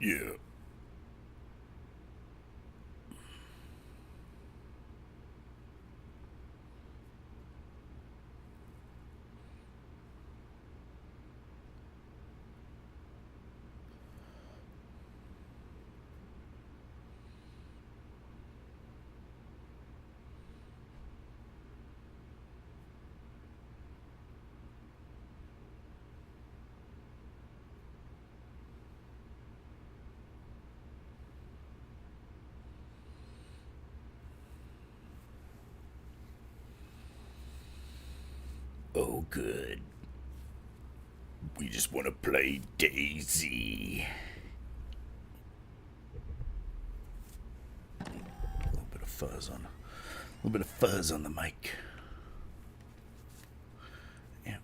Yeah. Oh, good. We just want to play DayZ. A little bit of fuzz on, a little bit of fuzz on the mic. Yeah.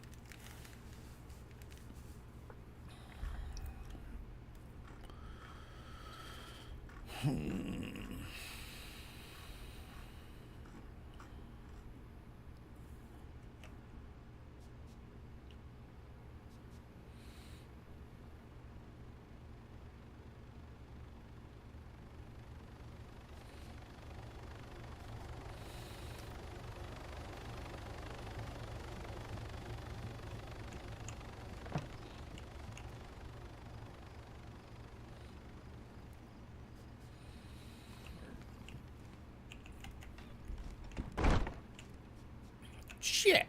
Shit.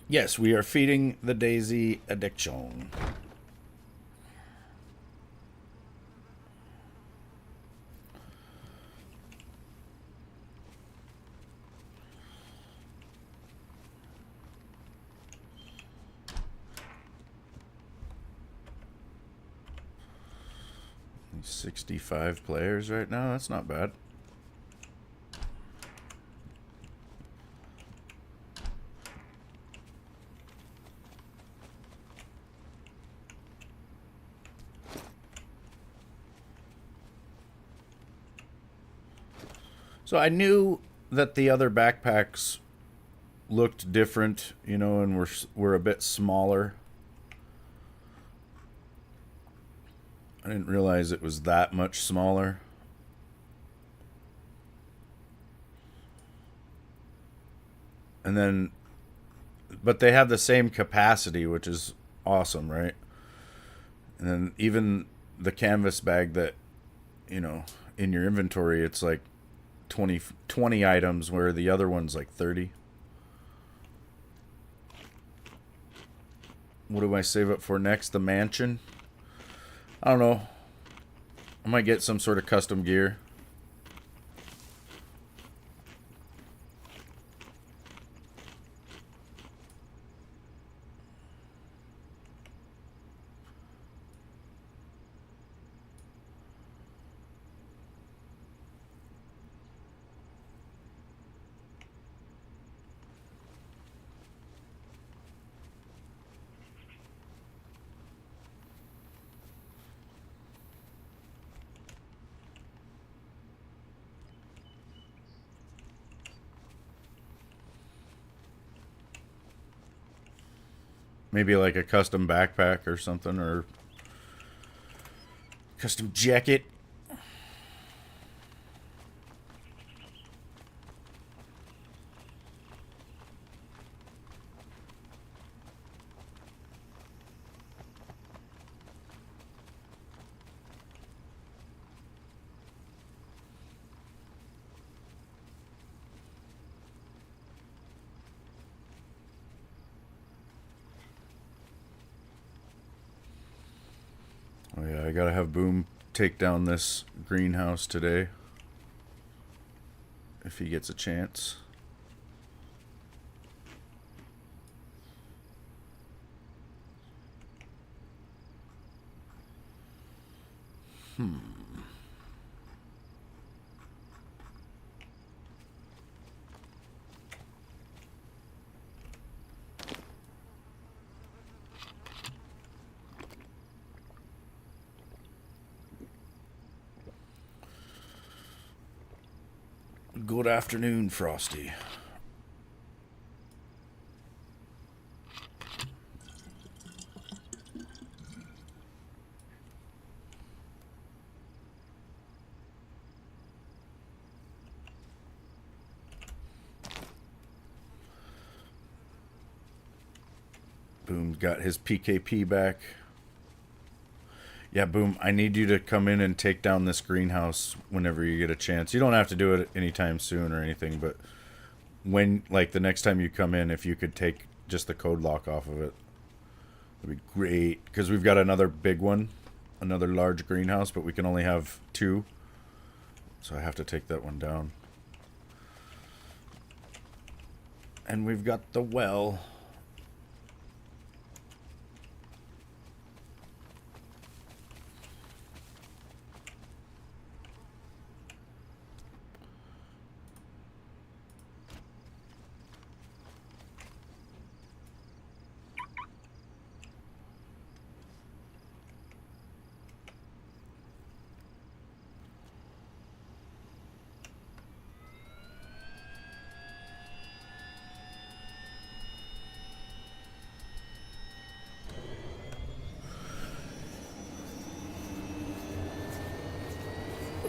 Yes, we are feeding the DayZ addiction. He's 65 players right now. That's not bad. So I knew that the other backpacks looked different, you know, and were a bit smaller. I didn't realize it was that much smaller. And then, but they have the same capacity, which is awesome, right? And then even the canvas bag that, you know, in your inventory, it's like 20 items, where the other one's like 30. What do I save up for next? The mansion? I don't know. I might get some sort of custom gear. Maybe like a custom backpack or something, or custom jacket. Oh yeah, I gotta have Boom take down this greenhouse today. If he gets a chance. Good afternoon, Frosty. Boom got his PKP back. Yeah, Boom, I need you to come in and take down this greenhouse whenever you get a chance. You don't have to do it anytime soon or anything, but when, like, the next time you come in, if you could take just the code lock off of it, that'd be great. Because we've got another big one, another large greenhouse, but we can only have 2. So I have to take that one down. And we've got the well.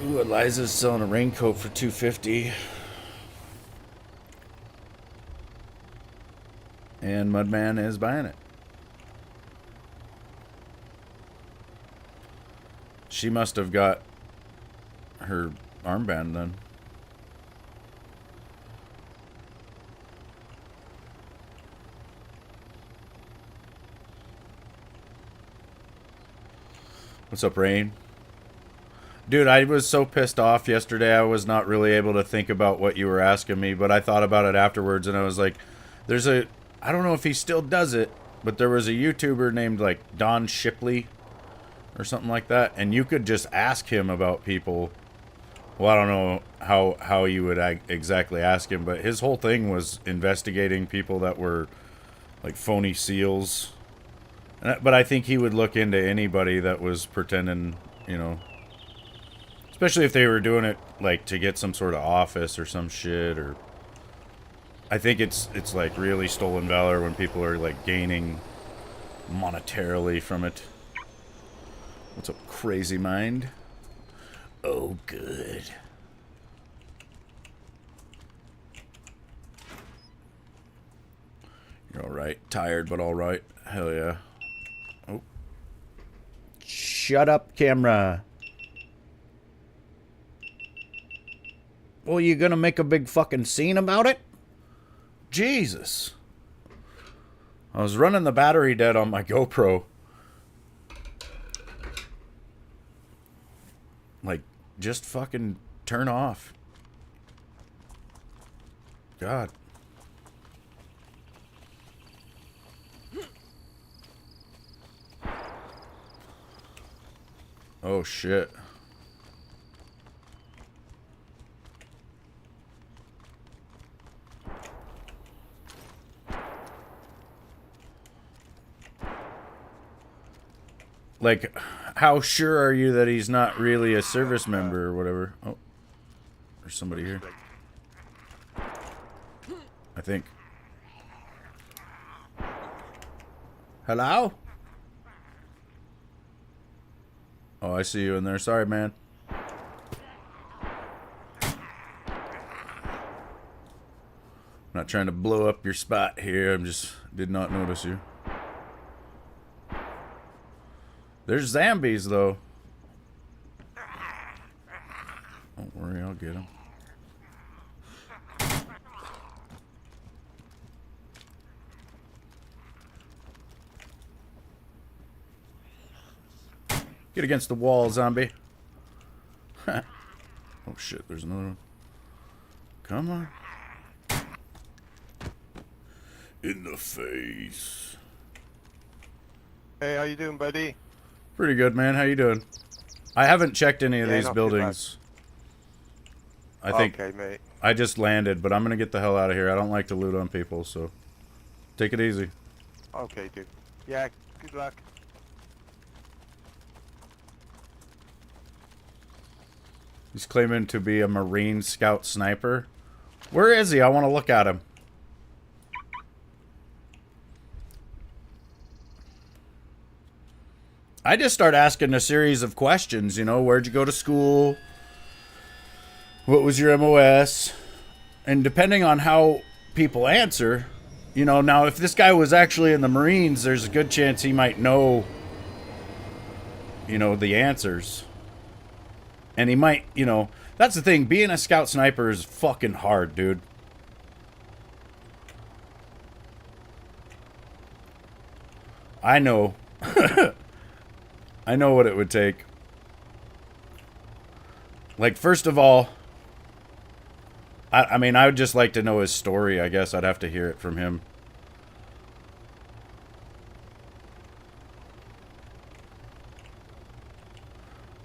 Ooh, Eliza's selling a raincoat for $250. And Mudman is buying it. She must have got her armband then. What's up, Rain? Dude, I was so pissed off yesterday. I was not really able to think about what you were asking me, but I thought about it afterwards, and I was like, I don't know if he still does it, but there was a YouTuber named, like, Don Shipley or something like that, and you could just ask him about people. Well, I don't know how you would exactly ask him, but his whole thing was investigating people that were, like, phony seals. But I think he would look into anybody that was pretending, you know... Especially if they were doing it, like, to get some sort of office or some shit, or... I think it's like, really stolen valor when people are, like, gaining monetarily from it. What's up, crazy mind? Oh, good. You're alright. Tired, but alright. Hell yeah. Oh. Shut up, camera. Well, you gonna make a big fucking scene about it? Jesus. I was running the battery dead on my GoPro. Like, just fucking turn off. God. Oh, shit. Like, how sure are you that he's not really a service member or whatever? Oh, there's somebody here. I think. Hello? Oh, I see you in there. Sorry, man. Not trying to blow up your spot here. I'm just did not notice you. There's zombies, though. Don't worry, I'll get them. Get against the wall, zombie. Oh, shit, there's another one. Come on. In the face. Hey, how you doing, buddy? Pretty good, man. How you doing? I haven't checked any of these buildings. I think okay, mate. I just landed, but I'm gonna get the hell out of here. I don't like to loot on people, so take it easy. Okay, dude. Yeah, good luck. He's claiming to be a Marine Scout sniper. Where is he? I want to look at him. I just start asking a series of questions, you know, where'd you go to school? What was your MOS? And depending on how people answer, You know, now if this guy was actually in the Marines, there's a good chance he might know, you know, the answers. And he might, you know, that's the thing. Being a scout sniper is fucking hard, dude. I know. I know what it would take. Like, first of all, I mean, I would just like to know his story. I guess I'd have to hear it from him.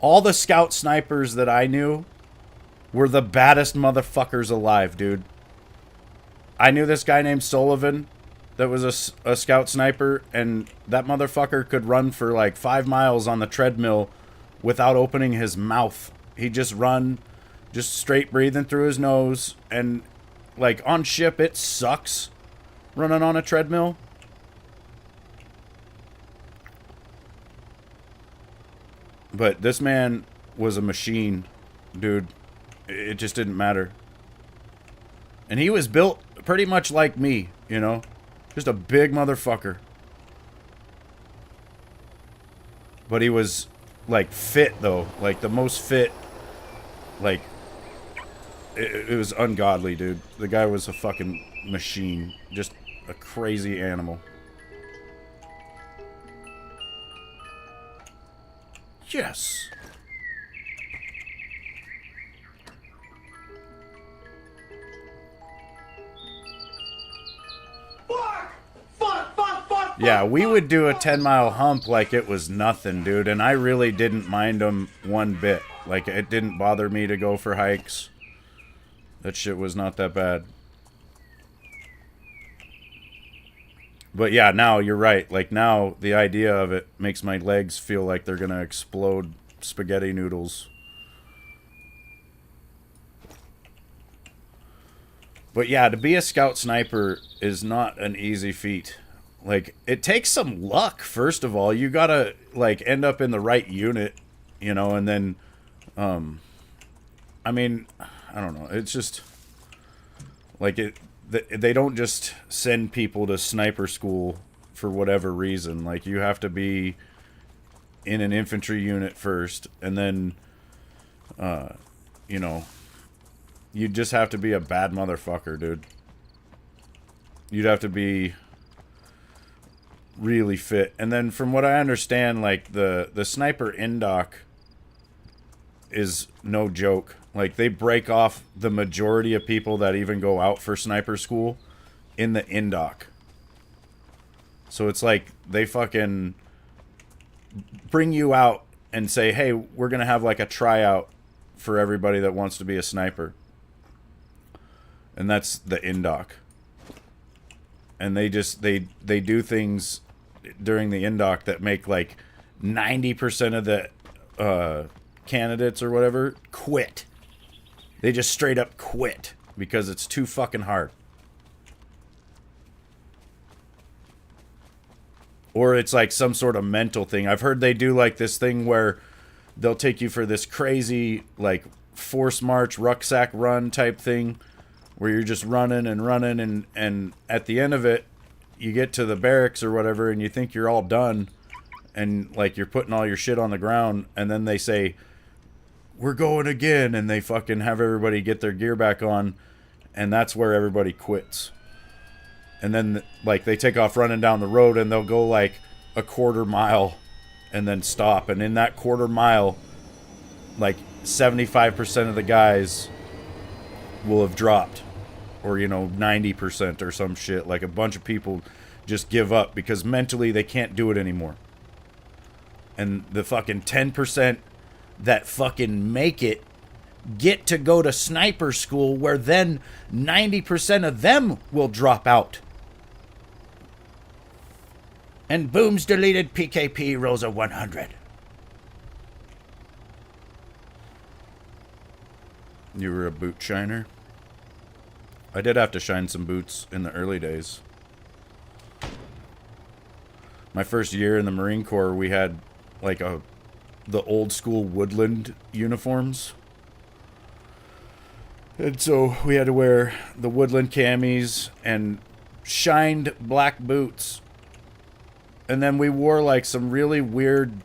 All the scout snipers that I knew were the baddest motherfuckers alive, dude. I knew this guy named Sullivan that was a scout sniper, and that motherfucker could run for like 5 miles on the treadmill without opening his mouth. He'd just run, just straight breathing through his nose, and like on ship, it sucks running on a treadmill. But this man was a machine, dude. It just didn't matter. And he was built pretty much like me, you know? Just a big motherfucker. But he was, like, fit, though. Like, the most fit. Like, it was ungodly, dude. The guy was a fucking machine. Just a crazy animal. Yes. Yeah, we would do a 10-mile hump like it was nothing, dude. And I really didn't mind them one bit. Like, it didn't bother me to go for hikes. That shit was not that bad. But yeah, now you're right. Like, now the idea of it makes my legs feel like they're gonna explode spaghetti noodles. But yeah, to be a scout sniper is not an easy feat. Like, it takes some luck, first of all. You gotta, like, end up in the right unit, you know, and then, I mean, I don't know. It's just, like, they don't just send people to sniper school for whatever reason. Like, you have to be in an infantry unit first, and then, you know, you just have to be a bad motherfucker, dude. You'd have to be really fit. And then from what I understand, like, the sniper indoc is no joke. Like, they break off the majority of people that even go out for sniper school in the indoc. So it's like they fucking bring you out and say, hey, we're gonna have like a tryout for everybody that wants to be a sniper. And that's the indoc. And they just they do things during the indoc that make like 90% of the candidates or whatever quit. They just straight up quit because it's too fucking hard. Or it's like some sort of mental thing. I've heard they do like this thing where they'll take you for this crazy like force march rucksack run type thing where you're just running and running, and at the end of it you get to the barracks or whatever and you think you're all done and like you're putting all your shit on the ground, and then they say, we're going again, and they fucking have everybody get their gear back on, and that's where everybody quits. And then like they take off running down the road and they'll go like a quarter mile and then stop, and in that quarter mile like 75% of the guys will have dropped, or, you know, 90% or some shit. Like, a bunch of people just give up because mentally they can't do it anymore. And the fucking 10% that fucking make it get to go to sniper school, where then 90% of them will drop out. And Boom's deleted PKP rolls a 100. You were a boot shiner? I did have to shine some boots in the early days. My first year in the Marine Corps, we had like the old school woodland uniforms. And so we had to wear the woodland camis and shined black boots. And then we wore like some really weird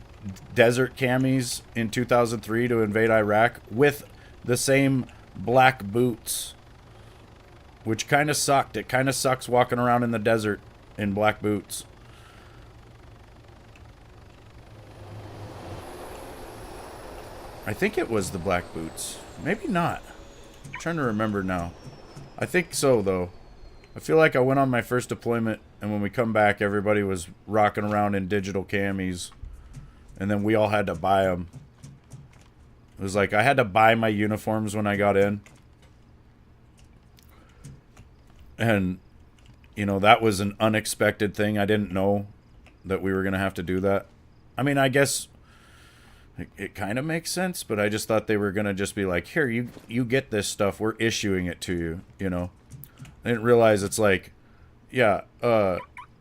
desert camis in 2003 to invade Iraq with the same black boots, which kind of sucked. It kind of sucks walking around in the desert in black boots. I think it was the black boots. Maybe not. I'm trying to remember now. I think so, though. I feel like I went on my first deployment, and when we come back, everybody was rocking around in digital camis, and then we all had to buy them. It was like I had to buy my uniforms when I got in. And, you know, that was an unexpected thing. I didn't know that we were going to have to do that. I mean, I guess it kind of makes sense, but I just thought they were going to just be like, here, you get this stuff. We're issuing it to you, you know. I didn't realize it's like, yeah,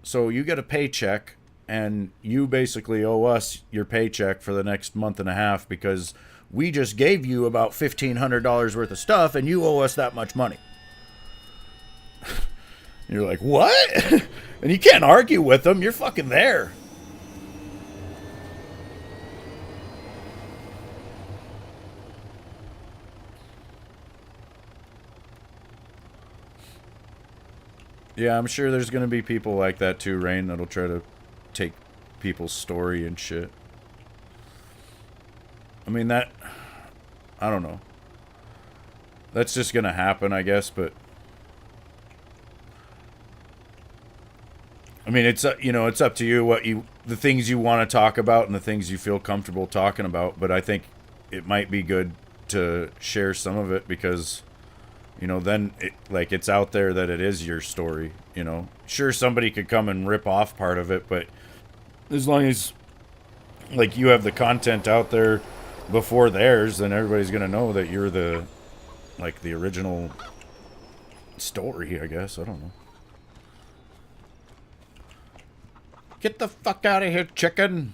so you get a paycheck, and you basically owe us your paycheck for the next month and a half because we just gave you about $1,500 worth of stuff, and you owe us that much money. You're like, what? And you can't argue with them. You're fucking there. Yeah, I'm sure there's going to be people like that too, Rain, that'll try to take people's story and shit. I mean, I don't know. That's just going to happen, I guess, but I mean, it's it's up to you the things you want to talk about and the things you feel comfortable talking about, but I think it might be good to share some of it because then it's out there that it is your story, Sure, somebody could come and rip off part of it, but as long as, you have the content out there before theirs, then everybody's going to know that you're the original story, I guess. I don't know. Get the fuck out of here, chicken!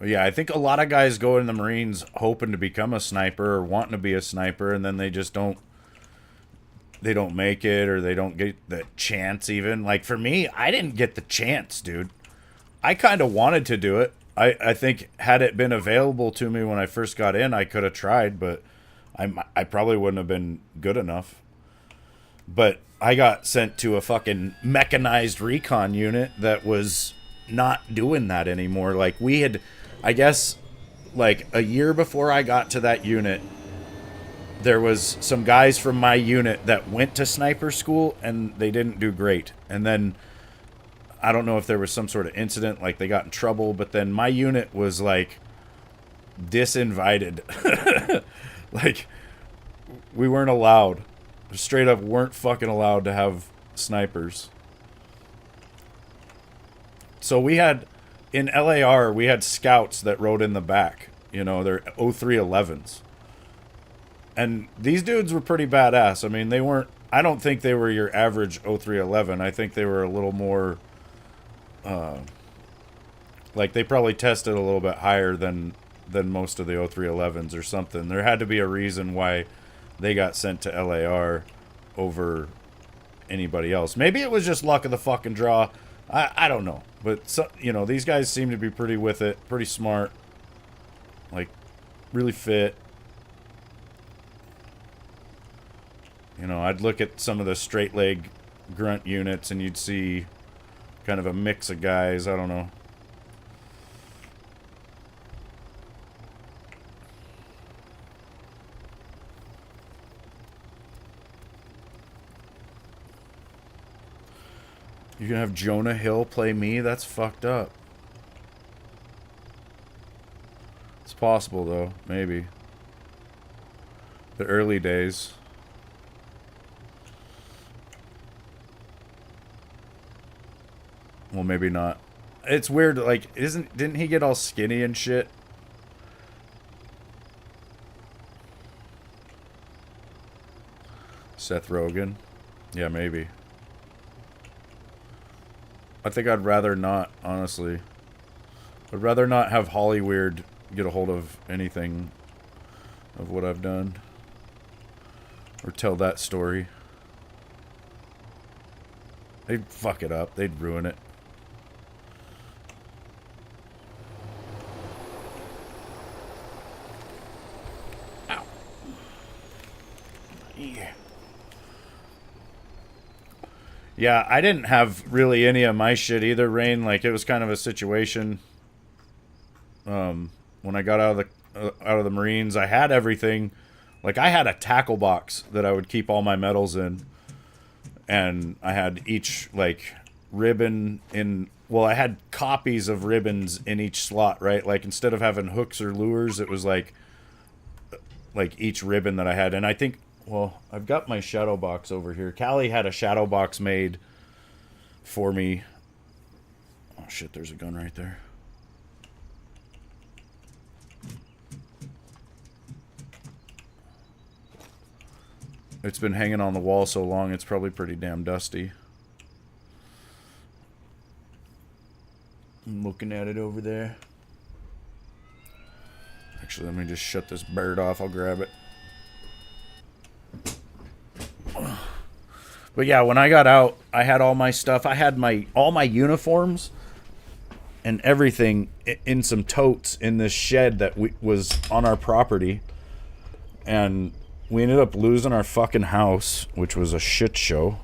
Yeah, I think a lot of guys go in the Marines hoping to become a sniper or wanting to be a sniper, and then they just don't make it, or they don't get the chance even. Like, for me, I didn't get the chance, dude. I kind of wanted to do it. I think had it been available to me when I first got in, I could have tried, but I probably wouldn't have been good enough. But I got sent to a fucking mechanized recon unit that was not doing that anymore. Like, we had... I guess, a year before I got to that unit, there was some guys from my unit that went to sniper school, and they didn't do great. And then, I don't know if there was some sort of incident, they got in trouble, but then my unit was, disinvited. We weren't allowed. Straight up weren't fucking allowed to have snipers. So we had... In LAR, we had scouts that rode in the back. They're 0311s. And these dudes were pretty badass. I mean, they weren't... I don't think they were your average 0311. I think they were a little more... they probably tested a little bit higher than most of the 0311s or something. There had to be a reason why they got sent to LAR over anybody else. Maybe it was just luck of the fucking draw. I don't know. But, these guys seem to be pretty with it. Pretty smart. Really fit. I'd look at some of the straight leg grunt units and you'd see kind of a mix of guys. I don't know. You can have Jonah Hill play me? That's fucked up. It's possible, though. Maybe. The early days. Well, maybe not. It's weird, didn't he get all skinny and shit? Seth Rogen. Yeah, maybe. I think I'd rather not, honestly. I'd rather not have Hollyweird get a hold of anything of what I've done. Or tell that story. They'd fuck it up. They'd ruin it. Ow. Yeah. Yeah, I didn't have really any of my shit either, Rain. Like, it was kind of a situation. When I got out of the Marines, I had everything. Like, I had a tackle box that I would keep all my medals in. And I had each, like, ribbon in... Well, I had copies of ribbons in each slot, right? Like, instead of having hooks or lures, it was, like each ribbon that I had. And I think... Well, I've got my shadow box over here. Callie had a shadow box made for me. Oh, shit, there's a gun right there. It's been hanging on the wall so long, it's probably pretty damn dusty. I'm looking at it over there. Actually, let me just shut this bird off. I'll grab it. But yeah, when I got out, I had all my stuff. I had all my uniforms and everything in some totes in this shed that was on our property. And we ended up losing our fucking house, which was a shit show.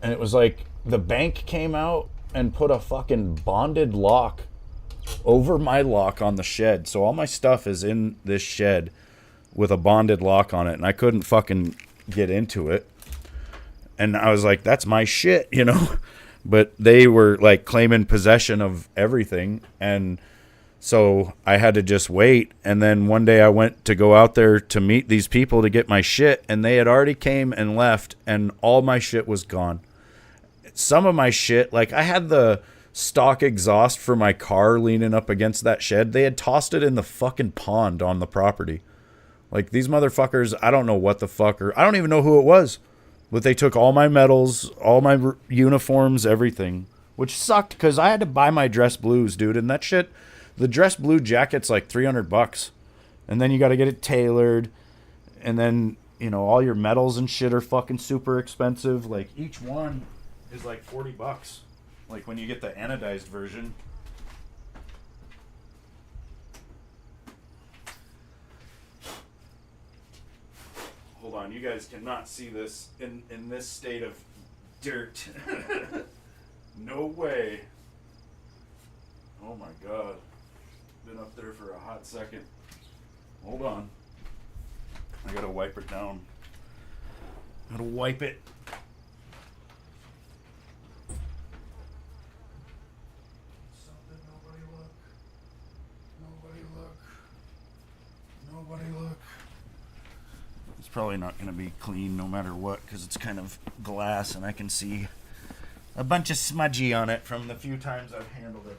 And it was like the bank came out and put a fucking bonded lock over my lock on the shed. So all my stuff is in this shed with a bonded lock on it. And I couldn't fucking get into it. And I was like, that's my shit, you know? But they were like claiming possession of everything. And so I had to just wait. And then one day I went to go out there to meet these people to get my shit. And they had already came and left. And all my shit was gone. Some of my shit, like I had the stock exhaust for my car leaning up against that shed. They had tossed it in the fucking pond on the property. Like these motherfuckers, I don't know what the fuck, or I don't even know who it was. But they took all my medals, all my uniforms, everything. Which sucked because I had to buy my dress blues, dude. And that shit, the dress blue jacket's like $300. And then you got to get it tailored. And then, you know, all your medals and shit are fucking super expensive. Like each one is like $40. Like when you get the anodized version. Hold on, you guys cannot see this in this state of dirt. No way. Oh my god. Been up there for a hot second. Hold on. I gotta wipe it down. Gotta wipe it. Something, nobody look. Nobody look. Nobody look. It's probably not going to be clean no matter what because it's kind of glass and I can see a bunch of smudgy on it from the few times I've handled it.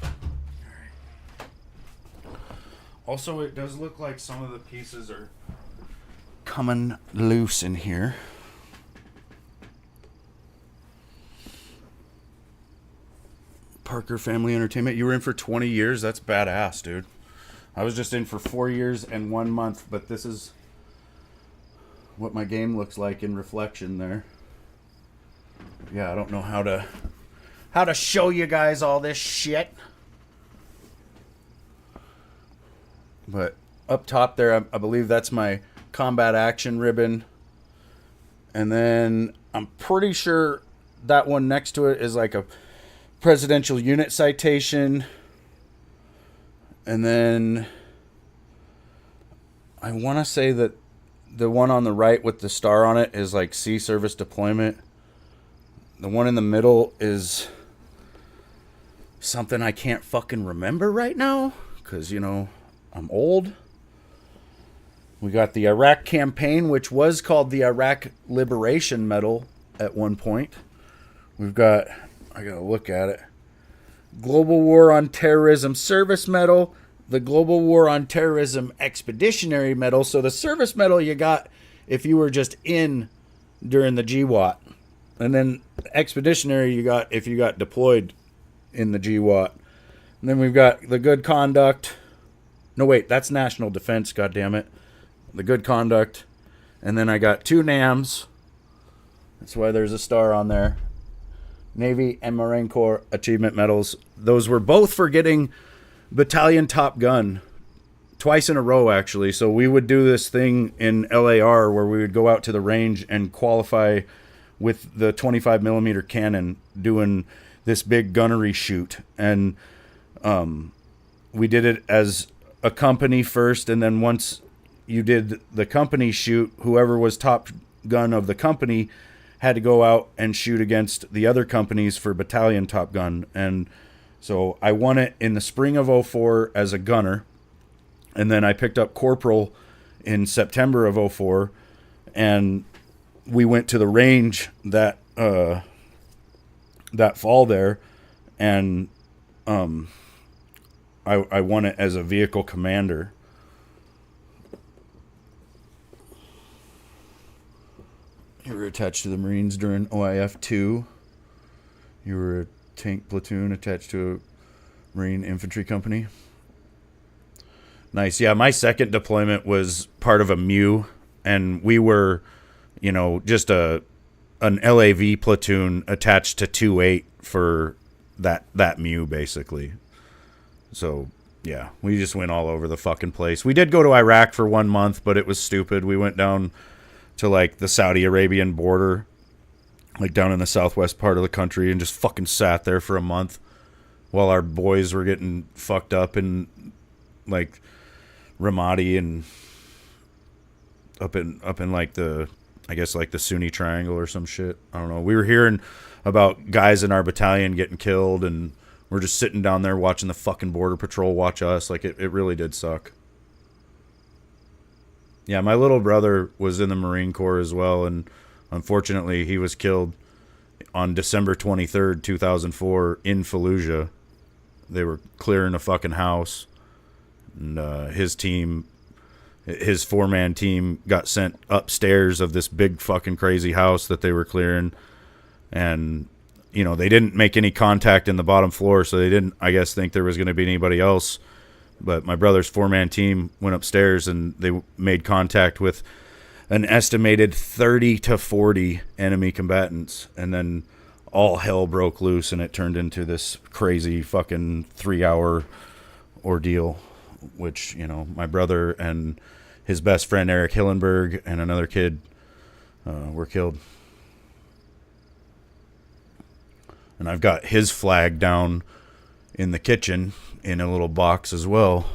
Alright. Also, it does look like some of the pieces are coming loose in here. Parker Family Entertainment. You were in for 20 years? That's badass, dude. I was just in for 4 years and 1 month, but this is what my game looks like in reflection there. Yeah, I don't know how to show you guys all this shit. But up top there, I believe that's my combat action ribbon. And then I'm pretty sure that one next to it is like a presidential unit citation. And then I want to say that the one on the right with the star on it is like sea service deployment. The one in the middle is something I can't fucking remember right now because, you know, I'm old. We got the Iraq campaign, which was called the Iraq Liberation Medal at one point. We've got, I gotta look at it, Global War on Terrorism Service Medal, the Global War on Terrorism Expeditionary Medal. So the service medal you got if you were just in during the GWAT. And then expeditionary you got if you got deployed in the GWAT. And then we've got the good conduct. No, wait, that's national defense, goddammit. The good conduct. And then I got 2 NAMs. That's why there's a star on there. Navy and Marine Corps achievement medals. Those were both for getting battalion top gun twice in a row, actually. So we would do this thing in LAR where we would go out to the range and qualify with the 25 millimeter cannon doing this big gunnery shoot. And we did it as a company first, and then once you did the company shoot, whoever was top gun of the company had to go out and shoot against the other companies for battalion top gun. And so I won it in the spring of 04 as a gunner, and then I picked up corporal in September of 04, and we went to the range that fall there, and I won it as a vehicle commander. You were attached to the Marines during OIF 2. You were a tank platoon attached to a Marine infantry company. Nice. Yeah, my second deployment was part of a MEU, and we were, just an LAV platoon attached to 2-8 for that MEU, basically. So, yeah, we just went all over the fucking place. We did go to Iraq for 1 month, but it was stupid. We went down to, the Saudi Arabian border, down in the southwest part of the country, and just fucking sat there for a month while our boys were getting fucked up in, Ramadi and up in the, I guess, the Sunni Triangle or some shit. I don't know. We were hearing about guys in our battalion getting killed, and we're just sitting down there watching the fucking border patrol watch us. It really did suck. Yeah, my little brother was in the Marine Corps as well, and unfortunately he was killed on December 23rd, 2004 in Fallujah. They were clearing a fucking house, and his 4-man team got sent upstairs of this big fucking crazy house that they were clearing, and they didn't make any contact in the bottom floor, so they didn't, I guess, think there was going to be anybody else. But my brother's 4-man team went upstairs, and they made contact with an estimated 30 to 40 enemy combatants. And then all hell broke loose, and it turned into this crazy fucking 3-hour ordeal, which, my brother and his best friend, Eric Hillenberg, and another kid were killed. And I've got his flag down in the kitchen in a little box as well.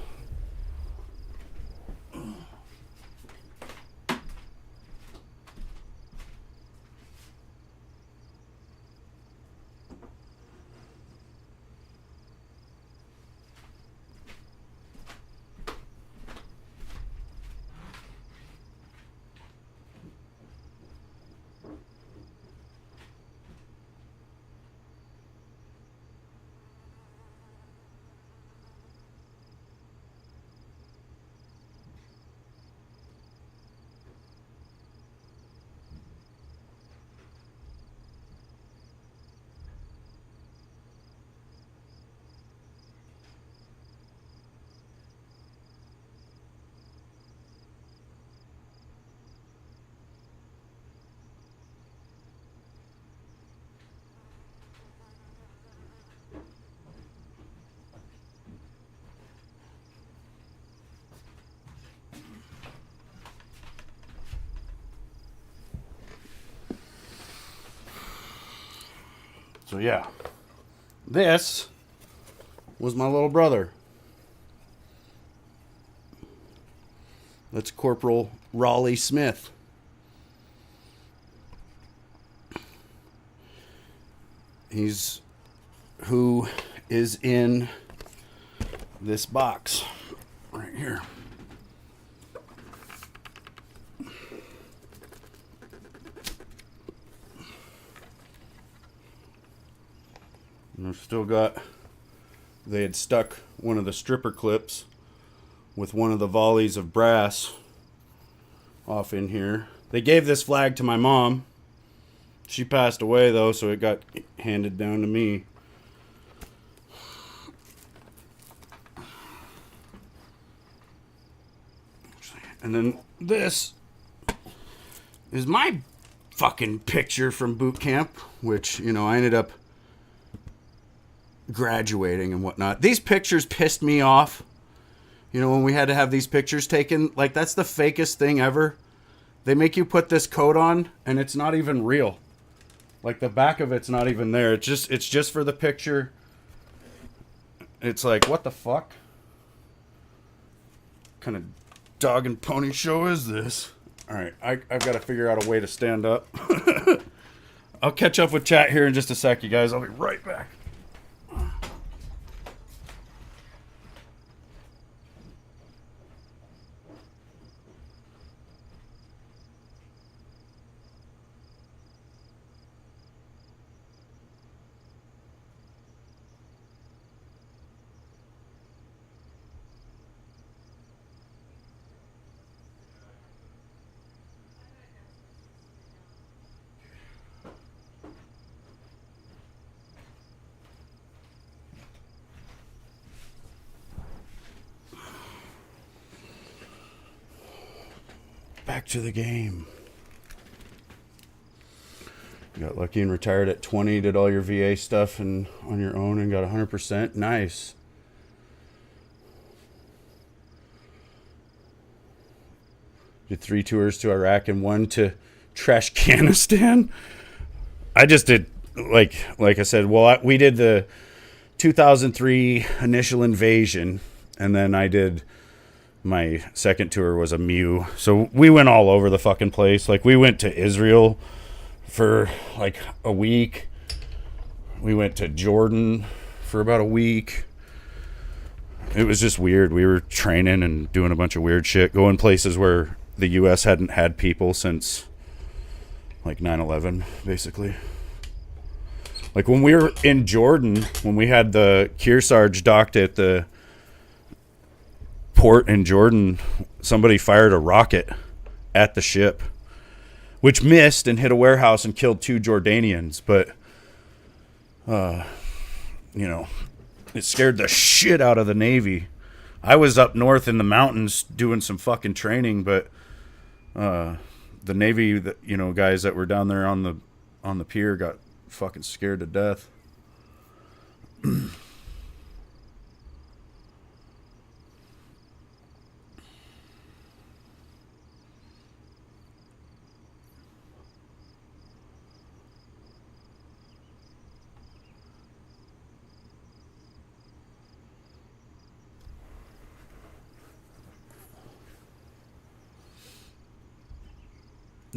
So yeah, this was my little brother. That's Corporal Raleigh Smith. He's who is in this box right here. And I've still got, they had stuck one of the stripper clips with one of the volleys of brass off in here. They gave this flag to my mom. She passed away though, so it got handed down to me. And then this is my fucking picture from boot camp, which, you know, I ended up graduating and whatnot. These pictures pissed me off. You know, when we had to have these pictures taken, like, that's the fakest thing ever. They make you put this coat on, and it's not even real. Like, the back of it's not even there. It's just for the picture. It's like, what the fuck? What kind of dog and pony show is this? All right, I've got to figure out a way to stand up. I'll catch up with chat here in just a sec, you guys. I'll be right back. Back to the game. You got lucky and retired at 20, did all your VA stuff and on your own and got 100%. Nice. Did 3 tours to Iraq and 1 to Trashkanistan. I just did, like I said, well, we did the 2003 initial invasion, and then I did my second tour was a Mew. So we went all over the fucking place. Like, we went to Israel for like a week. We went to Jordan for about a week. It was just weird. We were training and doing a bunch of weird shit, going places where the U.S. hadn't had people since like 9/11, basically. Like, when we were in Jordan, when we had the Kearsarge docked at the port in Jordan, somebody fired a rocket at the ship, which missed and hit a warehouse and killed 2 Jordanians. But, you know, it scared the shit out of the Navy. I was up north in the mountains doing some fucking training, but the Navy, you know, guys that were down there on the pier got fucking scared to death.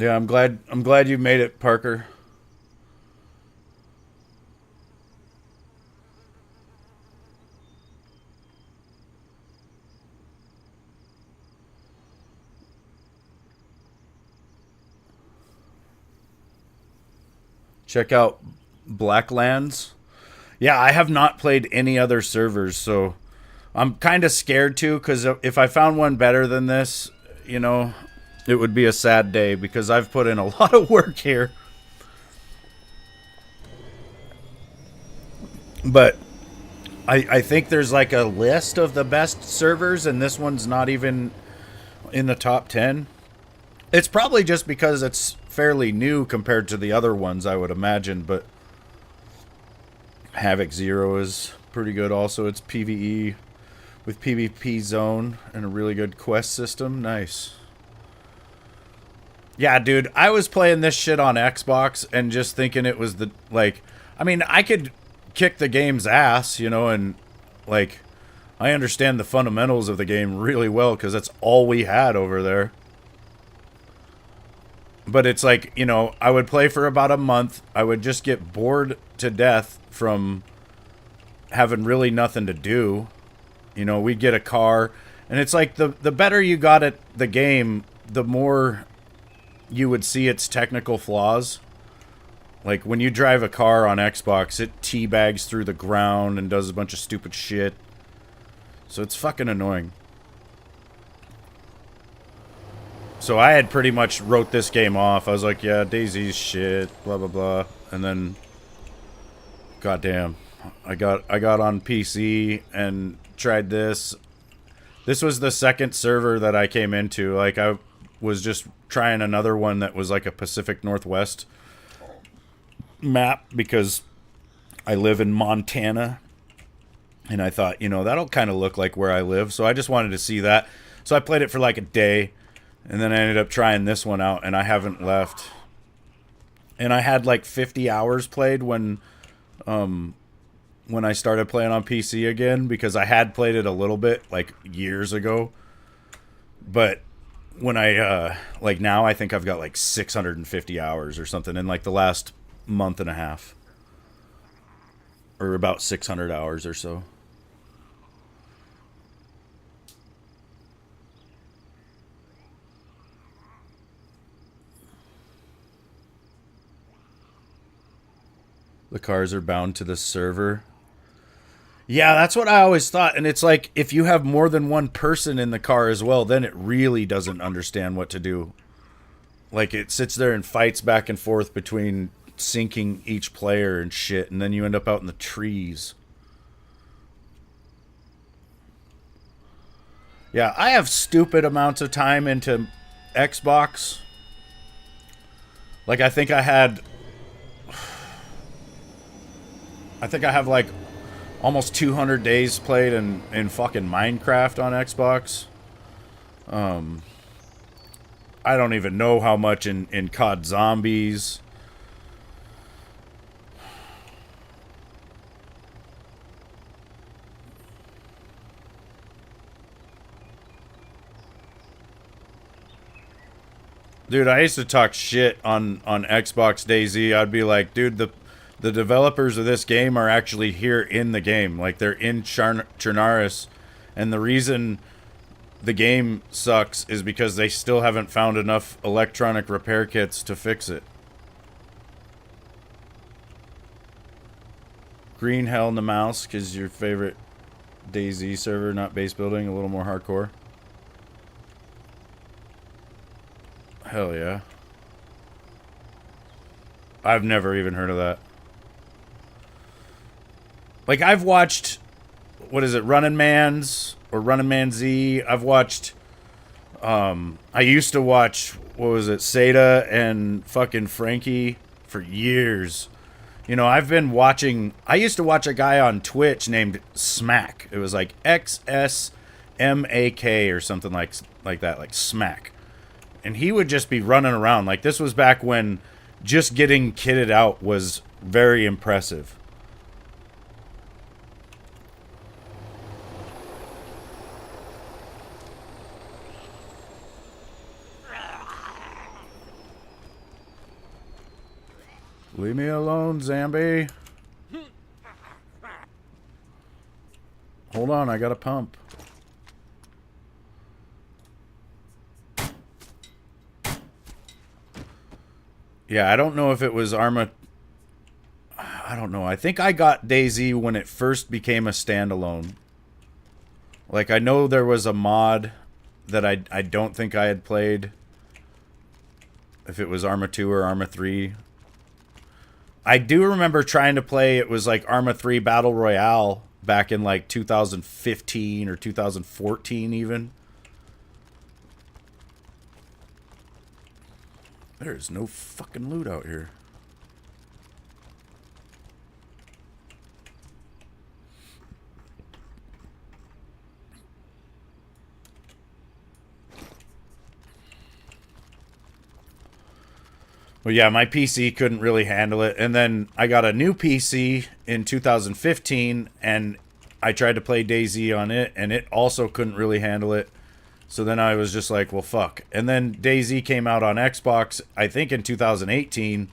Yeah, I'm glad you made it, Parker. Check out Blacklands. Yeah, I have not played any other servers, so I'm kind of scared too, because if I found one better than this, you know, it would be a sad day, because I've put in a lot of work here. But I think there's like a list of the best servers, and this one's not even in the top 10. It's probably just because it's fairly new compared to the other ones, I would imagine, but Havoc Zero is pretty good also. It's PVE with PvP zone and a really good quest system. Nice. Yeah, dude, I was playing this shit on Xbox and just thinking it was the, like, I mean, I could kick the game's ass, you know, and, like, I understand the fundamentals of the game really well because that's all we had over there. But it's like, you know, I would play for about a month. I would just get bored to death from having really nothing to do. You know, we'd get a car. And it's like the better you got at the game, the more you would see its technical flaws. Like, when you drive a car on Xbox, it teabags through the ground and does a bunch of stupid shit. So it's fucking annoying. So I had pretty much wrote this game off. I was like, yeah, DayZ's shit, blah blah blah. And then goddamn, I got on PC and tried this. This was the second server that I came into. Like, I was just trying another one that was like a Pacific Northwest map because I live in Montana. And I thought, you know, that'll kind of look like where I live. So I just wanted to see that. So I played it for like a day. And then I ended up trying this one out. And I haven't left. And I had like 50 hours played when I started playing on PC again. Because I had played it a little bit like years ago. But when I, like now I think I've got like 650 hours or something in like the last month and a half. Or about 600 hours or so. The cars are bound to the server. Yeah, that's what I always thought. And it's like, if you have more than one person in the car as well, then it really doesn't understand what to do. Like, it sits there and fights back and forth between sinking each player and shit. And then you end up out in the trees. Yeah, I have stupid amounts of time into Xbox. Like, I think I have like almost 200 days played in fucking Minecraft on Xbox. I don't even know how much in COD Zombies. Dude, I used to talk shit on Xbox DayZ. I'd be like, dude, the developers of this game are actually here in the game. Like, they're in Chernarus. And the reason the game sucks is because they still haven't found enough electronic repair kits to fix it. Green Hell in the Mouse, because your favorite DayZ server, not base building, a little more hardcore. Hell yeah. I've never even heard of that. Like, I've watched, what is it, Running Man's or Running Man Z. I've watched, I used to watch, what was it, Seda and fucking Frankie for years. You know, I've been watching, I used to watch a guy on Twitch named Smack. It was like XSMAK or something like that, like Smack. And he would just be running around. Like, this was back when just getting kitted out was very impressive. Leave me alone, Zambi. Hold on, I got a pump. Yeah, I don't know if it was I don't know. I think I got DayZ when it first became a standalone. Like, I know there was a mod that I don't think I had played. If it was Arma 2 or Arma 3. I do remember trying to play, it was like Arma 3 Battle Royale back in like 2015 or 2014 even. There's no fucking loot out here. Well, yeah, my PC couldn't really handle it. And then I got a new PC in 2015, and I tried to play DayZ on it, and it also couldn't really handle it. So then I was just like, well, fuck. And then DayZ came out on Xbox, I think in 2018.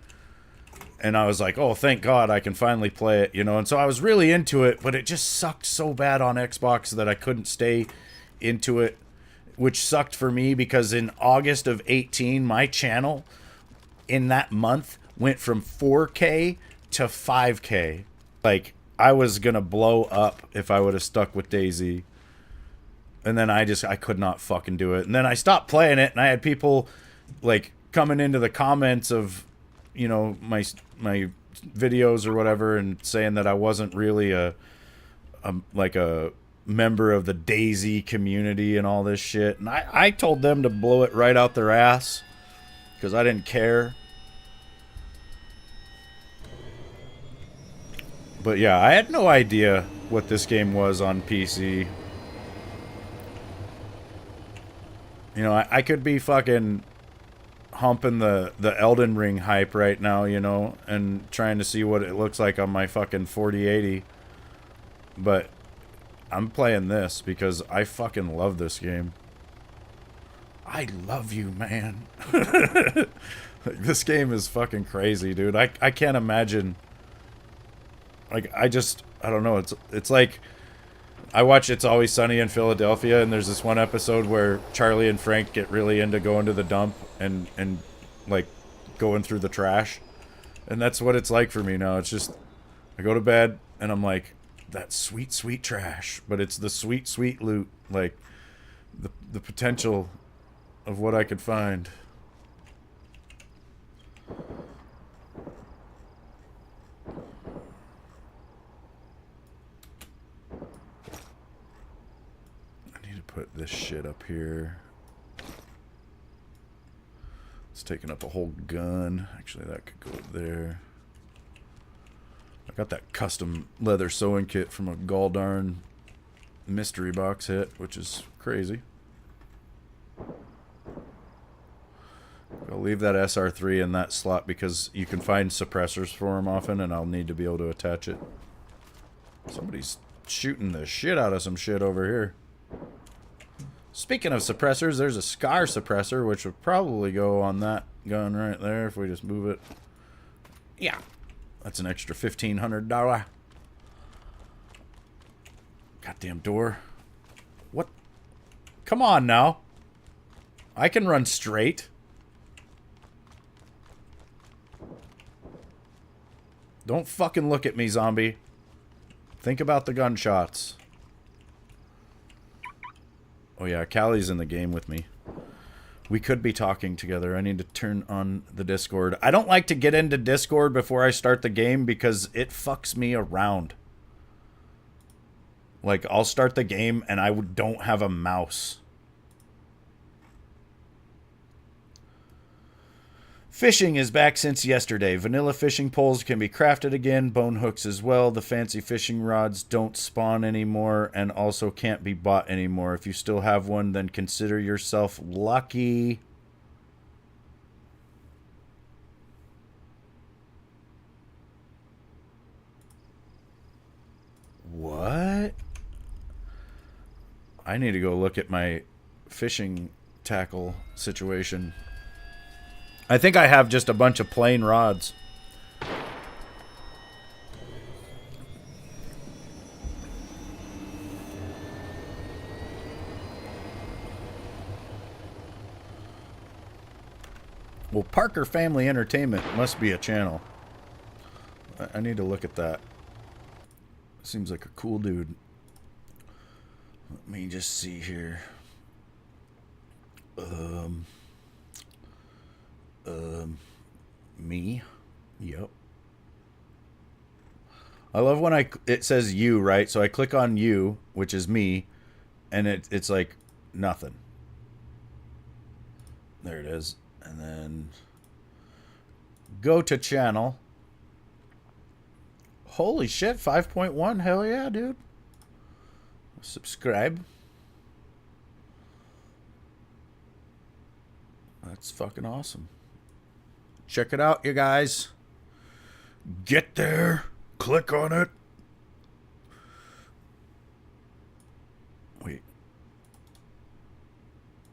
And I was like, oh, thank God I can finally play it, you know. And so I was really into it, but it just sucked so bad on Xbox that I couldn't stay into it. Which sucked for me because in August of 18, my channel in that month went from 4K to 5K. Like, I was going to blow up if I would have stuck with DayZ. And then I could not fucking do it. And then I stopped playing it, and I had people like coming into the comments of, you know, my videos or whatever, and saying that I wasn't really a member of the DayZ community and all this shit. And I told them to blow it right out their ass because I didn't care. But yeah, I had no idea what this game was on PC. You know, I could be fucking humping the Elden Ring hype right now, you know, and trying to see what it looks like on my fucking 4080. But I'm playing this because I fucking love this game. I love you, man. This game is fucking crazy, dude. I can't imagine. Like, I don't know. It's like, I watch It's Always Sunny in Philadelphia, and there's this one episode where Charlie and Frank get really into going to the dump and like going through the trash. And that's what it's like for me now. It's just, I go to bed and I'm like, that sweet, sweet trash. But it's the sweet, sweet loot. Like, the potential of what I could find. Put this shit up here. It's taking up a whole gun. Actually, that could go there. I got that custom leather sewing kit from a Galdarn mystery box hit, which is crazy. I'll leave that SR3 in that slot because you can find suppressors for them often, and I'll need to be able to attach it. Somebody's shooting the shit out of some shit over here. Speaking of suppressors, there's a Scar suppressor, which would probably go on that gun right there if we just move it. Yeah. That's an extra $1,500. Goddamn door. What? Come on now. I can run straight. Don't fucking look at me, zombie. Think about the gunshots. Oh yeah, Callie's in the game with me. We could be talking together. I need to turn on the Discord. I don't like to get into Discord before I start the game because it fucks me around. Like, I'll start the game and I don't have a mouse. Fishing is back since yesterday. Vanilla fishing poles can be crafted again, bone hooks as well. The fancy fishing rods don't spawn anymore and also can't be bought anymore. If you still have one, then consider yourself lucky. What? I need to go look at my fishing tackle situation. I think I have just a bunch of plain rods. Well, Parker Family Entertainment must be a channel. I need to look at that. Seems like a cool dude. Let me just see here. Me? Yep. I love when it says you, right? So I click on you, which is me, and it's like nothing. There it is. And then go to channel. Holy shit, 5.1. Hell yeah, dude. Subscribe. That's fucking awesome. Check it out, you guys. Get there. Click on it. Wait.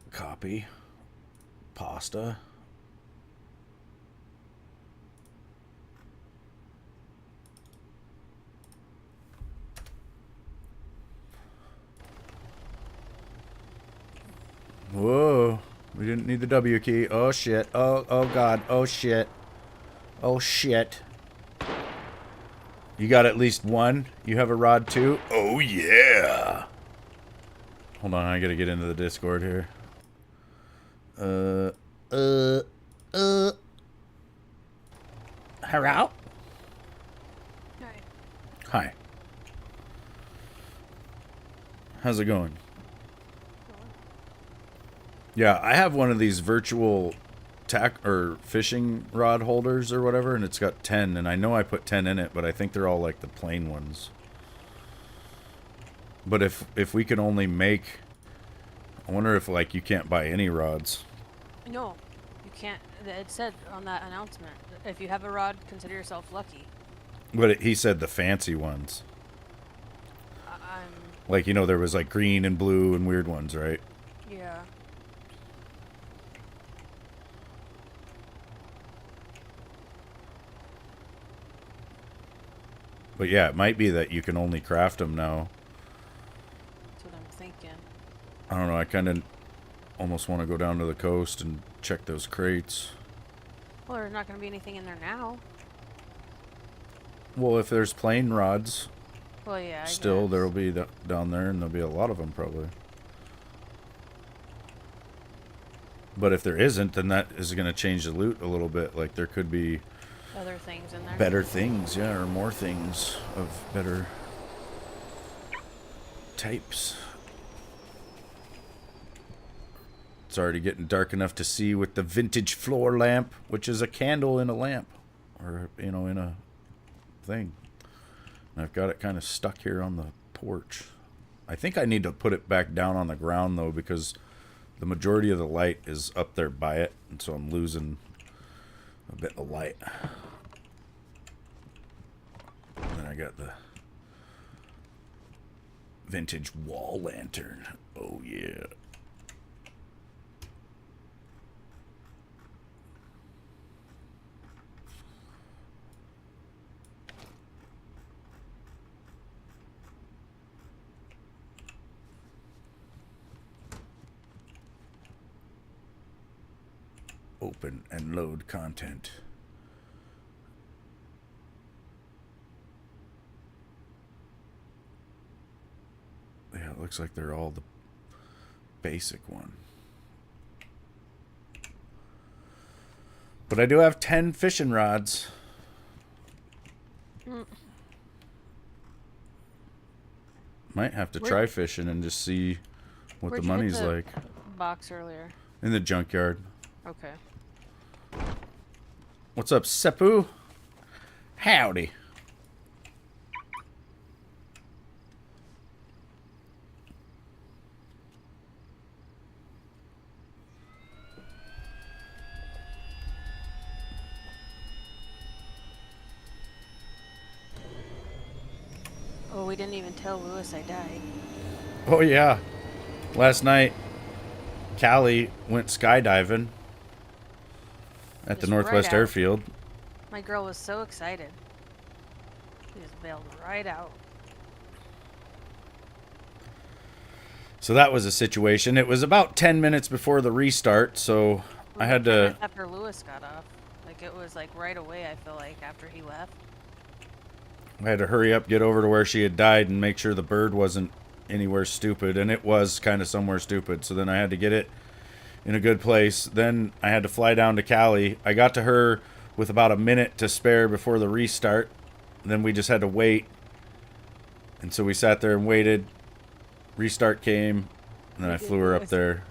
Copy. Pasta. Whoa. We didn't need the W key. Oh shit. Oh god. Oh shit. Oh shit. You got at least one? You have a rod too? Oh yeah. Hold on, I gotta get into the Discord here. Hello? Hi. Hi. How's it going? Yeah, I have one of these virtual tack or fishing rod holders or whatever, and it's got 10, and I know I put 10 in it, but I think they're all like the plain ones. But if we can only make, I wonder if like you can't buy any rods. No, you can't. It said on that announcement, if you have a rod, consider yourself lucky. But he said the fancy ones. Like, you know, there was like green and blue and weird ones, right? Yeah. But yeah, it might be that you can only craft them now. That's what I'm thinking. I don't know, I kind of almost want to go down to the coast and check those crates. Well, there's not going to be anything in there now. Well, if there's plain rods, Well, yeah, I still guess. there'll be down there, and there'll be a lot of them probably. But if there isn't, then that is going to change the loot a little bit. Like, there could be Other things in there. better things, yeah, or more things of better types. It's already getting dark enough to see with the vintage floor lamp, which is a candle in a lamp, or, you know, in a thing. And I've got it kind of stuck here on the porch. I think I need to put it back down on the ground, though, because the majority of the light is up there by it, and so I'm losing a bit of light. And then I got the vintage wall lantern. Oh, yeah. Open and load content. Yeah, it looks like they're all the basic one. But I do have 10 fishing rods. Might have to try fishing and just see what Where'd the you get money's the like. box earlier. In the junkyard. Okay. What's up, Seppu? Howdy. Oh, we didn't even tell Lewis I died. Oh, yeah. Last night, Callie went skydiving at the Just Northwest right out. Airfield. My girl was so excited. She just bailed right out. So that was a situation. It was about 10 minutes before the restart, so I had to... After Lewis got off. Like, it was like right away, I feel like, after he left. I had to hurry up, get over to where she had died, and make sure the bird wasn't anywhere stupid. And it was kind of somewhere stupid. So then I had to get it in a good place. Then I had to fly down to Cali. I got to her with about a minute to spare before the restart. Then we just had to wait. And so we sat there and waited. Restart came. And then I flew her up there.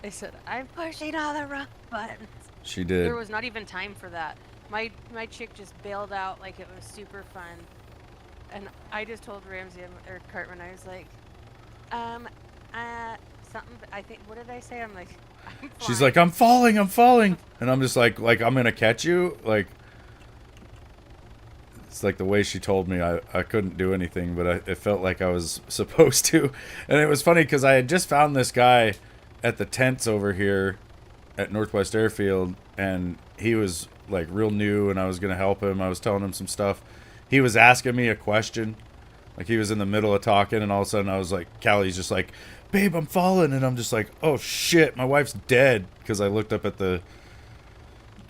I said, I'm pushing all the wrong buttons. She did. There was not even time for that. My chick just bailed out like it was super fun. And I just told Ramsey or Cartman, I was like, something, I think, what did I say? I'm like, I'm She's flying. like, I'm falling. And I'm just like, I'm going to catch you? Like, it's like the way she told me I couldn't do anything, but it felt like I was supposed to. And it was funny because I had just found this guy at the tents over here at Northwest Airfield, and he was like real new, and I was going to help him. I was telling him some stuff. He was asking me a question. Like, he was in the middle of talking, and all of a sudden I was like, Callie's just like, babe, I'm falling. And I'm just like, oh shit, my wife's dead. Because I looked up at the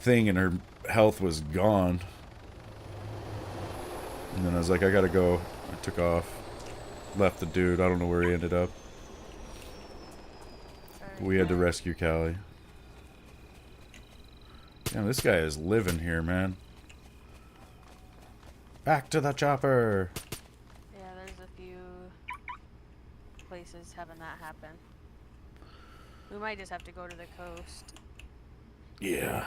thing and her health was gone. And then I was like, I gotta go. I took off. Left the dude. I don't know where he ended up. We had to rescue Callie. Damn, this guy is living here, man. Back to the chopper. Yeah, there's a few places having that happen. We might just have to go to the coast. Yeah.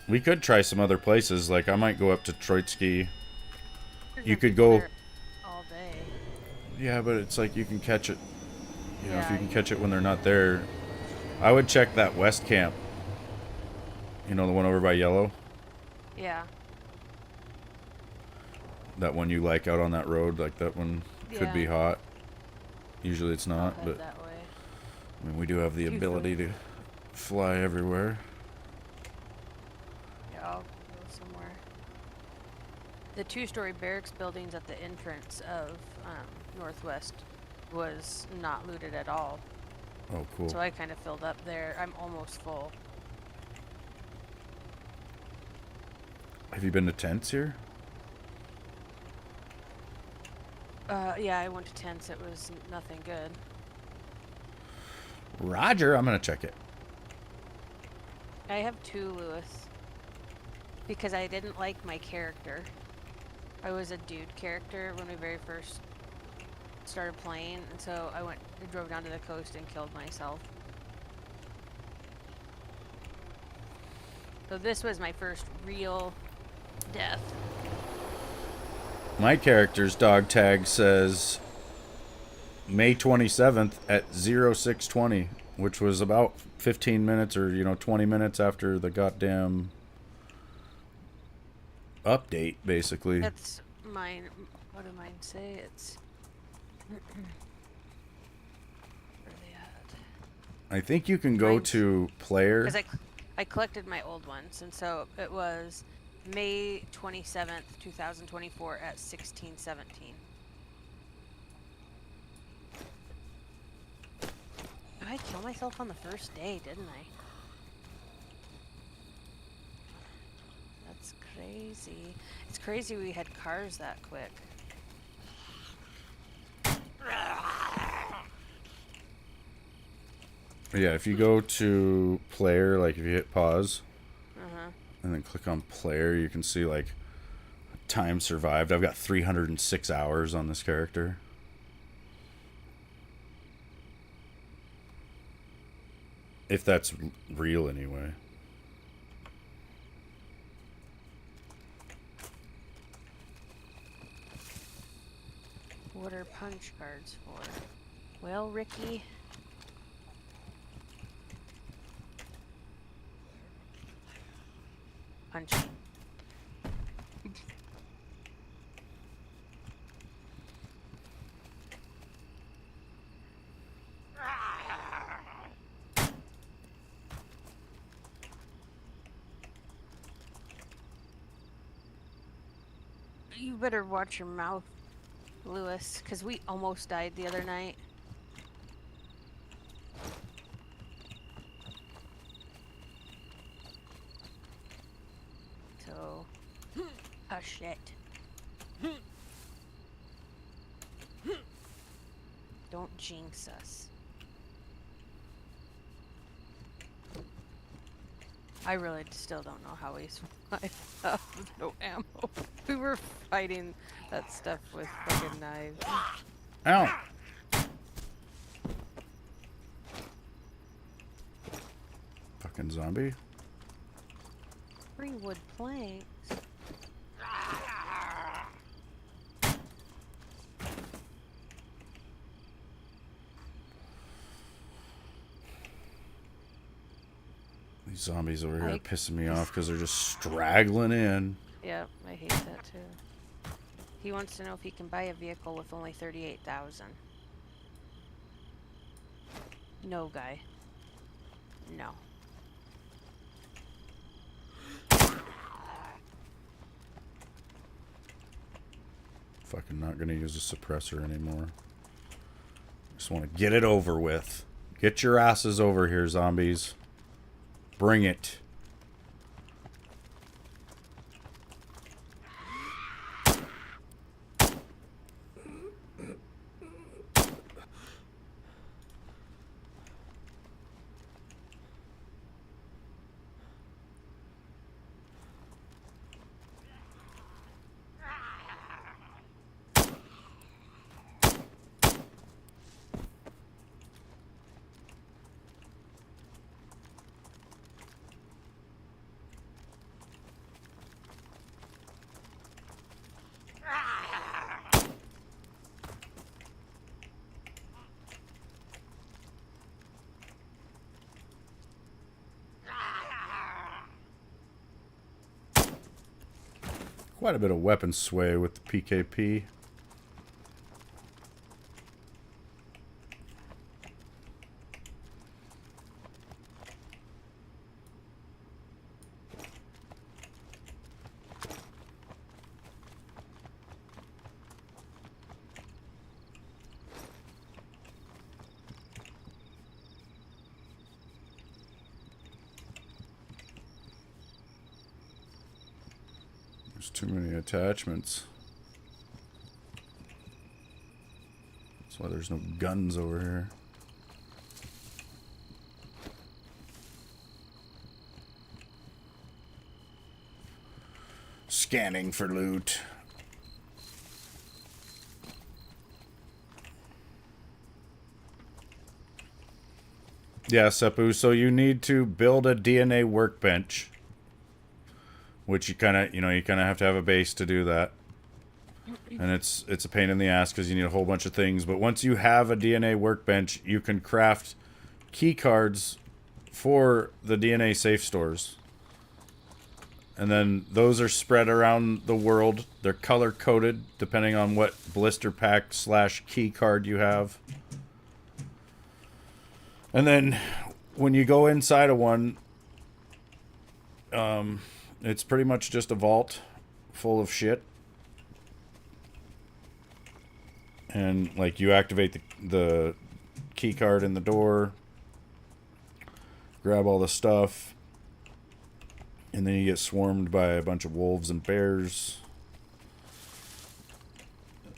We could try some other places. Like, I might go up to Troitsky. There's You no could people go... there all day. Yeah, but it's like you can catch it. You know, if Yeah, you can catch it when they're not there. I would check that west camp. You know, the one over by Yellow? Yeah. That one you like out on that road. Like, that one could be Yeah. hot. Usually it's I'll not, head but... that way. I mean, we do have the Too ability to fly everywhere. Yeah, I'll go somewhere. The two-story barracks buildings at the entrance of Northwest was not looted at all. Oh, cool. So I kind of filled up there. I'm almost full. Have you been to tents here? Yeah, I went to tents. It was nothing good. Roger, I'm gonna check it. I have two, Lewis. Because I didn't like my character. I was a dude character when we very first started playing, and so I drove down to the coast and killed myself. So this was my first real death. My character's dog tag says May 27th at 0620, which was about 15 minutes or, 20 minutes after the goddamn update, basically. That's mine. What did mine say? It's... Where are they at? I think you can go Mine's- to player. Because I collected my old ones, and so it was May 27th, 2024 at 16:17. I killed myself on the first day, didn't I? That's crazy. It's crazy we had cars that quick. Yeah, if you go to player, like if you hit pause Uh-huh. and then click on player, you can see like time survived. I've got 306 hours on this character. If that's real anyway. What are punch cards for? Well, Ricky... Punch. You better watch your mouth, Lewis, because we almost died the other night. So, oh shit. Don't jinx us. I really still don't know how we survived with no ammo. We were fighting that stuff with fucking knives. Ow! Fucking zombie. 3 wood planks. These zombies over here are Like- pissing me off because they're just straggling in. Yep, I hate that too. He wants to know if he can buy a vehicle with only 38,000. No, guy. No. Fucking not gonna use a suppressor anymore. Just want to get it over with. Get your asses over here, zombies. Bring it. quite a bit of weapon sway with the PKP. There's too many attachments. That's why there's no guns over here. Scanning for loot. Yeah, Seppu, so you need to build a DNA workbench. Which you kind of have to have a base to do that. And it's a pain in the ass because you need a whole bunch of things. But once you have a DNA workbench, you can craft key cards for the DNA safe stores. And then those are spread around the world. They're color-coded depending on what blister pack / key card you have. And then when you go inside of one, it's pretty much just a vault full of shit. And, like, you activate the key card in the door, grab all the stuff, and then you get swarmed by a bunch of wolves and bears.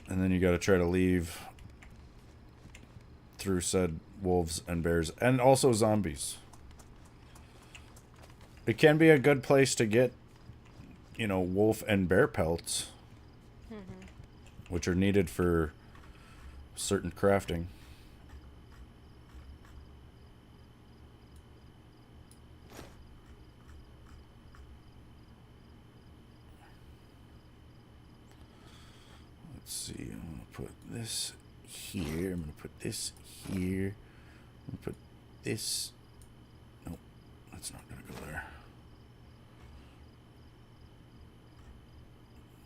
And then you gotta try to leave through said wolves and bears, and also zombies. It can be a good place to get, you know, wolf and bear pelts, which are needed for certain crafting. Let's see, I'm going to put this here, I'm going to put this here, I'm going to put this, nope, that's not going to go there.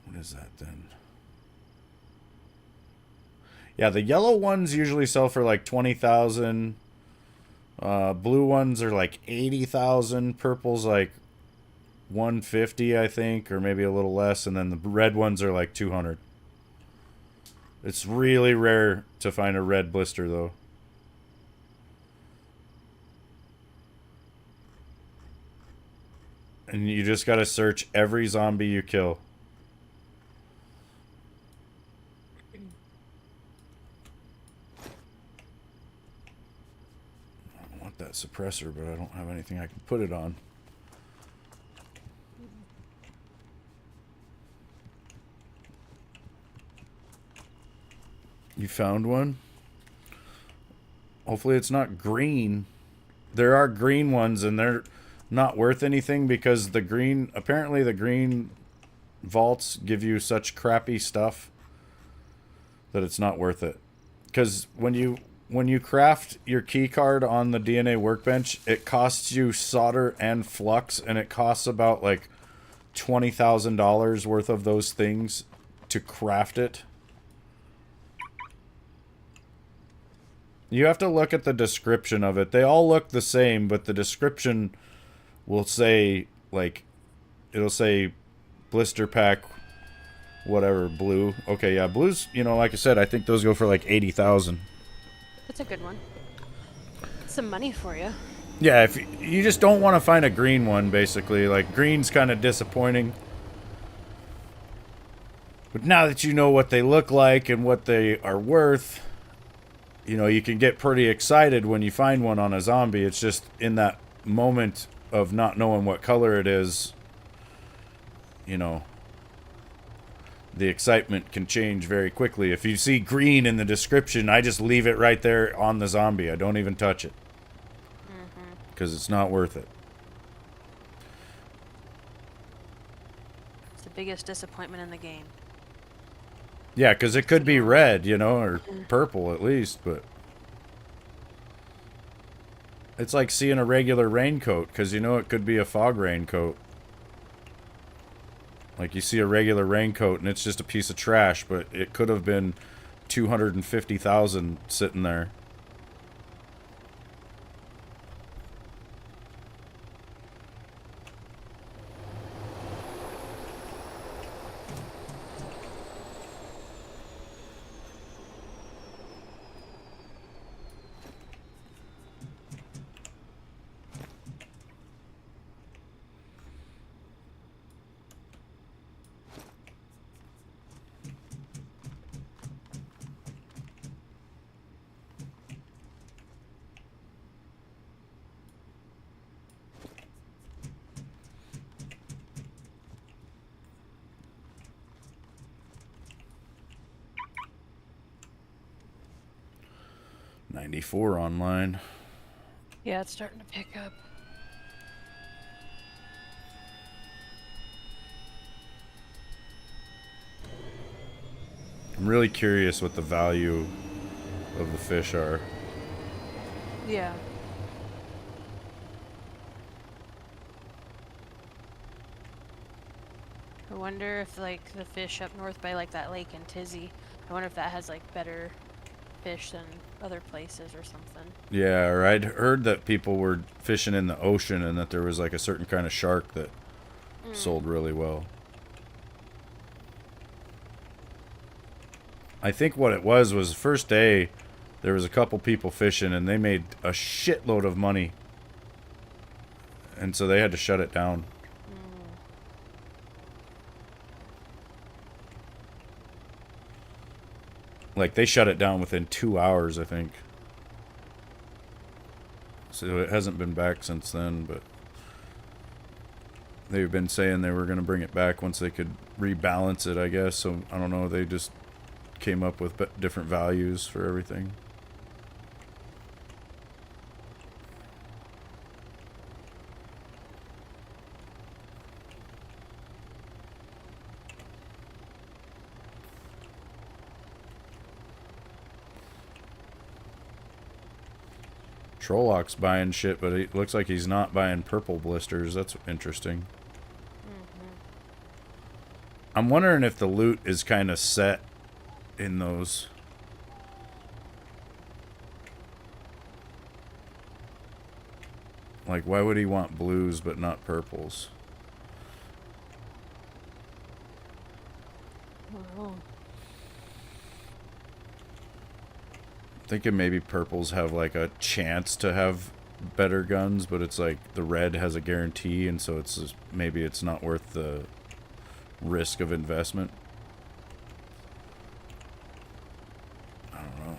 What is that then? Yeah, the yellow ones usually sell for like 20,000. Blue ones are like 80,000. Purple's like 150, I think, or maybe a little less. And then the red ones are like 200. It's really rare to find a red blister, though. And you just gotta search every zombie you kill. That suppressor, but I don't have anything I can put it on. You found one? Hopefully it's not green. There are green ones and they're not worth anything because the green, apparently the green vaults give you such crappy stuff that it's not worth it. Because when you craft your key card on the DNA workbench, it costs you solder and flux, and it costs about like $20,000 worth of those things to craft it. You have to look at the description of it. They all look the same, but the description will say, like, it'll say blister pack, whatever, blue. Okay, yeah, blues, you know, like I said, I think those go for like 80,000. That's a good one. Some money for you. Yeah, if you just don't want to find a green one, basically. Like, green's kind of disappointing. But now that you know what they look like and what they are worth, you know, you can get pretty excited when you find one on a zombie. It's just in that moment of not knowing what color it is, you know, the excitement can change very quickly. If you see green in the description, I just leave it right there on the zombie. I don't even touch it. Because it's not worth it. It's the biggest disappointment in the game. Yeah, because it could be red, you know, or purple at least, but it's like seeing a regular raincoat, because you know it could be a fog raincoat. Like you see a regular raincoat and it's just a piece of trash, but it could have been 250,000 sitting there. .94 online. Yeah, it's starting to pick up. I'm really curious what the value of the fish are. Yeah. I wonder if, like, the fish up north by, like, that lake in Tizzy, I wonder if that has, like, better fish than other places or something. Yeah, or I'd heard that people were fishing in the ocean and that there was like a certain kind of shark that sold really well. I think what it was the first day there was a couple people fishing and they made a shitload of money. And so they had to shut it down. Like, they shut it down within 2 hours, I think. So it hasn't been back since then, but they've been saying they were going to bring it back once they could rebalance it, I guess. So, I don't know, they just came up with different values for everything. Trollock's buying shit, but it looks like he's not buying purple blisters. That's interesting. I'm wondering if the loot is kind of set in those. Like, why would he want blues but not purples? Oh. Thinking maybe purples have like a chance to have better guns, but it's like the red has a guarantee, and so it's just, maybe it's not worth the risk of investment. I don't know.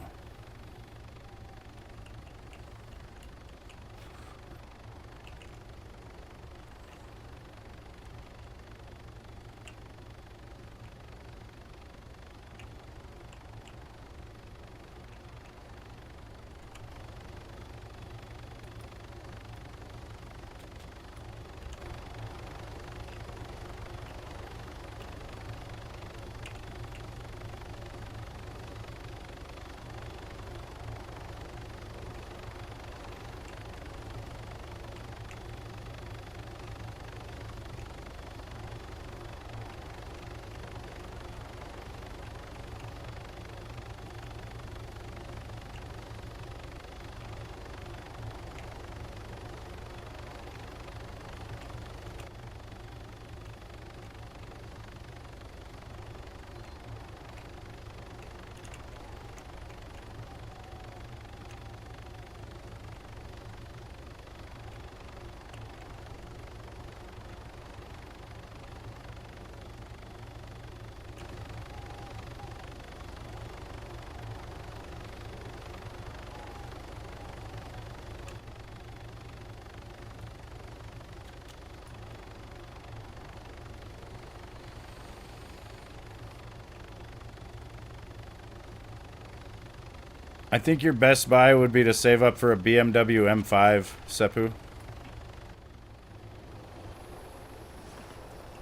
I think your best buy would be to save up for a BMW M5, Seppu.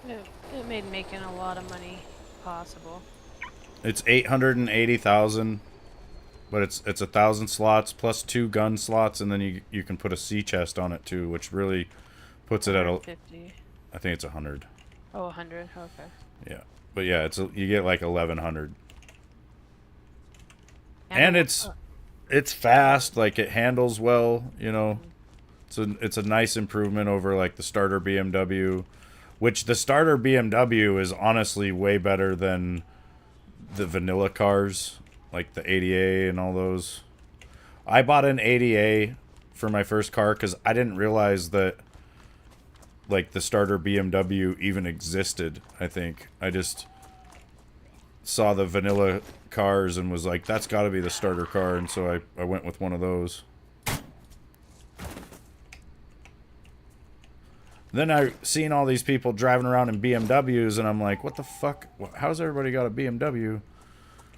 It made making a lot of money possible. It's 880,000, but it's 1,000 slots plus 2 gun slots, and then you can put a sea chest on it too, which really puts it at a. 50. I think it's 100. Oh, 100. Okay. Yeah, but yeah, you get like 1100, And and it's fast. Like it handles well. You know, it's a nice improvement over like the starter BMW, which the starter BMW is honestly way better than the vanilla cars, like the 80A and all those. I bought an 80A for my first car because I didn't realize that like the starter BMW even existed. I think I just saw the vanilla cars and was like, that's got to be the starter car, and so I went with one of those. Then I seen all these people driving around in BMWs, and I'm like, what the fuck? How's everybody got a BMW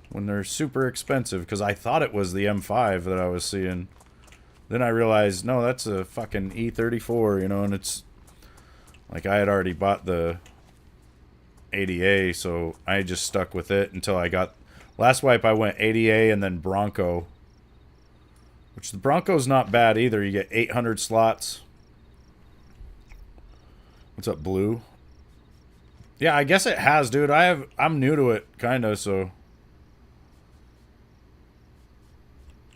when they're super expensive? Because I thought it was the M5 that I was seeing. Then I realized, no, that's a fucking E34, you know, and it's like I had already bought the 80A, so I just stuck with it until I got... Last wipe I went 80A and then Bronco, which the Bronco's not bad either. You get 800 slots. What's up, Blue? Yeah, I guess it has, dude. I'm new to it, kind of, so...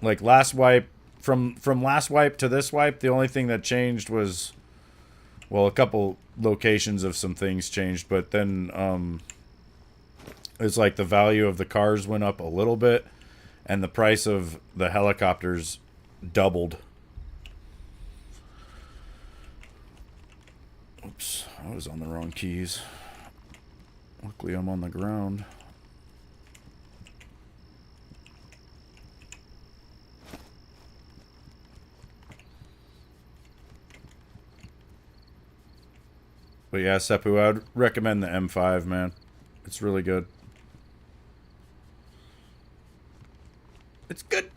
Like, last wipe... From last wipe to this wipe, the only thing that changed was... Well, a couple locations of some things changed, but then, it's like the value of the cars went up a little bit, and the price of the helicopters doubled. Oops, I was on the wrong keys. Luckily, I'm on the ground. But yeah, Seppu, I would recommend the M5, man. It's really good. It's good.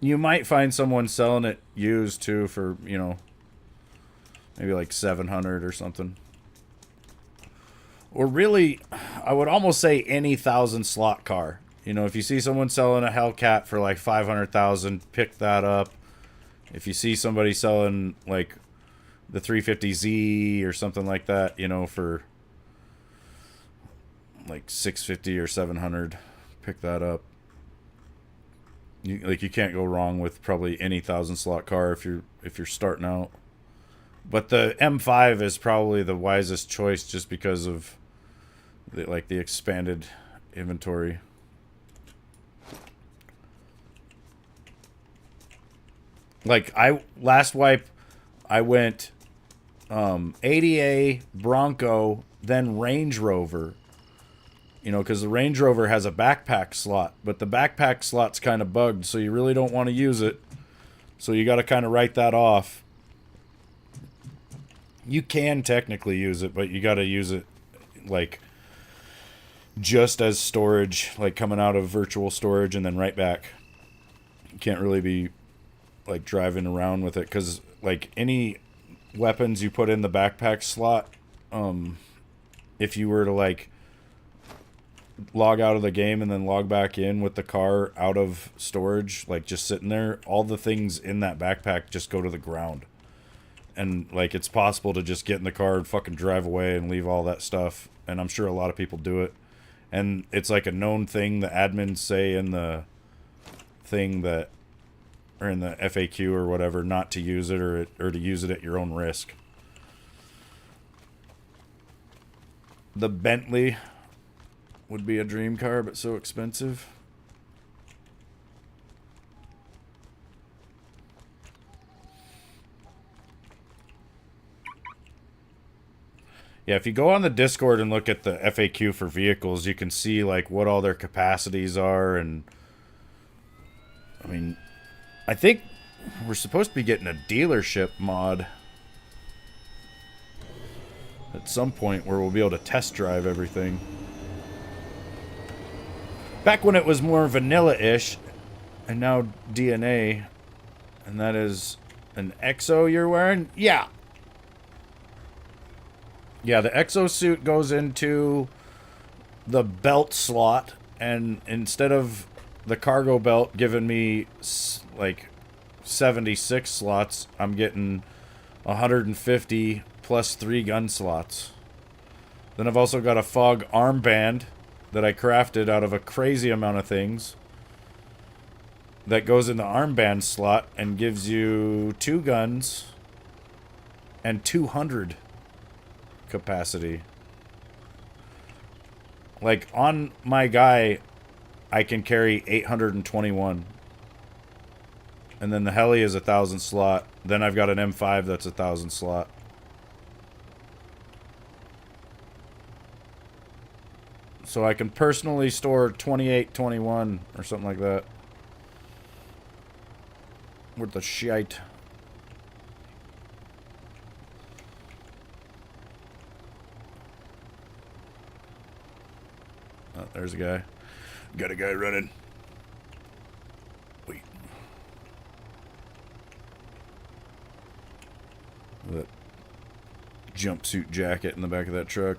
You might find someone selling it used too for, you know, maybe like 700 or something. Or really, I would almost say any 1,000 slot car. You know, if you see someone selling a Hellcat for like 500,000, pick that up. If you see somebody selling like the 350Z or something like that, you know, for like 650 or 700, pick that up. You can't go wrong with probably any 1,000 slot car if you're starting out. But the M5 is probably the wisest choice just because of the expanded inventory. Like last wipe I went 80A, Bronco, then Range Rover. You know, because the Range Rover has a backpack slot, but the backpack slot's kind of bugged, so you really don't want to use it. So you got to kind of write that off. You can technically use it, but you got to use it like just as storage, like coming out of virtual storage and then right back. You can't really be like driving around with it because like any weapons you put in the backpack slot, if you were to like log out of the game and then log back in with the car out of storage, like just sitting there, all the things in that backpack just go to the ground. And like it's possible to just get in the car and fucking drive away and leave all that stuff, and I'm sure a lot of people do it. And it's like a known thing the admins say in the thing that, or in the FAQ or whatever, not to use it or to use it at your own risk. The Bentley would be a dream car, but so expensive. Yeah, if you go on the Discord and look at the FAQ for vehicles, you can see like what all their capacities are, and I mean, I think we're supposed to be getting a dealership mod at some point where we'll be able to test drive everything. Back when it was more vanilla-ish, and now DNA, and that is an exo you're wearing? Yeah. Yeah, the exosuit goes into the belt slot and instead of the cargo belt giving me like 76 slots, I'm getting 150 plus 3 gun slots. Then I've also got a fog armband that I crafted out of a crazy amount of things that goes in the armband slot and gives you 2 guns and 200 capacity. Like, on my guy, I can carry 821. And then the heli is 1,000 slot. Then I've got an M5 that's 1,000 slot. So I can personally store 2821 or something like that. With the shite. Oh, there's a guy. Got a guy running. Wait. That jumpsuit jacket in the back of that truck.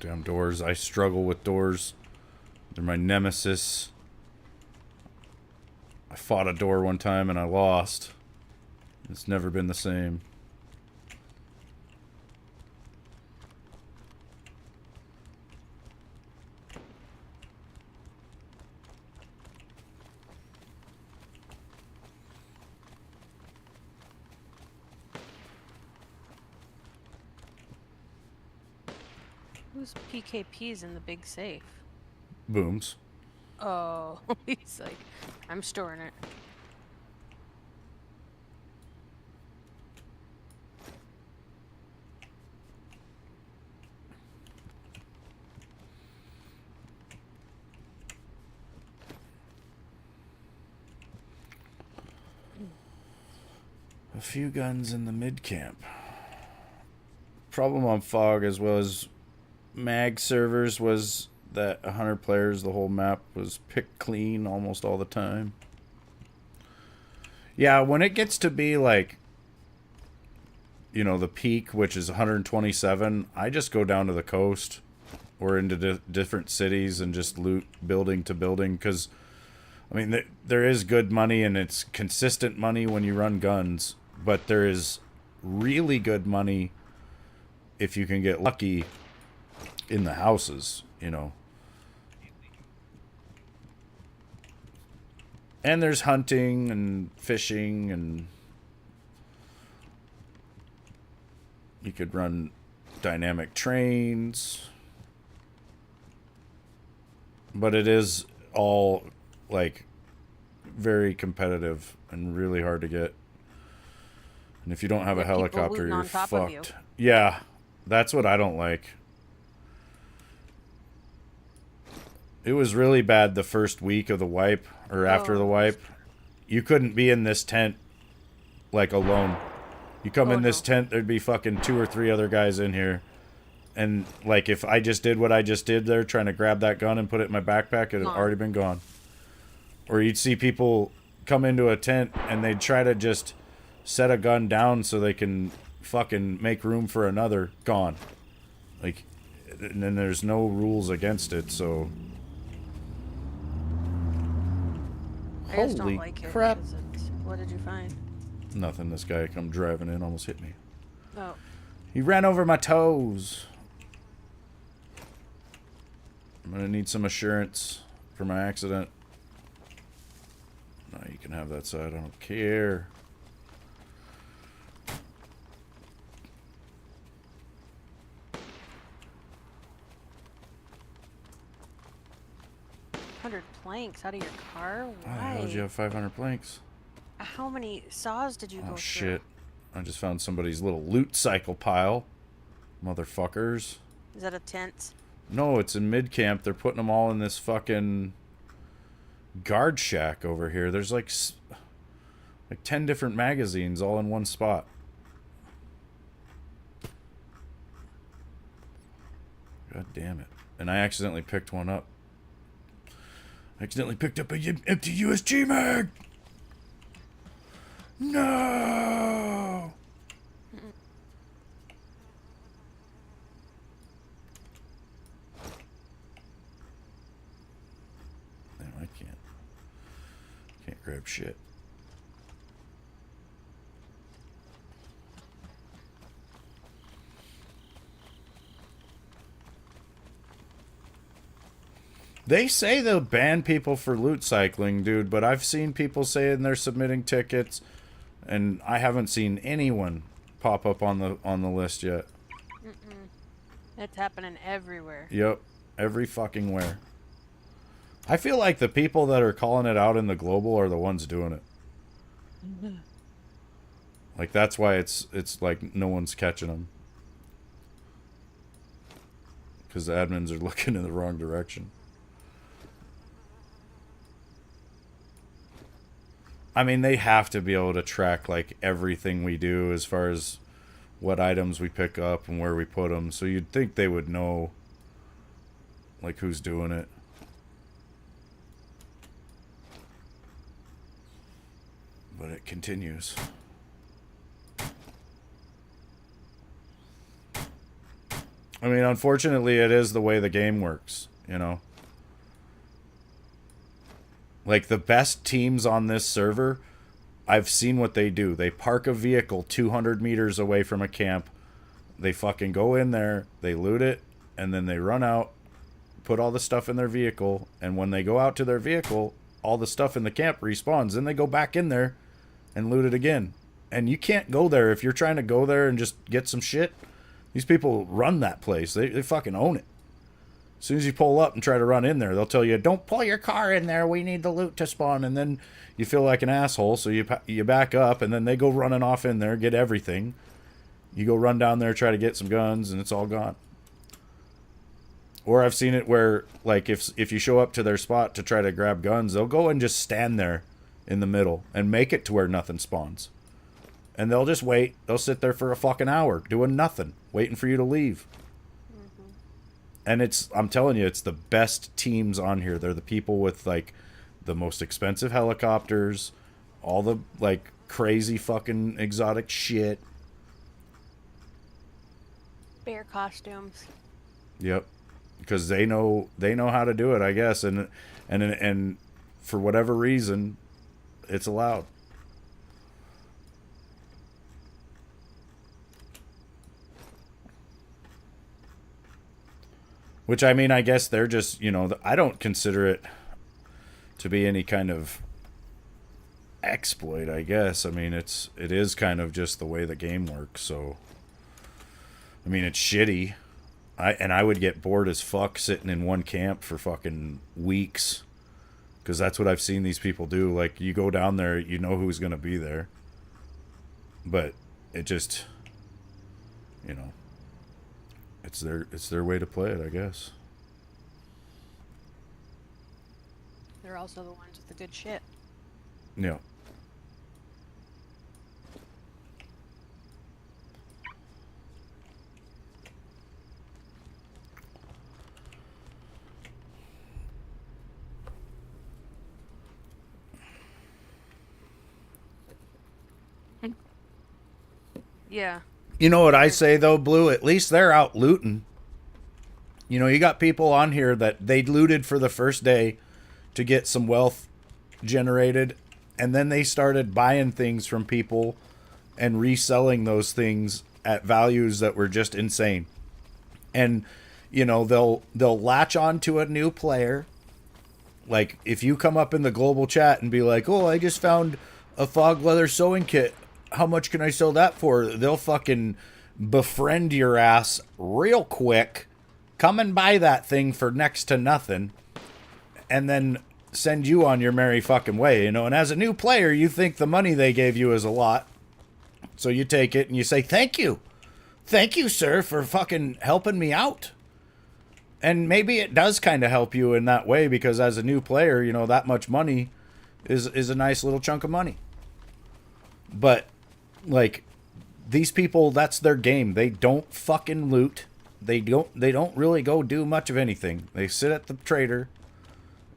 Damn doors. I struggle with doors. They're my nemesis. I fought a door one time and I lost. It's never been the same. Who's PKP's in the big safe? Booms. Oh, he's like, I'm storing it. A few guns in the mid camp. Problem on Fog as well as mag servers was that 100 players, the whole map was picked clean almost all the time. Yeah, when it gets to be like, you know, the peak, which is 127, I just go down to the coast or into different cities and just loot building to building, because I mean, there is good money and it's consistent money when you run guns, but there is really good money if you can get lucky in the houses, you know. And there's hunting and fishing, and you could run dynamic trains. But it is all, like, very competitive and really hard to get. And if you don't have a helicopter, you're fucked. Yeah, that's what I don't like. It was really bad the first week of the wipe, or after the wipe. You couldn't be in this tent, like, alone. You come in this tent, there'd be fucking 2 or 3 other guys in here. And, like, if I just did what I just did there, trying to grab that gun and put it in my backpack, it had already been gone. Or you'd see people come into a tent, and they'd try to just set a gun down so they can fucking make room for another. Gone. Like, and then there's no rules against it, so... I just don't like it. Crap. What did you find? Nothing. This guy come driving in almost hit me. Oh. He ran over my toes. I'm gonna need some assurance for my accident. No, you can have that side. I don't care. Planks out of your car? Why? How did you have 500 planks? How many saws did you go through? Oh shit. I just found somebody's little loot cycle pile. Motherfuckers. Is that a tent? No, it's in mid camp. They're putting them all in this fucking guard shack over here. There's like 10 different magazines all in one spot. God damn it. And I accidentally picked one up. I accidentally picked up an empty USG mag! No! No, I can't. Can't grab shit. They say they'll ban people for loot cycling, dude, but I've seen people saying they're submitting tickets, and I haven't seen anyone pop up on the list yet. It's happening everywhere. Yep, every fucking where. I feel like the people that are calling it out in the global are the ones doing it. Like that's why it's like no one's catching them, because the admins are looking in the wrong direction. I mean, they have to be able to track, like, everything we do as far as what items we pick up and where we put them. So you'd think they would know, like, who's doing it. But it continues. I mean, unfortunately, it is the way the game works, you know? Like, the best teams on this server, I've seen what they do. They park a vehicle 200 meters away from a camp. They fucking go in there, they loot it, and then they run out, put all the stuff in their vehicle, and when they go out to their vehicle, all the stuff in the camp respawns. Then they go back in there and loot it again. And you can't go there if you're trying to go there and just get some shit. These people run that place. They fucking own it. As soon as you pull up and try to run in there, they'll tell you, don't pull your car in there. We need the loot to spawn. And then you feel like an asshole, so you back up, and then they go running off in there, get everything. You go run down there, try to get some guns, and it's all gone. Or I've seen it where, like, if you show up to their spot to try to grab guns, they'll go and just stand there in the middle and make it to where nothing spawns. And they'll just wait. They'll sit there for a fucking hour doing nothing, waiting for you to leave. And I'm telling you, it's the best teams on here. They're the people with, like, the most expensive helicopters, all the, like, crazy fucking exotic shit. Bear costumes. Yep. Because they know how to do it, I guess. And for whatever reason, it's allowed. Which, I mean, I guess they're just, you know, I don't consider it to be any kind of exploit, I guess. I mean, it is kind of just the way the game works, so. I mean, it's shitty. I would get bored as fuck sitting in one camp for fucking weeks. Because that's what I've seen these people do. Like, you go down there, you know who's going to be there. But it just, you know. It's their way to play it, I guess. They're also the ones with the good shit. Yeah. Yeah. You know what I say, though, Blue? At least they're out looting. You know, you got people on here that they looted for the first day to get some wealth generated, and then they started buying things from people and reselling those things at values that were just insane. And, you know, they'll latch on to a new player, like, if you come up in the global chat and be like, oh, I just found a fog leather sewing kit, how much can I sell that for? They'll fucking befriend your ass real quick, come and buy that thing for next to nothing, and then send you on your merry fucking way, you know? And as a new player, you think the money they gave you is a lot. So you take it and you say, thank you. Thank you, sir, for fucking helping me out. And maybe it does kind of help you in that way, because as a new player, you know, that much money is a nice little chunk of money. But, like, these people, that's their game. They don't fucking loot. They don't really go do much of anything. They sit at the trader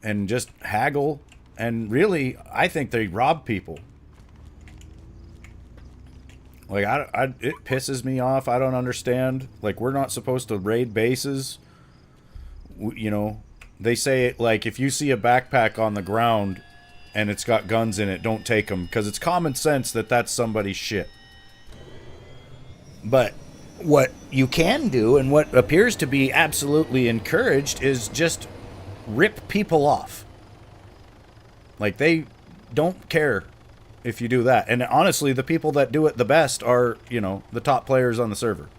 and just haggle. And really, I think they rob people. Like, it pisses me off. I don't understand. Like, we're not supposed to raid bases. You know, they say, like, if you see a backpack on the ground and it's got guns in it, don't take them, because it's common sense that that's somebody's shit. But what you can do, and what appears to be absolutely encouraged, is just rip people off. Like, they don't care if you do that. And honestly, the people that do it the best are, you know, the top players on the server.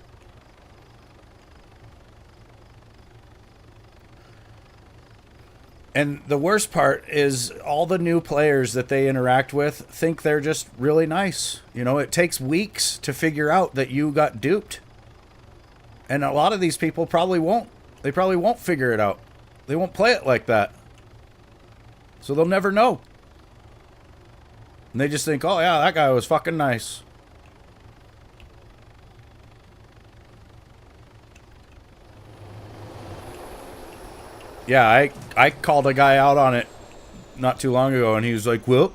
And the worst part is all the new players that they interact with think they're just really nice. You know, it takes weeks to figure out that you got duped. And a lot of these people probably won't. They probably won't figure it out. They won't play it like that. So they'll never know. And they just think, oh yeah, that guy was fucking nice. Yeah, I called a guy out on it not too long ago, and he was like, well,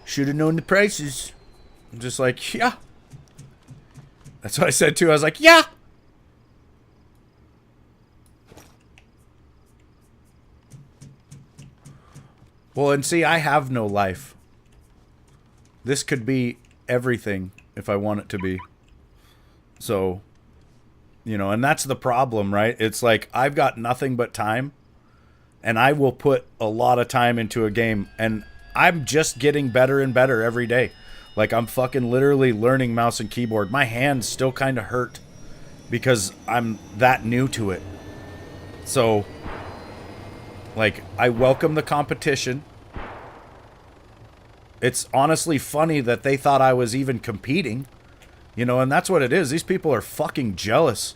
should have known the prices. I'm just like, yeah. That's what I said too. I was like, yeah. Well, and see, I have no life. This could be everything if I want it to be. So, you know, and that's the problem, right? It's like, I've got nothing but time, and I will put a lot of time into a game, and I'm just getting better and better every day. Like, I'm fucking literally learning mouse and keyboard. My hands still kind of hurt because I'm that new to it. So, like, I welcome the competition. It's honestly funny that they thought I was even competing. You know, and that's what it is. These people are fucking jealous.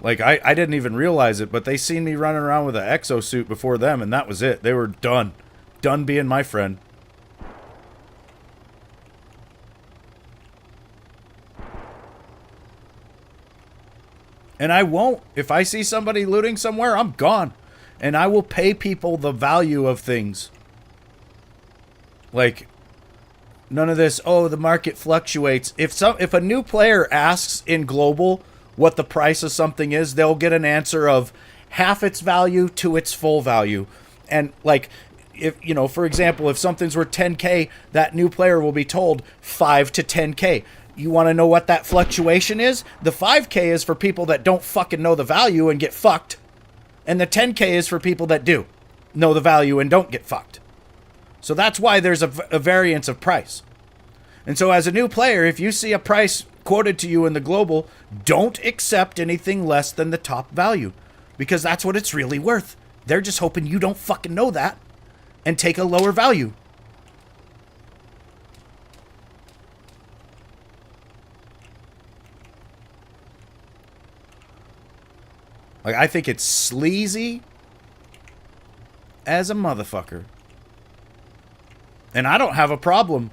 Like, I didn't even realize it, but they seen me running around with an exosuit before them, and that was it. They were done. Done being my friend. And I won't. If I see somebody looting somewhere, I'm gone. And I will pay people the value of things. Like, none of this, oh, the market fluctuates. If a new player asks in global what the price of something is, they'll get an answer of half its value to its full value. And, like, if, you know, for example, if something's worth 10K, that new player will be told 5 to 10K. You want to know what that fluctuation is? The 5K is for people that don't fucking know the value and get fucked. And the 10K is for people that do know the value and don't get fucked. So that's why there's a variance of price. And so as a new player, if you see a price quoted to you in the global, don't accept anything less than the top value, because that's what it's really worth. They're just hoping you don't fucking know that and take a lower value. Like, I think it's sleazy as a motherfucker. And I don't have a problem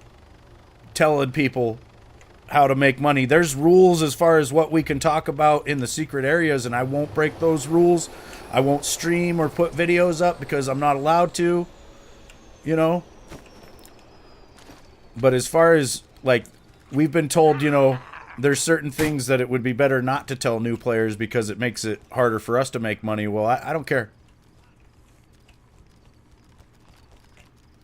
telling people how to make money. There's rules as far as what we can talk about in the secret areas, and I won't break those rules. I won't stream or put videos up because I'm not allowed to, you know. But as far as, like, we've been told, you know, there's certain things that it would be better not to tell new players because it makes it harder for us to make money. Well, I don't care.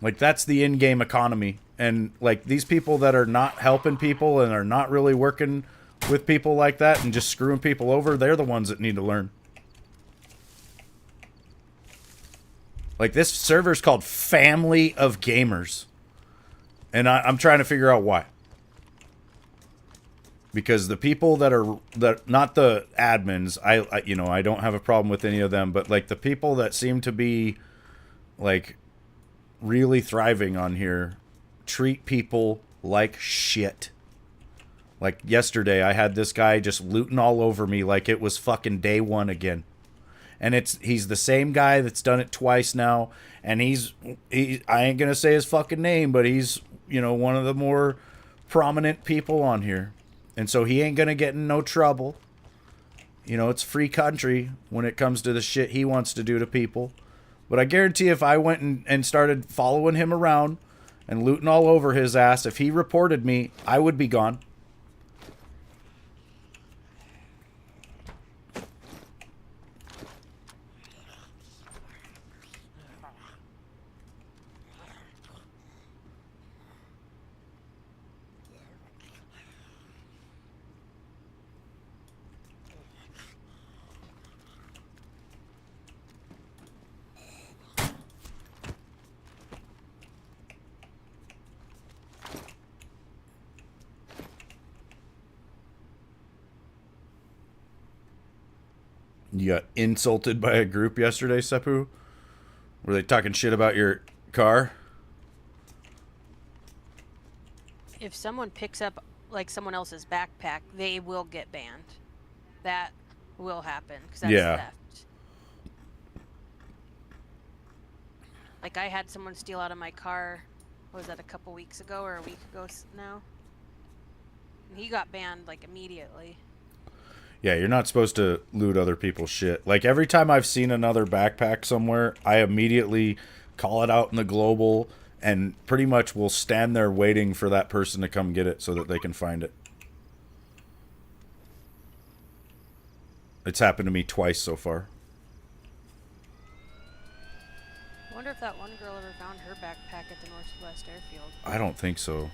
Like, that's the in-game economy. And, like, these people that are not helping people and are not really working with people like that and just screwing people over, they're the ones that need to learn. Like, this server's called Family of Gamers. And I'm trying to figure out why. Because the people that are, not the admins, I you know, I don't have a problem with any of them, but like the people that seem to be like really thriving on here treat people like shit. Like yesterday, I had this guy just looting all over me like it was fucking day one again. And he's the same guy that's done it twice now, and I ain't gonna say his fucking name, but he's, you know, one of the more prominent people on here. And so he ain't gonna get in no trouble. You know, it's free country when it comes to the shit he wants to do to people. But I guarantee if I went and started following him around and looting all over his ass, if he reported me, I would be gone. You got insulted by a group yesterday, Seppu? Were they talking shit about your car? If someone picks up like someone else's backpack, they will get banned. That will happen because that's theft. Like I had someone steal out of my car. What was that, a couple weeks ago or a week ago now? And he got banned like immediately. Yeah, you're not supposed to loot other people's shit. Like, every time I've seen another backpack somewhere, I immediately call it out in the global and pretty much will stand there waiting for that person to come get it so that they can find it. It's happened to me twice so far. I wonder if that one girl ever found her backpack at the Northwest Airfield. I don't think so.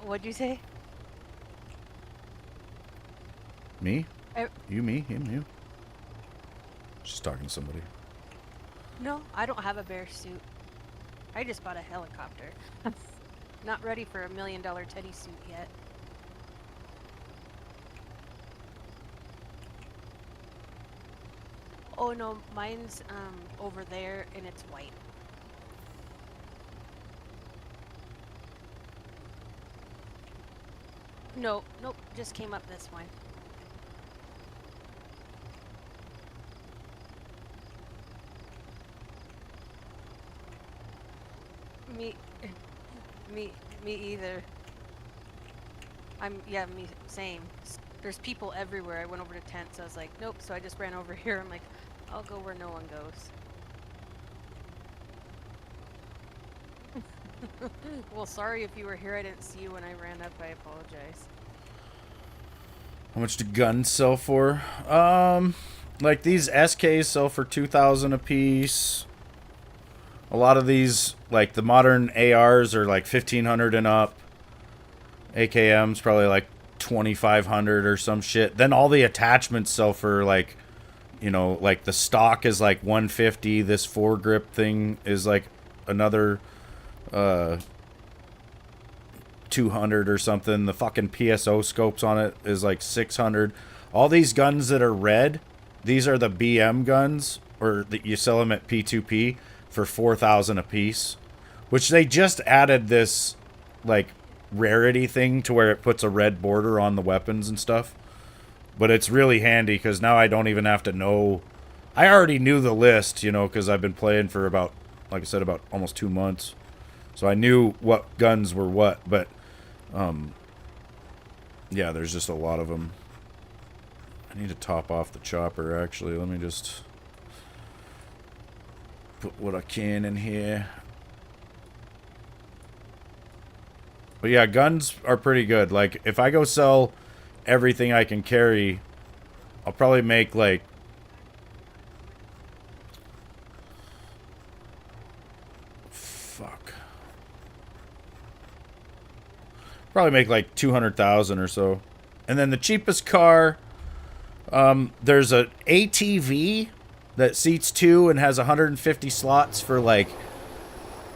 What'd you say? Me? You, me, him, you. Just talking to somebody. No, I don't have a bear suit. I just bought a helicopter. I'm not ready for $1 million Teddy suit yet. Oh no, mine's over there and it's white. No, nope, just came up this one. Me either. Me same. There's people everywhere. I went over to tents. I was like, nope. So I just ran over here. I'm like, I'll go where no one goes. Well, sorry if you were here. I didn't see you when I ran up. I apologize. How much do guns sell for? Like these SKs sell for 2,000 a piece. A lot of these, like the modern ARs, are like 1,500 and up. AKM's probably like 2,500 or some shit. Then all the attachments sell for like, you know, like the stock is like 150. This foregrip thing is like another 200 or something. The fucking PSO scopes on it is like 600. All these guns that are red, these are the BM guns, or that you sell them at P2P for 4,000 a piece, which they just added this like rarity thing to where it puts a red border on the weapons and stuff. But it's really handy because now I don't even have to know. I already knew the list, you know, because I've been playing for about, like I said, about almost 2 months. So I knew what guns were what, but yeah, there's just a lot of them. I need to top off the chopper, actually. Let me just put what I can in here. But yeah, guns are pretty good. Like, if I go sell everything I can carry, I'll probably make like Probably make like 200,000 or so. And then the cheapest car, there's a ATV that seats 2 and has 150 slots for like,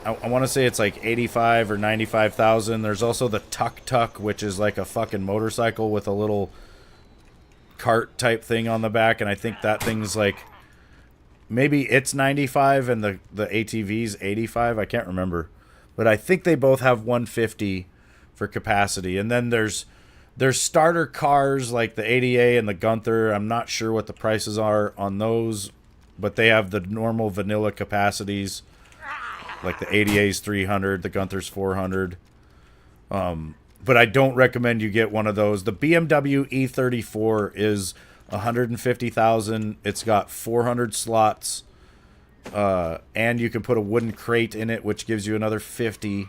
I want to say it's like 85 or 95,000. There's also the Tuk Tuk, which is like a fucking motorcycle with a little cart type thing on the back, and I think that thing's like, maybe it's 95 and the ATV's 85. I can't remember, but I think they both have 150 for capacity. And then there's starter cars like the ADA and the Gunther. I'm not sure what the prices are on those, but they have the normal vanilla capacities. Like the ADA's 300, the Gunther's 400. But I don't recommend you get one of those. The BMW E34 is 150,000. It's got 400 slots, and you can put a wooden crate in it, which gives you another 50.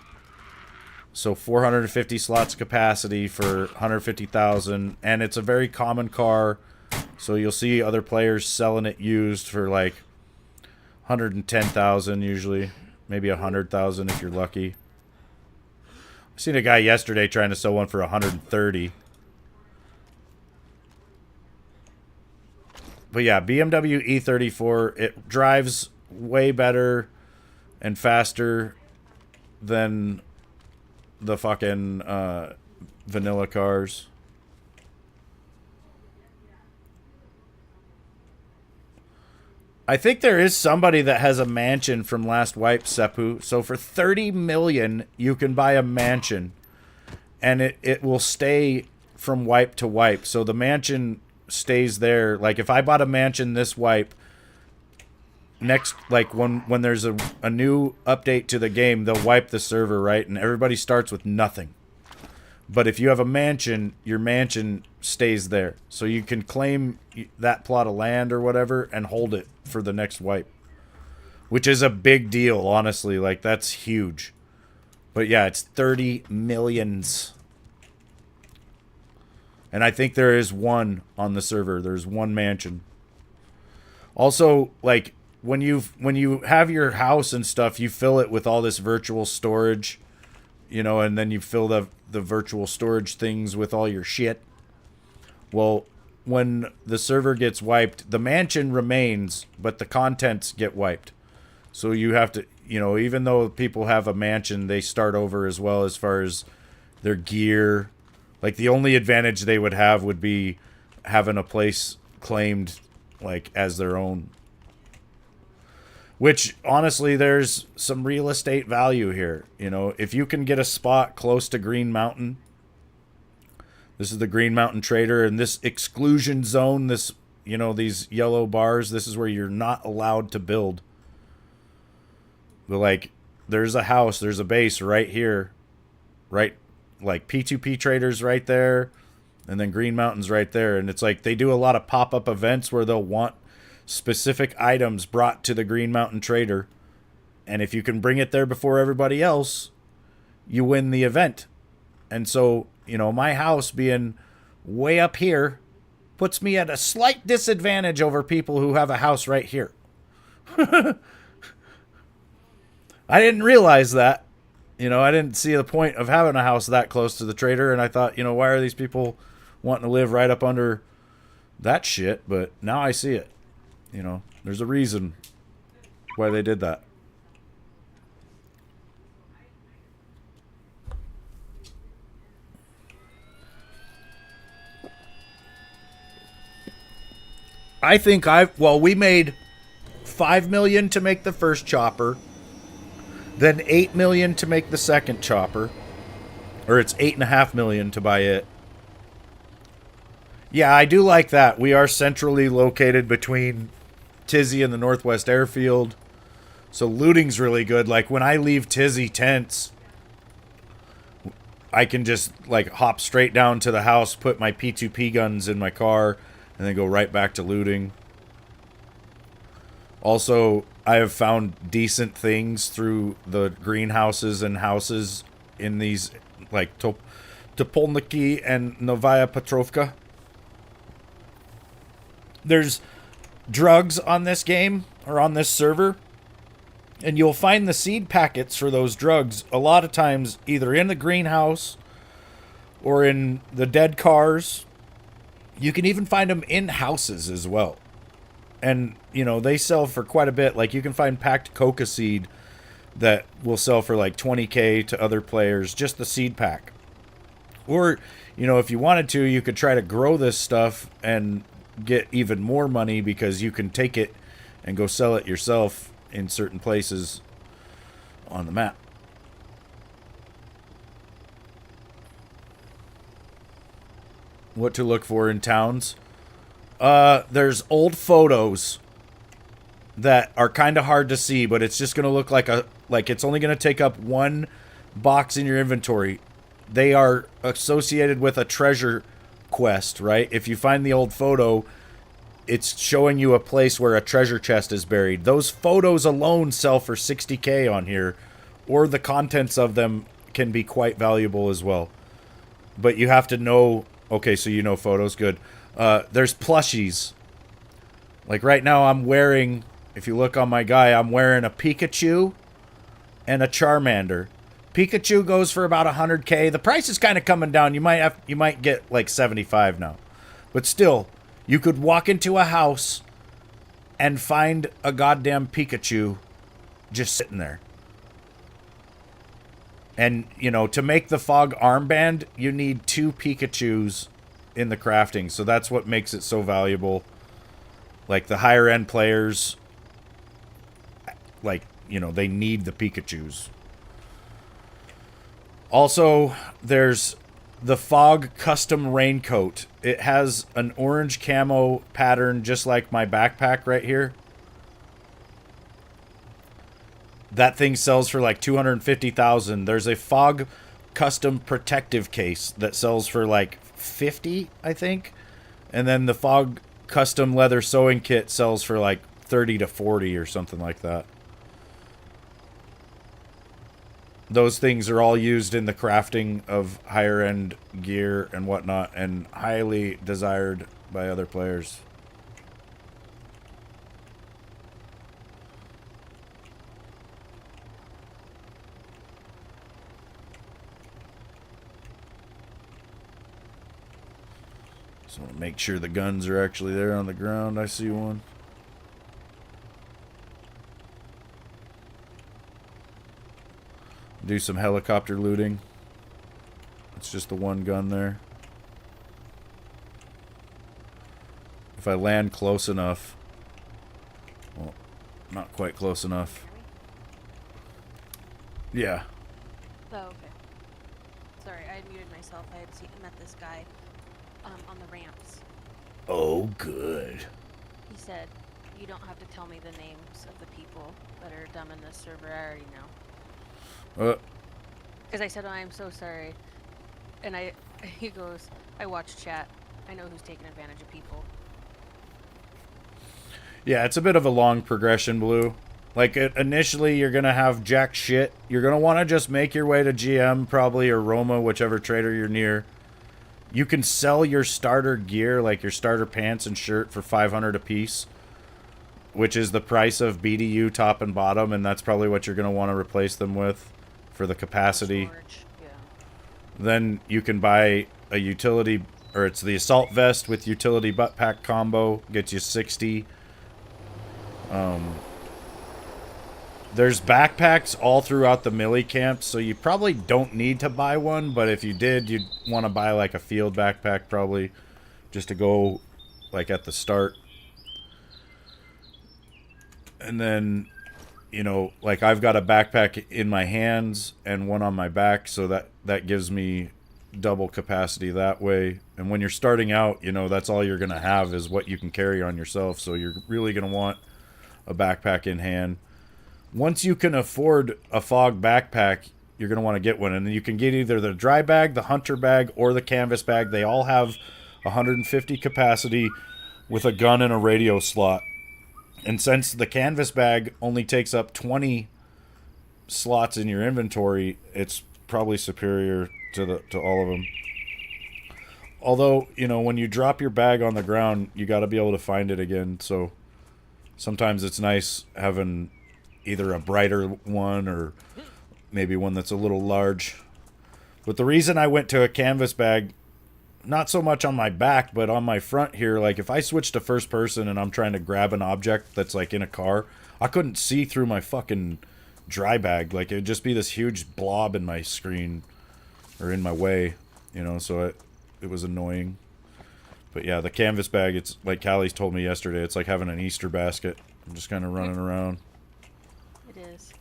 So 450 slots capacity for 150,000, and it's a very common car. So you'll see other players selling it used for like 110,000 usually, maybe 100,000 if you're lucky. I seen a guy yesterday trying to sell one for 130. But yeah, BMW E34, it drives way better and faster than the fucking vanilla cars. I think there is somebody that has a mansion from last wipe, Seppu. So for 30 million, you can buy a mansion, and it will stay from wipe to wipe. So the mansion stays there. Like if I bought a mansion this wipe, next, like when there's a new update to the game, they'll wipe the server, right? And everybody starts with nothing. But if you have a mansion, your mansion stays there. So you can claim that plot of land or whatever and hold it for the next wipe. Which is a big deal, honestly. Like, that's huge. But yeah, it's 30 millions. And I think there is one on the server. There's one mansion. Also, like, when you have your house and stuff, you fill it with all this virtual storage, you know, and then you fill the virtual storage things with all your shit. Well, when the server gets wiped, the mansion remains, but the contents get wiped. So you have to, you know, even though people have a mansion, they start over as well as far as their gear. Like, the only advantage they would have would be having a place claimed, like, as their own. Which, honestly, there's some real estate value here. You know, if you can get a spot close to Green Mountain. This is the Green Mountain Trader, and this exclusion zone, this, you know, these yellow bars, this is where you're not allowed to build. But, like, there's a house, there's a base right here. Right, like, P2P Traders right there, and then Green Mountain's right there. And it's like they do a lot of pop-up events where they'll want specific items brought to the Green Mountain Trader, and if you can bring it there before everybody else, you win the event. And so, you know, my house being way up here puts me at a slight disadvantage over people who have a house right here. I didn't realize that. You know, I didn't see the point of having a house that close to the trader, and I thought, you know, why are these people wanting to live right up under that shit? But now I see it. You know, there's a reason why they did that. I think we made 5 million to make the first chopper, then 8 million to make the second chopper, or it's 8.5 million to buy it. Yeah, I do like that. We are centrally located between Tizzy and the Northwest Airfield, so looting's really good. Like, when I leave Tizzy tents, I can just, like, hop straight down to the house, put my P2P guns in my car, and then go right back to looting. Also, I have found decent things through the greenhouses and houses in these, like, Topolniki and Novaya Petrovka. There's drugs on this game, or on this server, and you'll find the seed packets for those drugs a lot of times either in the greenhouse or in the dead cars. You can even find them in houses as well. And, you know, they sell for quite a bit. Like, you can find packed coca seed that will sell for like 20K to other players, just the seed pack. Or, you know, if you wanted to, you could try to grow this stuff and get even more money because you can take it and go sell it yourself in certain places on the map. What to look for in towns? There's old photos that are kind of hard to see, but it's just going to look like it's only going to take up one box in your inventory. They are associated with a treasure quest, right? If you find the old photo, it's showing you a place where a treasure chest is buried. Those photos alone sell for 60K on here, or the contents of them can be quite valuable as well. But you have to know... Okay, so you know photos, good. There's plushies. Like right now I'm wearing, if you look on my guy, I'm wearing a Pikachu and a Charmander. Pikachu goes for about 100K. The price is kind of coming down. You might get like 75 now. But still, you could walk into a house and find a goddamn Pikachu just sitting there. And, you know, to make the fog armband, you need 2 Pikachus in the crafting. So that's what makes it so valuable. Like, the higher end players, like, you know, they need the Pikachus. Also, there's the Fog Custom Raincoat. It has an orange camo pattern just like my backpack right here. That thing sells for like 250,000. There's a Fog Custom Protective Case that sells for like 50, I think. And then the Fog Custom Leather Sewing Kit sells for like 30 to 40 or something like that. Those things are all used in the crafting of higher end gear and whatnot, and highly desired by other players. Just want to make sure the guns are actually there on the ground. I see one. Do some helicopter looting. It's just the one gun there. If I land close enough. Well, not quite close enough. Yeah. Oh, okay. Sorry, I had muted myself. I had met this guy on the ramps. Oh, good. He said, you don't have to tell me the names of the people that are dumb in this server. I already know. Because I said, oh, I'm so sorry. And he goes, I watch chat. I know who's taking advantage of people. Yeah, it's a bit of a long progression, Blue. Like, initially, you're going to have jack shit. You're going to want to just make your way to GM, probably, or Roma, whichever trader you're near. You can sell your starter gear, like your starter pants and shirt, for 500 a piece, which is the price of BDU top and bottom, and that's probably what you're going to want to replace them with for the capacity. Yeah. Then you can buy a utility, or it's the assault vest with utility butt pack combo, gets you 60. There's backpacks all throughout the melee camps, so you probably don't need to buy one, but if you did, you'd want to buy like a field backpack probably, just to go like at the start. And then, you know, like I've got a backpack in my hands and one on my back, so that gives me double capacity that way. And when you're starting out, you know, that's all you're going to have is what you can carry on yourself, so you're really going to want a backpack in hand. Once you can afford a fog backpack, you're going to want to get one. And then you can get either the dry bag, the hunter bag, or the canvas bag. They all have 150 capacity with a gun and a radio slot. And since the canvas bag only takes up 20 slots in your inventory, it's probably superior to all of them. Although, you know, when you drop your bag on the ground, you got to be able to find it again. So sometimes it's nice having either a brighter one or maybe one that's a little large. But the reason I went to a canvas bag, not so much on my back, but on my front here, like if I switch to first person and I'm trying to grab an object that's like in a car, I couldn't see through my fucking dry bag. Like it'd just be this huge blob in my screen or in my way, you know, so it was annoying. But yeah, the canvas bag, it's like Callie's told me yesterday, it's like having an Easter basket. I'm just kind of running around. It is.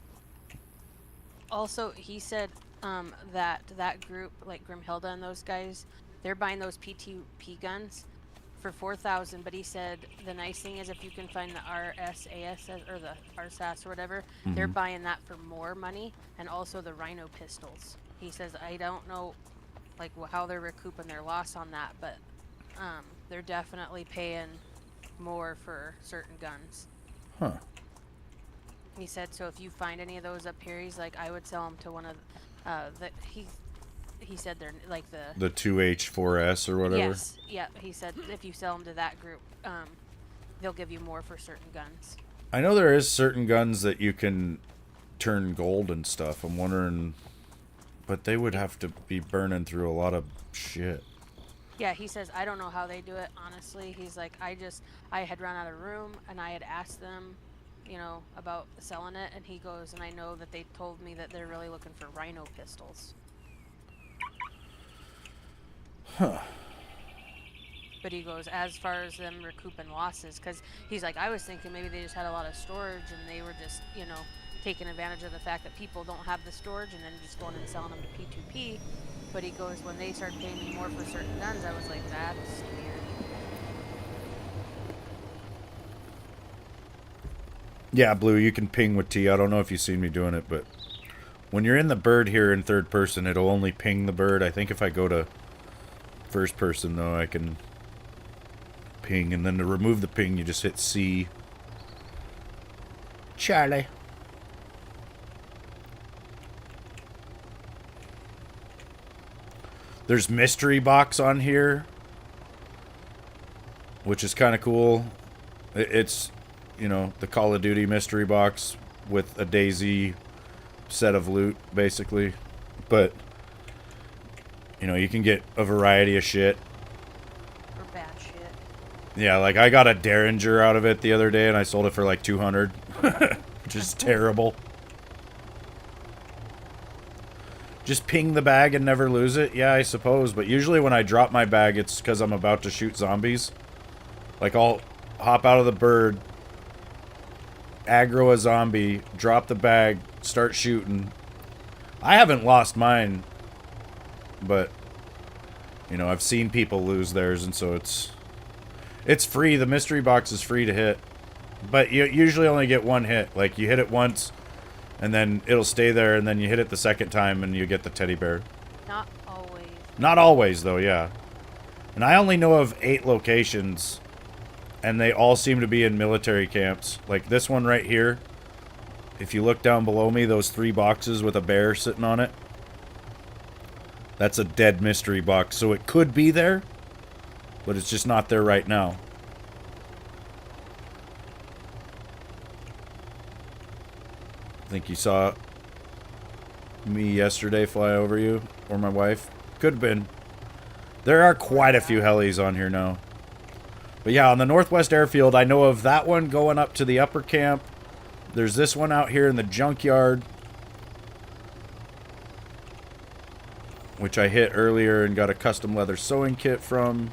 Also, he said that group, like Grimhilda and those guys, they're buying those PTP guns for 4,000. But he said the nice thing is if you can find the RSAS or the RSAS or whatever, they're buying that for more money, and also the Rhino pistols. He says I don't know, like how they're recouping their loss on that, but they're definitely paying more for certain guns. Huh. He said, so if you find any of those up here, he's like, I would sell them to one of he said they're like the 2H4S or whatever. Yes, yeah. He said if you sell them to that group, they'll give you more for certain guns. I know there is certain guns that you can turn gold and stuff. I'm wondering, but they would have to be burning through a lot of shit. Yeah, he says, I don't know how they do it, honestly. He's like, I had run out of room, and I had asked them, you know, about selling it, and he goes, and I know that they told me that they're really looking for Rhino pistols. Huh. But he goes, as far as them recouping losses, because he's like, I was thinking maybe they just had a lot of storage, and they were just, you know, taking advantage of the fact that people don't have the storage, and then just going and selling them to P2P. But he goes, when they started paying me more for certain guns, I was like, that's weird. Yeah, Blue, you can ping with T. I don't know if you've seen me doing it, but when you're in the bird here in third person, it'll only ping the bird. I think if I go to first person, though, I can ping. And then to remove the ping, you just hit C. Charlie. There's mystery box on here, which is kind of cool. It's, you know, the Call of Duty mystery box with a DayZ set of loot, basically. But, you know, you can get a variety of shit. Or bad shit. Yeah, like I got a Derringer out of it the other day and I sold it for like 200, which is terrible. Just ping the bag and never lose it? Yeah, I suppose. But usually when I drop my bag, it's because I'm about to shoot zombies. Like, I'll hop out of the bird, aggro a zombie, drop the bag, start shooting. I haven't lost mine. But, you know, I've seen people lose theirs, and so it's free. The mystery box is free to hit. But you usually only get one hit. Like, you hit it once, and then it'll stay there, and then you hit it the second time, and you get the teddy bear. Not always. Not always, though, yeah. And I only know of 8 locations, and they all seem to be in military camps. Like this one right here. If you look down below me, those 3 boxes with a bear sitting on it. That's a dead mystery box, so it could be there, but it's just not there right now. I think you saw me yesterday fly over you, or my wife. Could have been. There are quite a few helis on here now. But yeah, on the Northwest Airfield, I know of that one going up to the upper camp. There's this one out here in the junkyard, which I hit earlier and got a custom leather sewing kit from.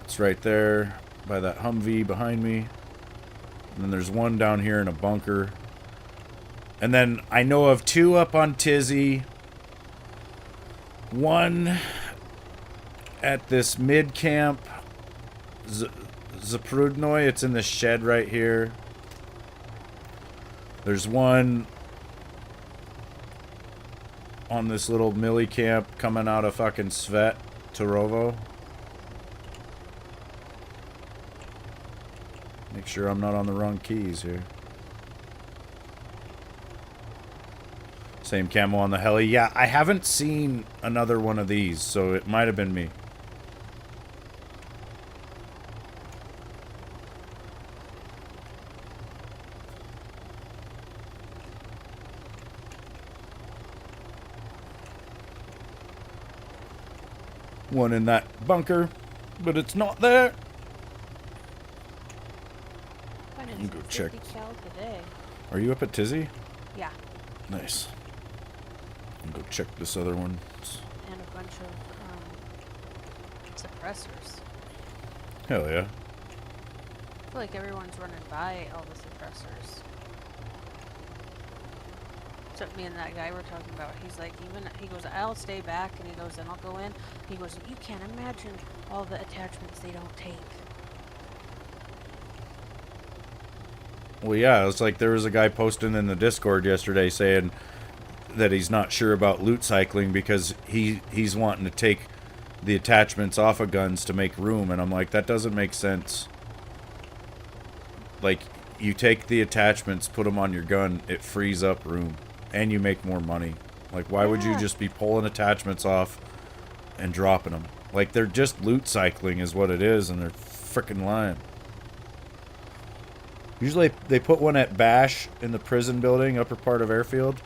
It's right there by that Humvee behind me. And then there's one down here in a bunker. And then I know of 2 up on Tizzy. One at this mid-camp Zaprudnoy. It's in this shed right here. There's one on this little millie camp coming out of fucking Svet, Torovo. Make sure I'm not on the wrong keys here. Same camo on the heli. Yeah, I haven't seen another one of these, so it might have been me. one in that bunker, but it's not there. I You didn't go see check. 50 cal today. Are you up at Tizzy? Yeah, Nice. I'll go check this other one. and a bunch of suppressors. Hell yeah. I feel like everyone's running by all the suppressors. So me and that guy were talking about, he's like, he goes, I'll stay back, and he goes, then I'll go in. He goes, you can't imagine all the attachments they don't take. Well, yeah, it's like there was a guy posting in the Discord yesterday saying that he's not sure about loot cycling because he's wanting to take the attachments off of guns to make room, and I'm like, that doesn't make sense. Like, you take the attachments, put them on your gun, it frees up room, and you make more money. Like, why would you just be pulling attachments off and dropping them? Like, they're just loot cycling is what it is, and they're freaking lying. Usually they put one at Bash in the prison building, upper part of Airfield.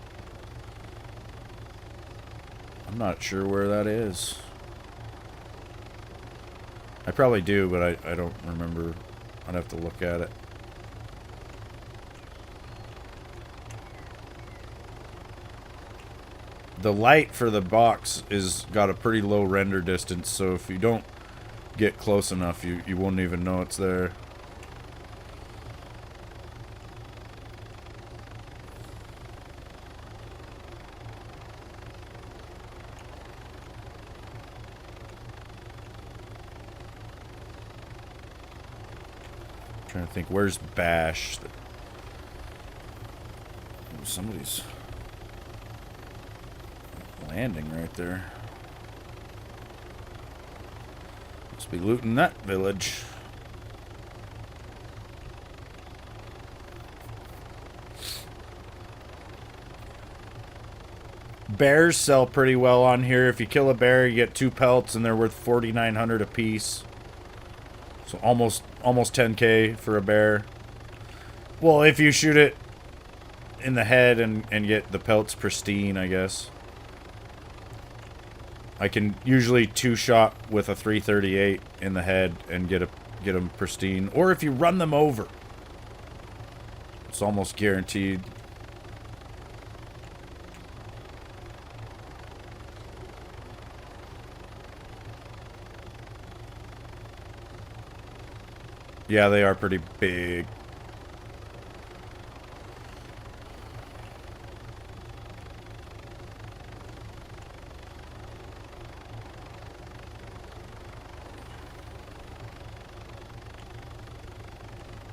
I'm not sure where that is. I probably do, but I don't remember. I'd have to look at it. The light for the box is got a pretty low render distance, so if you don't get close enough, you won't even know it's there. Trying to think, where's Bash? Somebody's landing right there. Must be looting that village. Bears sell pretty well on here. If you kill a bear, you get 2 pelts, and they're worth 4,900 a piece. So almost 10k for a bear. Well, if you shoot it in the head and get the pelts pristine, I guess. I can usually 2-shot with a 338 in the head and get them pristine. Or if you run them over, it's almost guaranteed. Yeah, they are pretty big.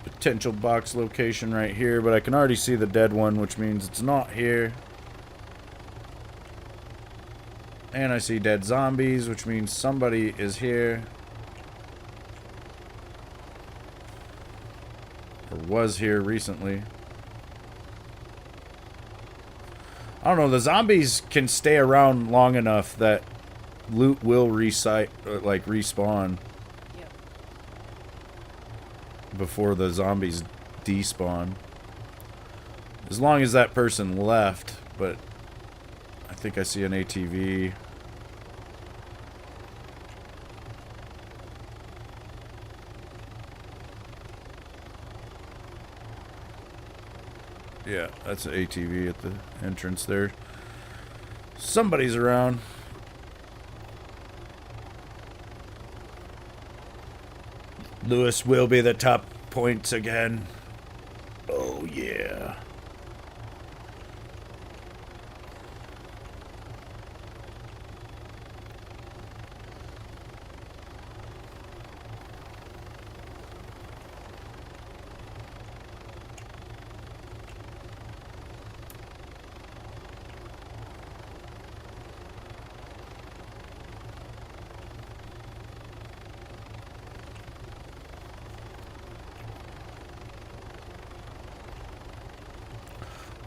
Potential box location right here, but I can already see the dead one, which means it's not here. And I see dead zombies, which means somebody is here. Or was here recently. I don't know, the zombies can stay around long enough that loot will respawn. Yep. Before the zombies despawn. As long as that person left, but I think I see an ATV. Yeah, that's an ATV at the entrance there. Somebody's around. Lewis will be the top points again. Oh, yeah.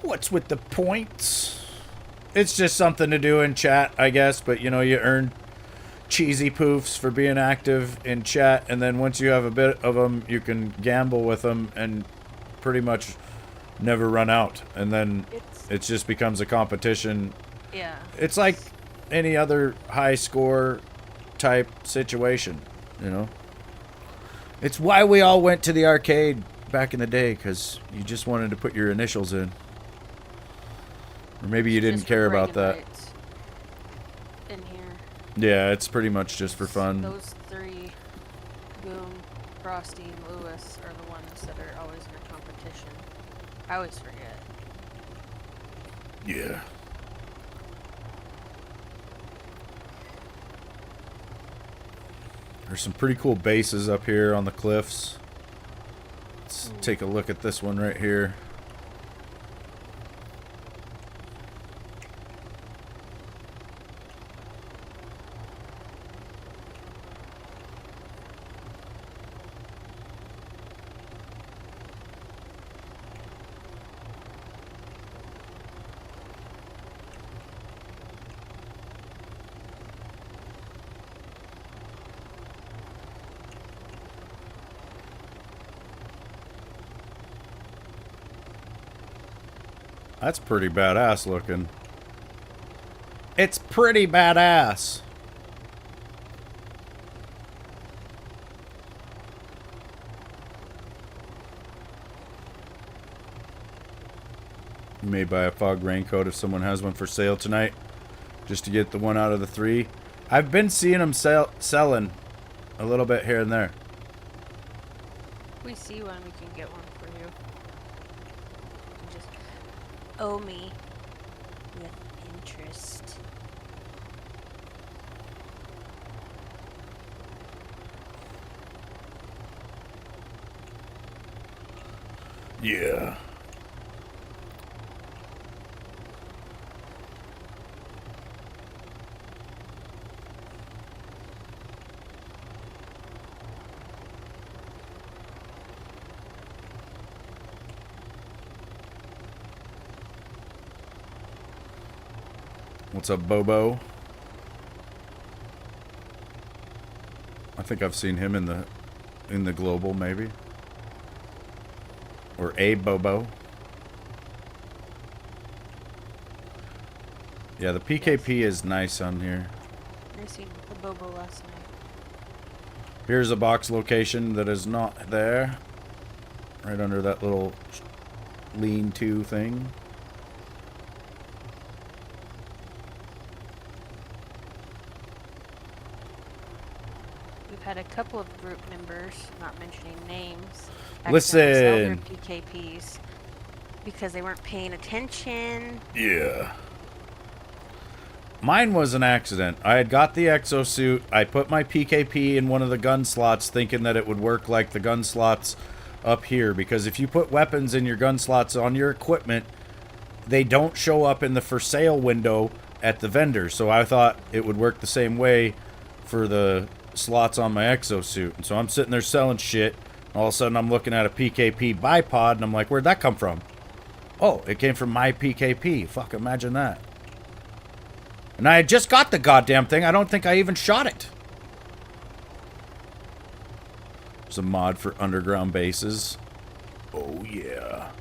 What's with the points? It's just something to do in chat, I guess, but you know, you earn cheesy poofs for being active in chat, and then once you have a bit of them, you can gamble with them and pretty much never run out, and then it just becomes a competition. Yeah. It's like any other high score type situation, you know? It's why we all went to the arcade back in the day, because you just wanted to put your initials in. Or maybe you didn't Just care about bragging that. rights in here. Yeah, it's pretty much just for fun. Those three, Boom, Frosty, and Lewis, are the ones that are always in a competition. I always forget. Yeah. There's some pretty cool bases up here on the cliffs. Let's take a look at this one right here. That's pretty badass looking. It's pretty badass. You may buy a fog raincoat if someone has one for sale tonight, just to get the one out of the three. I've been seeing them selling a little bit here and there. If we see one, we can get one for you. You just owe me with interest. Yeah. What's up, Bobo? I think I've seen him in the global, maybe. Or a Bobo. Yeah, the PKP is nice on here. I seen the Bobo last night. Here's a box location that is not there. Right under that little lean-to thing. We've had a couple of group members, not mentioning names, Listen. sell their PKPs because they weren't paying attention. Yeah. Mine was an accident. I had got the exosuit. I put my PKP in one of the gun slots thinking that it would work like the gun slots up here. Because if you put weapons in your gun slots on your equipment, they don't show up in the for sale window at the vendor. So I thought it would work the same way for the slots on my exosuit. And so I'm sitting there selling shit. All of a sudden I'm looking at a PKP bipod and I'm like, where'd that come from? Oh, it came from my PKP. Fuck, imagine that. And I had just got the goddamn thing. I don't think I even shot it. There's a mod for underground bases. Oh, yeah.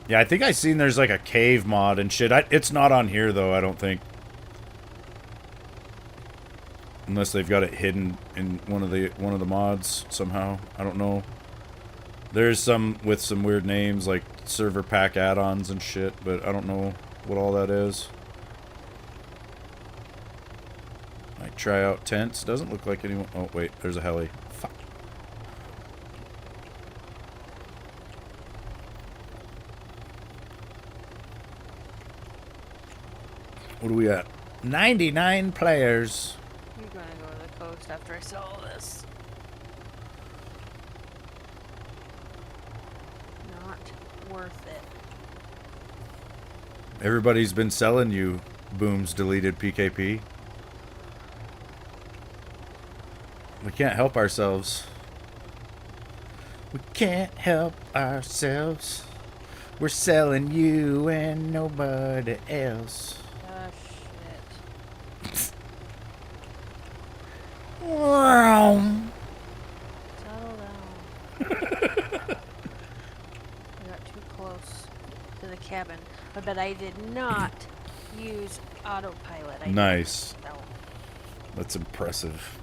Yeah, I think I seen there's like a cave mod and shit. It's not on here, though, I don't think. Unless they've got it hidden in one of the mods somehow. I don't know. There's some with some weird names, like server pack add-ons and shit, but I don't know what all that is. Might try out tents. Doesn't look like anyone. Oh, wait. There's a heli. Fuck. What are we at? 99 players. I'm gonna go to the coast after I sell all this. Not worth it. Everybody's been selling you Boom's deleted PKP. We can't help ourselves. We can't help ourselves. We're selling you and nobody else. Oh shit. Settle down. I got too close to the cabin. But I did not use autopilot. I Nice. didn't, so. That's impressive.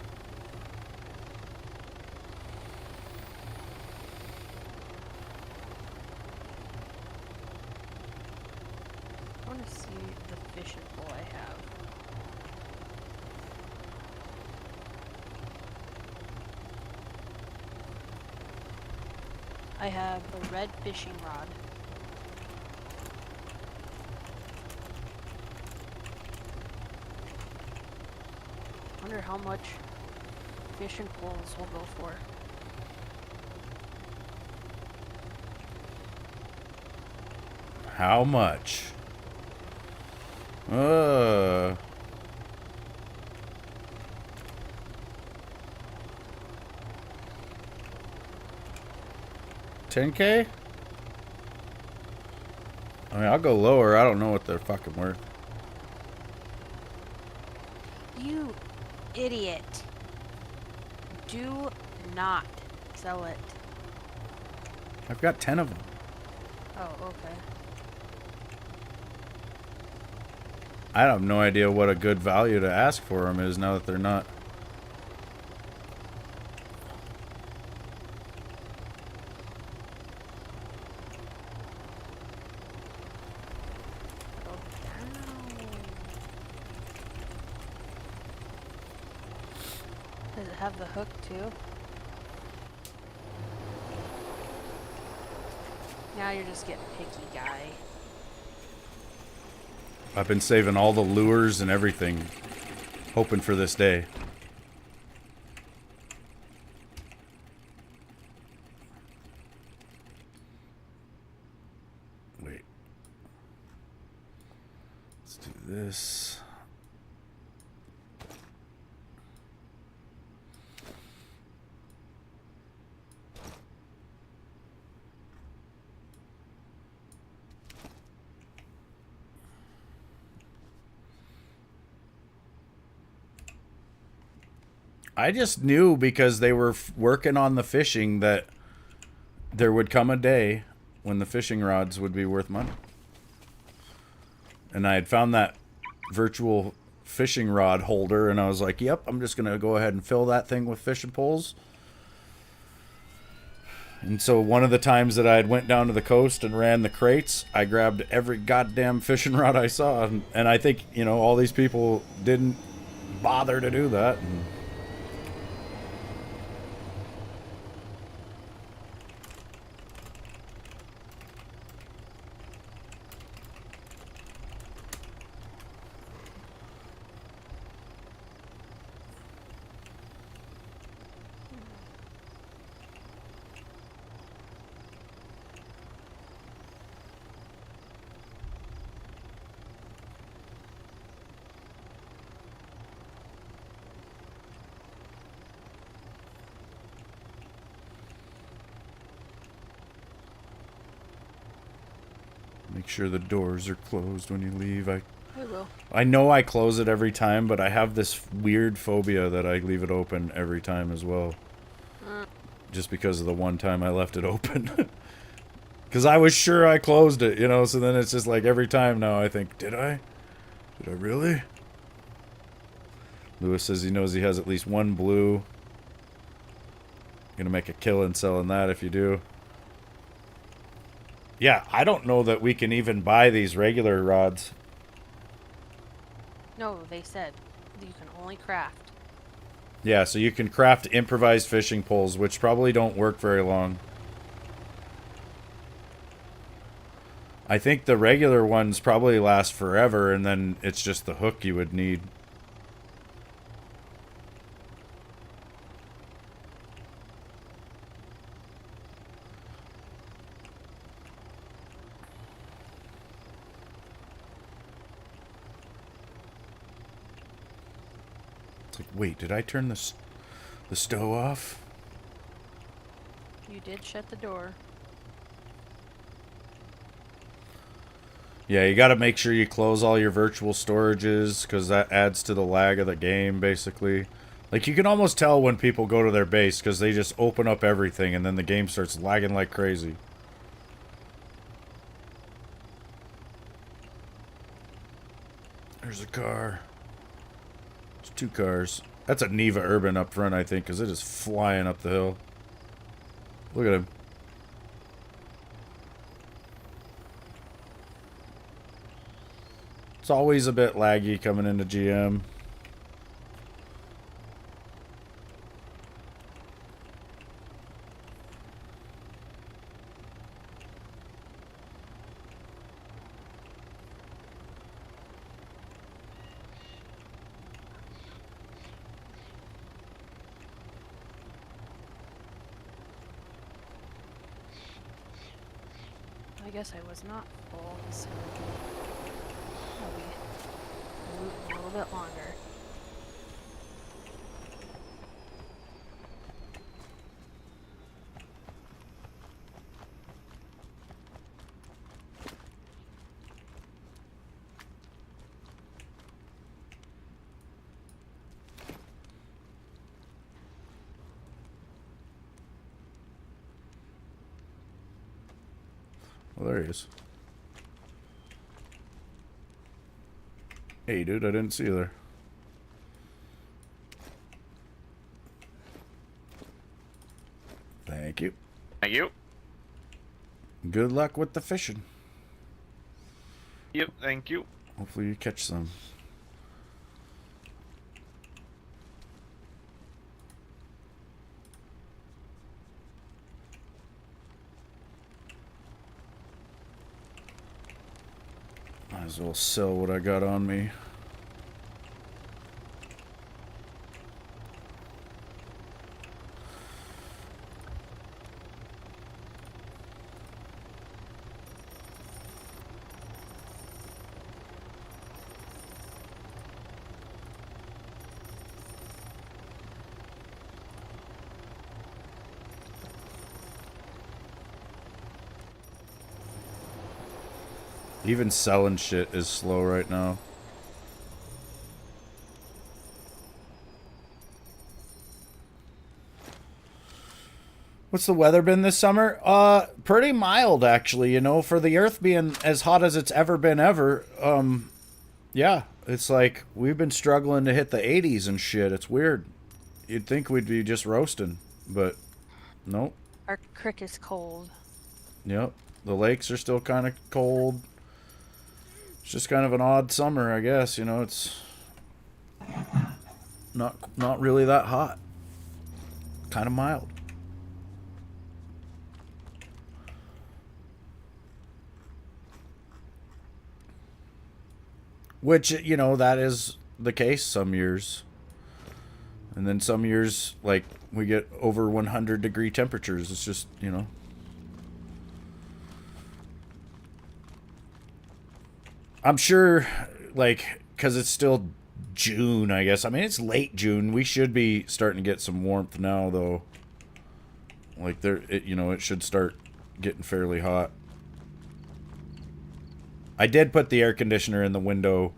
I want to see the fishing pole I have. I have a red fishing rod. Wonder how much fishing poles will go for. How much? 10K? I mean, I'll go lower. I don't know what they're fucking worth. You idiot. Do not sell it. I've got 10 of them. Oh, okay. I have no idea what a good value to ask for them is now that they're not. Go down. Does it have the hook too? Now you're just getting picky, guy. I've been saving all the lures and everything, hoping for this day. Wait. Let's do this. I just knew because they were working on the fishing that there would come a day when the fishing rods would be worth money. And I had found that virtual fishing rod holder, and I was like, yep, I'm just going to go ahead and fill that thing with fishing poles. And so one of the times that I had went down to the coast and ran the crates, I grabbed every goddamn fishing rod I saw. And I think, you know, all these people didn't bother to do that. And make sure the doors are closed when you leave. I will. I know I close it every time, but I have this weird phobia that I leave it open every time as well. Just because of the one time I left it open. Because I was sure I closed it, you know, so then it's just like every time now I think, did I? Did I really? Lewis says he knows he has at least one blue. Gonna make a killing selling that if you do. Yeah, I don't know that we can even buy these regular rods. No, they said you can only craft. Yeah, so you can craft improvised fishing poles, which probably don't work very long. I think the regular ones probably last forever, and then it's just the hook you would need. It's like, wait, did I turn the stove off? You did shut the door. Yeah, you got to make sure you close all your virtual storages because that adds to the lag of the game, basically. Like, you can almost tell when people go to their base because they just open up everything and then the game starts lagging like crazy. There's a car. Let's 2 cars. That's a Neva Urban up front, I think, because it is flying up the hill. Look at him. It's always a bit laggy coming into GM. I guess I was not full, so I'll be moving a little bit longer. Well, there he is. Hey, dude, I didn't see you there. Thank you. Thank you. Good luck with the fishing. Yep, thank you. Hopefully you catch some. Might as well sell what I got on me. Even selling shit is slow right now. What's the weather been this summer? Pretty mild actually, you know, for the earth being as hot as it's ever been ever. Yeah, it's like we've been struggling to hit the 80s and shit. It's weird. You'd think we'd be just roasting, but nope. Our creek is cold. Yep. The lakes are still kind of cold. It's just kind of an odd summer, I guess. You know, it's not really that hot. Kind of mild. Which, you know, that is the case some years. And then some years, like, we get over 100-degree temperatures. It's just, you know. I'm sure, like, because it's still June, I guess. I mean, it's late June. We should be starting to get some warmth now, though. Like, you know, it should start getting fairly hot. I did put the air conditioner in the window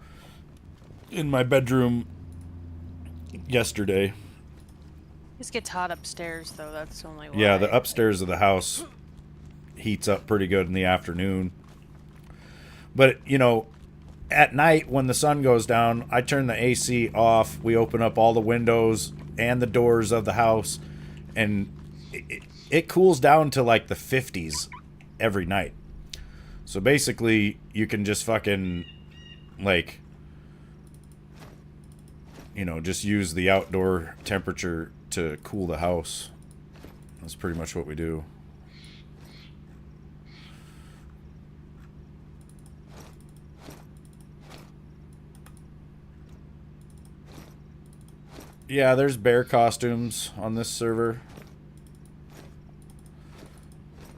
in my bedroom yesterday. It gets hot upstairs, though. That's only why. Yeah, the upstairs of the house heats up pretty good in the afternoon. But, you know, at night when the sun goes down, I turn the AC off. We open up all the windows and the doors of the house, and it cools down to like the 50s every night. So basically, you can just fucking, like, you know, just use the outdoor temperature to cool the house. That's pretty much what we do. Yeah, there's bear costumes on this server.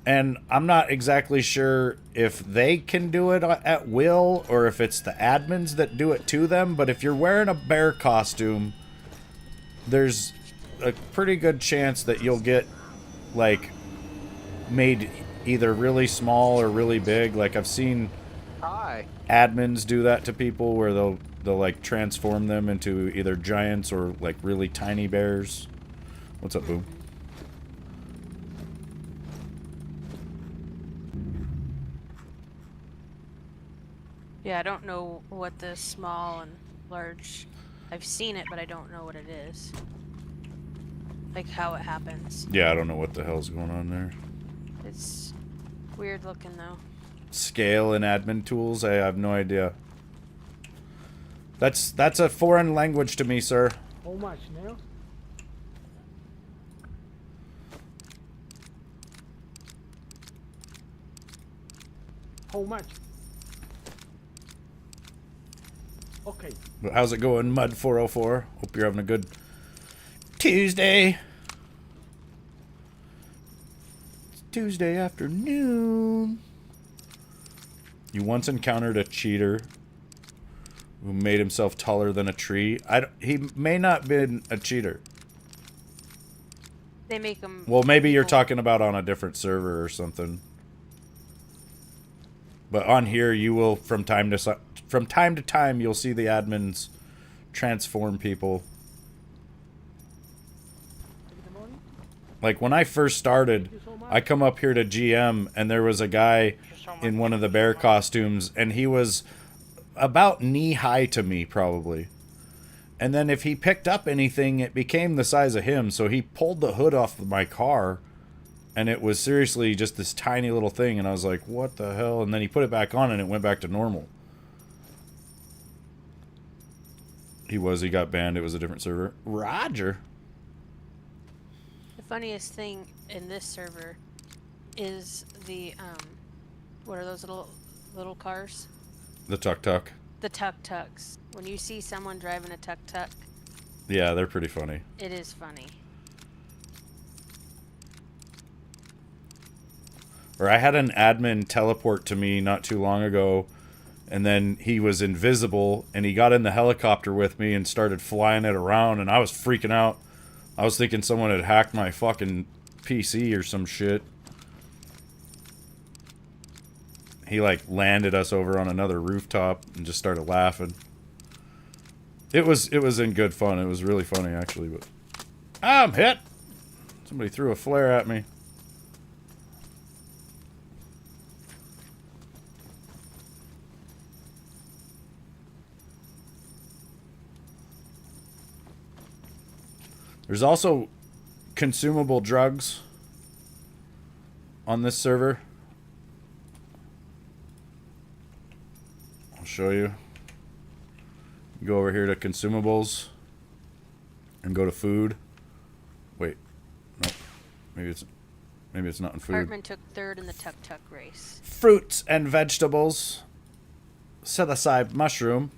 And I'm not exactly sure if they can do it at will or if it's the admins that do it to them. But if you're wearing a bear costume, there's a pretty good chance that you'll get, like, made either really small or really big. Like, I've seen admins do that to people where they'll like transform them into either giants or like really tiny bears. What's up, Boom? Yeah, I don't know what the small and large I've seen it, but I don't know what it is. Like how it happens. Yeah, I don't know what the hell's going on there. It's weird looking though. Scale and admin tools? I have no idea. That's a foreign language to me, sir. How much now? How much? Okay. But how's it going, Mud 404? Hope you're having a good Tuesday. It's Tuesday afternoon. You once encountered a cheater who made himself taller than a tree. He may not been a cheater. They make them. Well, maybe you're talking about on a different server or something. But on here, you will from time to time you'll see the admins transform people. Like when I first started, I come up here to GM and there was a guy in one of the bear costumes and he was about knee high to me probably. And then if he picked up anything, it became the size of him. So he pulled the hood off of my car and it was seriously just this tiny little thing. And I was like, what the hell? And then he put it back on and it went back to normal. He got banned. It was a different server. Roger. The funniest thing in this server is the what are those little cars? The tuk-tuk. The tuk-tuks. When you see someone driving a tuk-tuk, Yeah, they're pretty funny. it is funny. Or I had an admin teleport to me not too long ago, and then he was invisible, and he got in the helicopter with me and started flying it around, and I was freaking out. I was thinking someone had hacked my fucking PC or some shit. He, like, landed us over on another rooftop and just started laughing. It was in good fun. It was really funny, actually, but... I'm hit! Somebody threw a flare at me. There's also consumable drugs on this server. I'll show you. You go over here to consumables and go to food. Wait, no, maybe it's not in food. Cartman took third in the tuk-tuk race. Fruits and vegetables. Set aside mushroom.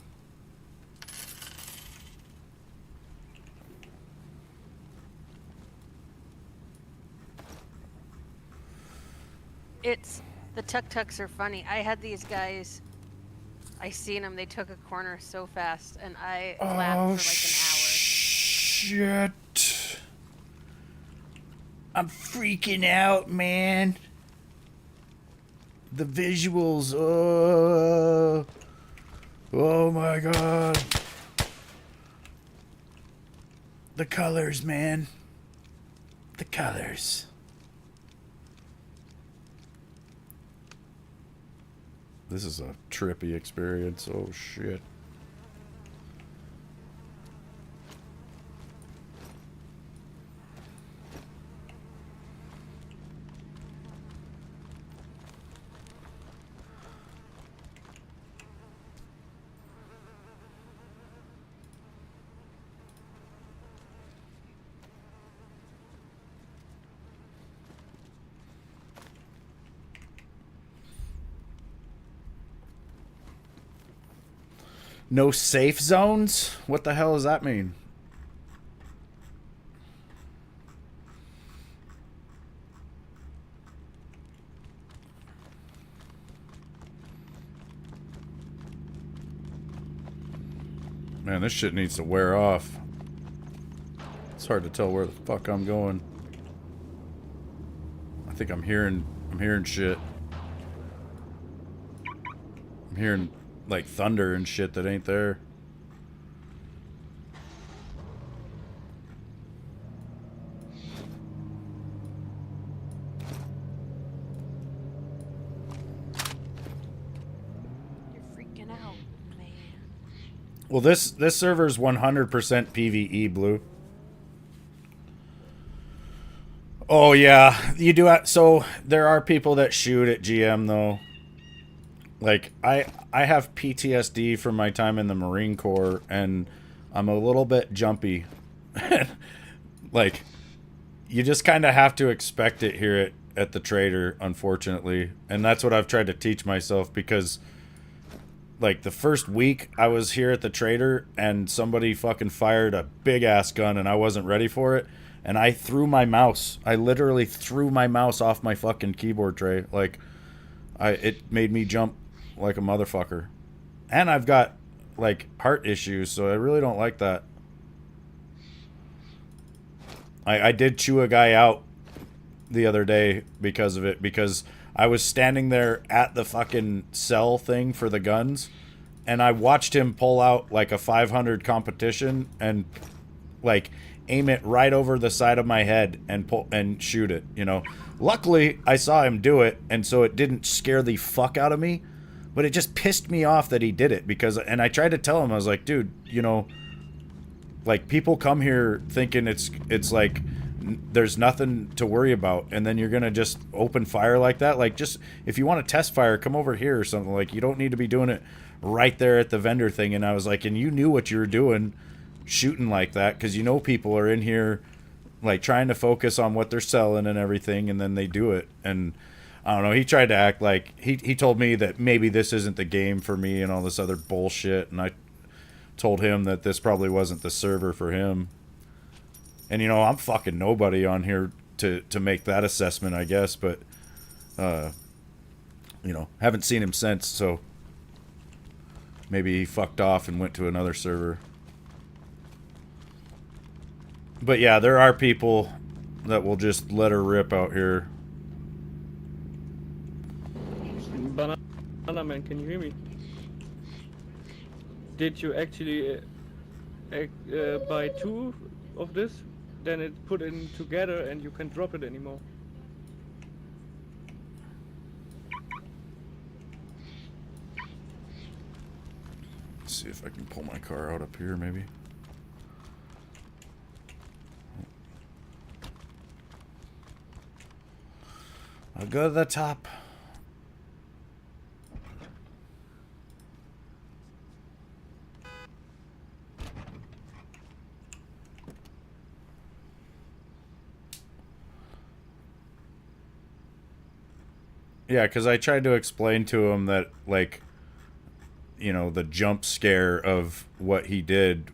The tuk-tuks are funny. I had these guys, I seen them, they took a corner so fast, and I laughed for like an hour. Shit. I'm freaking out, man. The visuals, oh my god. The colors, man. The colors. This is a trippy experience. Oh, shit. No safe zones? What the hell does that mean? Man, this shit needs to wear off. It's hard to tell where the fuck I'm going. I think I'm hearing shit. I'm hearing like thunder and shit that ain't there. You're freaking out, man. Well, this server is 100% PVE, Blue. Oh yeah, you do. So there are people that shoot at GM though. Like I have PTSD from my time in the Marine Corps, and I'm a little bit jumpy. Like you just kind of have to expect it here at the trader, unfortunately, and that's what I've tried to teach myself because. Like the first week I was here at the trader and somebody fucking fired a big ass gun and I wasn't ready for it. And I threw my mouse. I literally threw my mouse off my fucking keyboard tray. Like, it made me jump like a motherfucker. And I've got, like, heart issues, so I really don't like that. I did chew a guy out the other day because of it, because I was standing there at the fucking cell thing for the guns, and I watched him pull out like a 500 competition and like aim it right over the side of my head and pull and shoot it, you know. Luckily, I saw him do it, and so it didn't scare the fuck out of me, but it just pissed me off that he did it because, and I tried to tell him, I was like, dude, you know, like people come here thinking it's like there's nothing to worry about, and then you're gonna just open fire like that. Like, just if you want to test fire, come over here or something. Like, you don't need to be doing it right there at the vendor thing. And I was like, and you knew what you were doing shooting like that, because you know people are in here like trying to focus on what they're selling and everything, and then they do it. And I don't know, he tried to act like he told me that maybe this isn't the game for me and all this other bullshit, and I told him that this probably wasn't the server for him. And, you know, I'm fucking nobody on here to make that assessment, I guess. But, you know, haven't seen him since, so maybe he fucked off and went to another server. But, yeah, there are people that will just let her rip out here. Banana Man, can you hear me? Did you actually buy 2 of this? Then it's put in together and you can drop it anymore. Let's see if I can pull my car out up here, maybe. I'll go to the top. Yeah, because I tried to explain to him that, like, you know, the jump scare of what he did,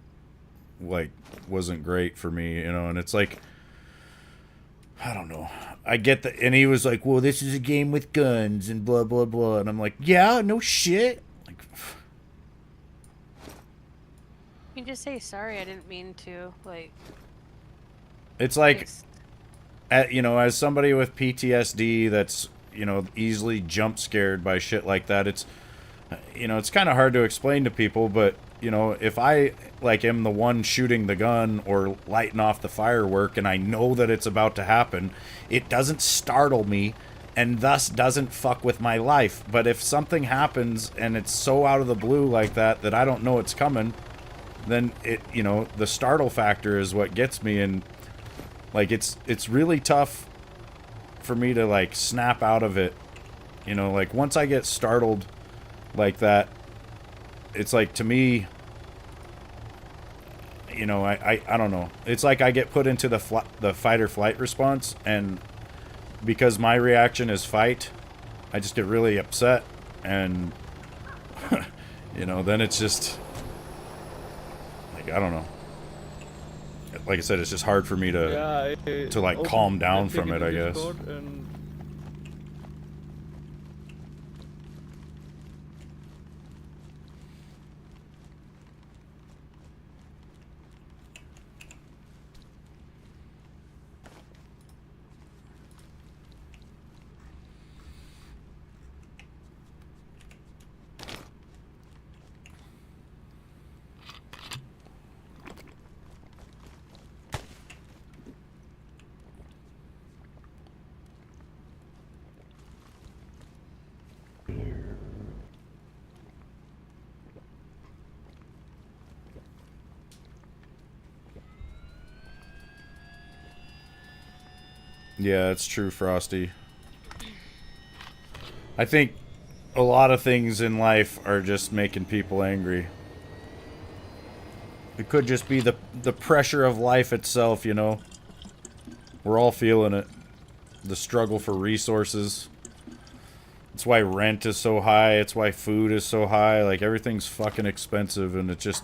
like, wasn't great for me, you know, and it's like, I don't know. I get that, and he was like, well, this is a game with guns and blah, blah, blah, and I'm like, yeah, no shit. Like, You can just say sorry. I didn't mean to. Like, it's like, you know, as somebody with PTSD that's, you know, easily jump scared by shit like that, it's, you know, it's kind of hard to explain to people, but, you know, if I, like, am the one shooting the gun or lighting off the firework and I know that it's about to happen, it doesn't startle me and thus doesn't fuck with my life. But if something happens and it's so out of the blue like that that I don't know it's coming, then it, you know, the startle factor is what gets me. And, like, it's really tough for me to, like, snap out of it, you know. Like, once I get startled like that, it's like, to me, you know, I don't know, it's like I get put into the fight or flight response, and because my reaction is fight, I just get really upset, and you know, then it's just like, I don't know, like I said, it's just hard for me to like calm down from it, I guess. Yeah, it's true, Frosty. I think a lot of things in life are just making people angry. It could just be the pressure of life itself, you know? We're all feeling it. The struggle for resources. It's why rent is so high. It's why food is so high. Like, everything's fucking expensive, and it just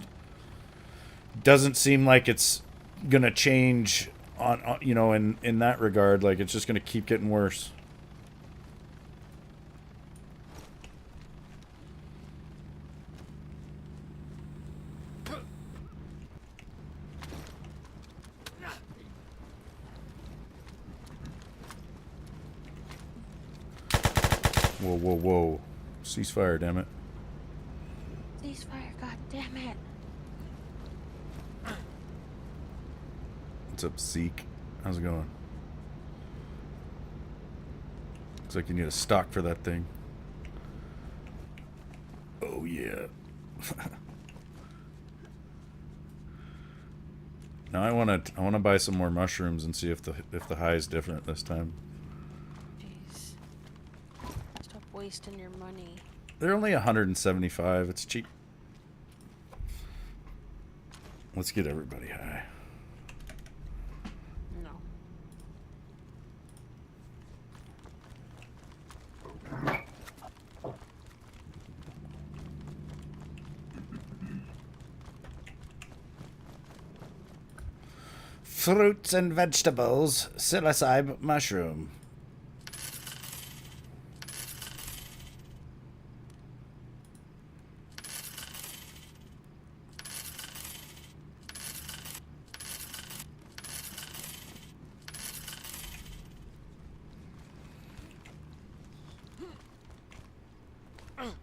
doesn't seem like it's gonna change on you know, in that regard. Like, it's just gonna keep getting worse. Whoa, whoa, whoa. Ceasefire, damn it. Ceasefire, god damn it. What's up, Zeke? How's it going? Looks like you need a stock for that thing. Oh, yeah. Now I wanna buy some more mushrooms and see if the high is different this time. Jeez. Stop wasting your money. They're only 175. It's cheap. Let's get everybody high. No. Fruits and vegetables, psilocybe mushroom. I'm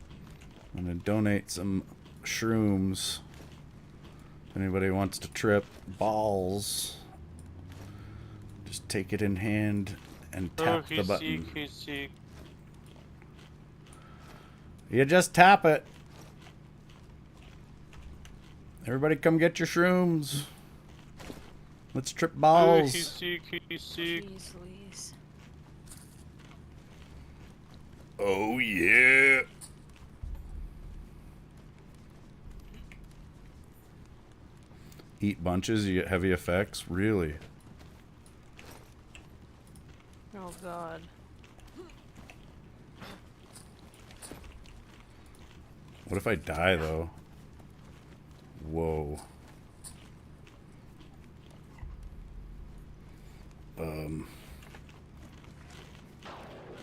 gonna donate some shrooms. If anybody wants to trip balls, just take it in hand and tap the button. He's sick. You just tap it. Everybody come get your shrooms. Let's trip balls. He's sick, he's sick. Jeez Louise. Oh yeah. Eat bunches, you get heavy effects? Really? Oh god. What if I die, though? Whoa.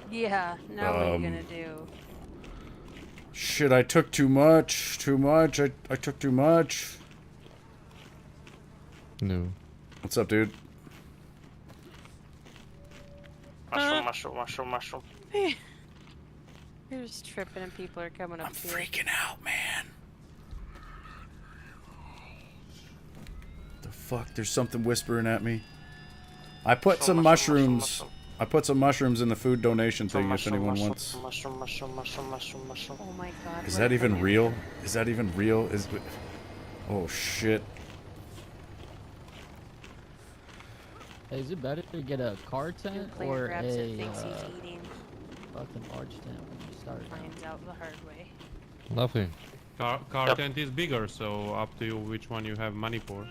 Yeah, now what are you gonna do? Shit, I took too much. Too much. I took too much. No. What's up, dude? Mushroom. You're just tripping and people are coming up I'm to you. freaking out, man. The fuck? There's something whispering at me. I put some mushrooms. I put some mushrooms in the food donation thing if anyone wants. Mushroom. Oh my god. Is what that if even I- real? Is that even real? Oh shit. Hey, is it better to get a car tent Your player or grabs it, a thinks he's eating, fucking large tent when you start? finds out the hard way. Lovely. Car tent is bigger, so up to you which one you have money for.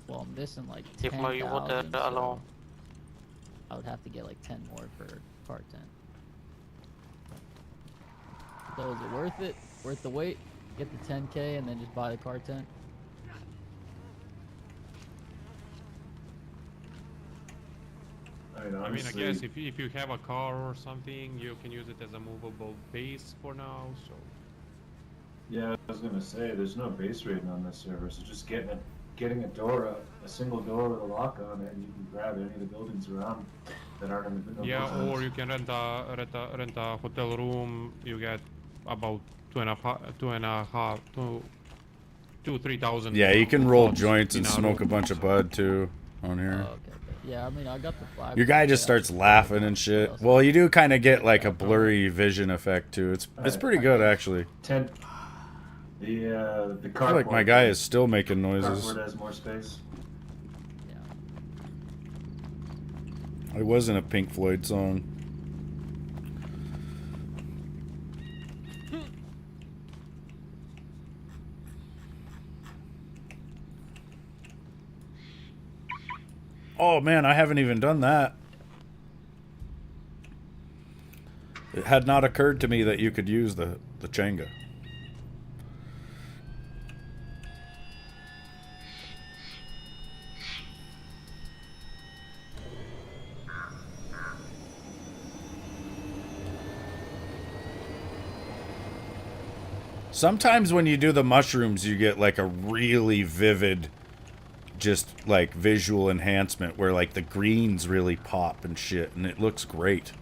Well, I'm missing like Give me water 10,000, alone. so I would have to get like 10 more for car tent. So is it worth it? Worth the wait? Get the 10K and then just buy the car tent? I mean, I guess if you have a car or something, you can use it as a movable base for now. So Yeah, I was gonna say there's no base rating on this server, so just getting a door, a single door with a lock on it, and you can grab any of the buildings around that aren't in the yeah, or you can rent a hotel room. You get about 3,000. Yeah, you can roll slots joints in and a smoke a room, bunch of so- bud too on here. Oh, okay. Yeah, I mean, I got the flag. Your guy just starts laughing and shit. Well, you do kind of get like a blurry vision effect too. It's pretty good actually. The I feel cardboard. like my guy is still making noises. Cardboard has more space. Yeah. It wasn't a Pink Floyd song. Oh man, I haven't even done that. It had not occurred to me that you could use the Changa. Sometimes when you do the mushrooms, you get like a really vivid, just like visual enhancement where like the greens really pop and shit, and it looks great.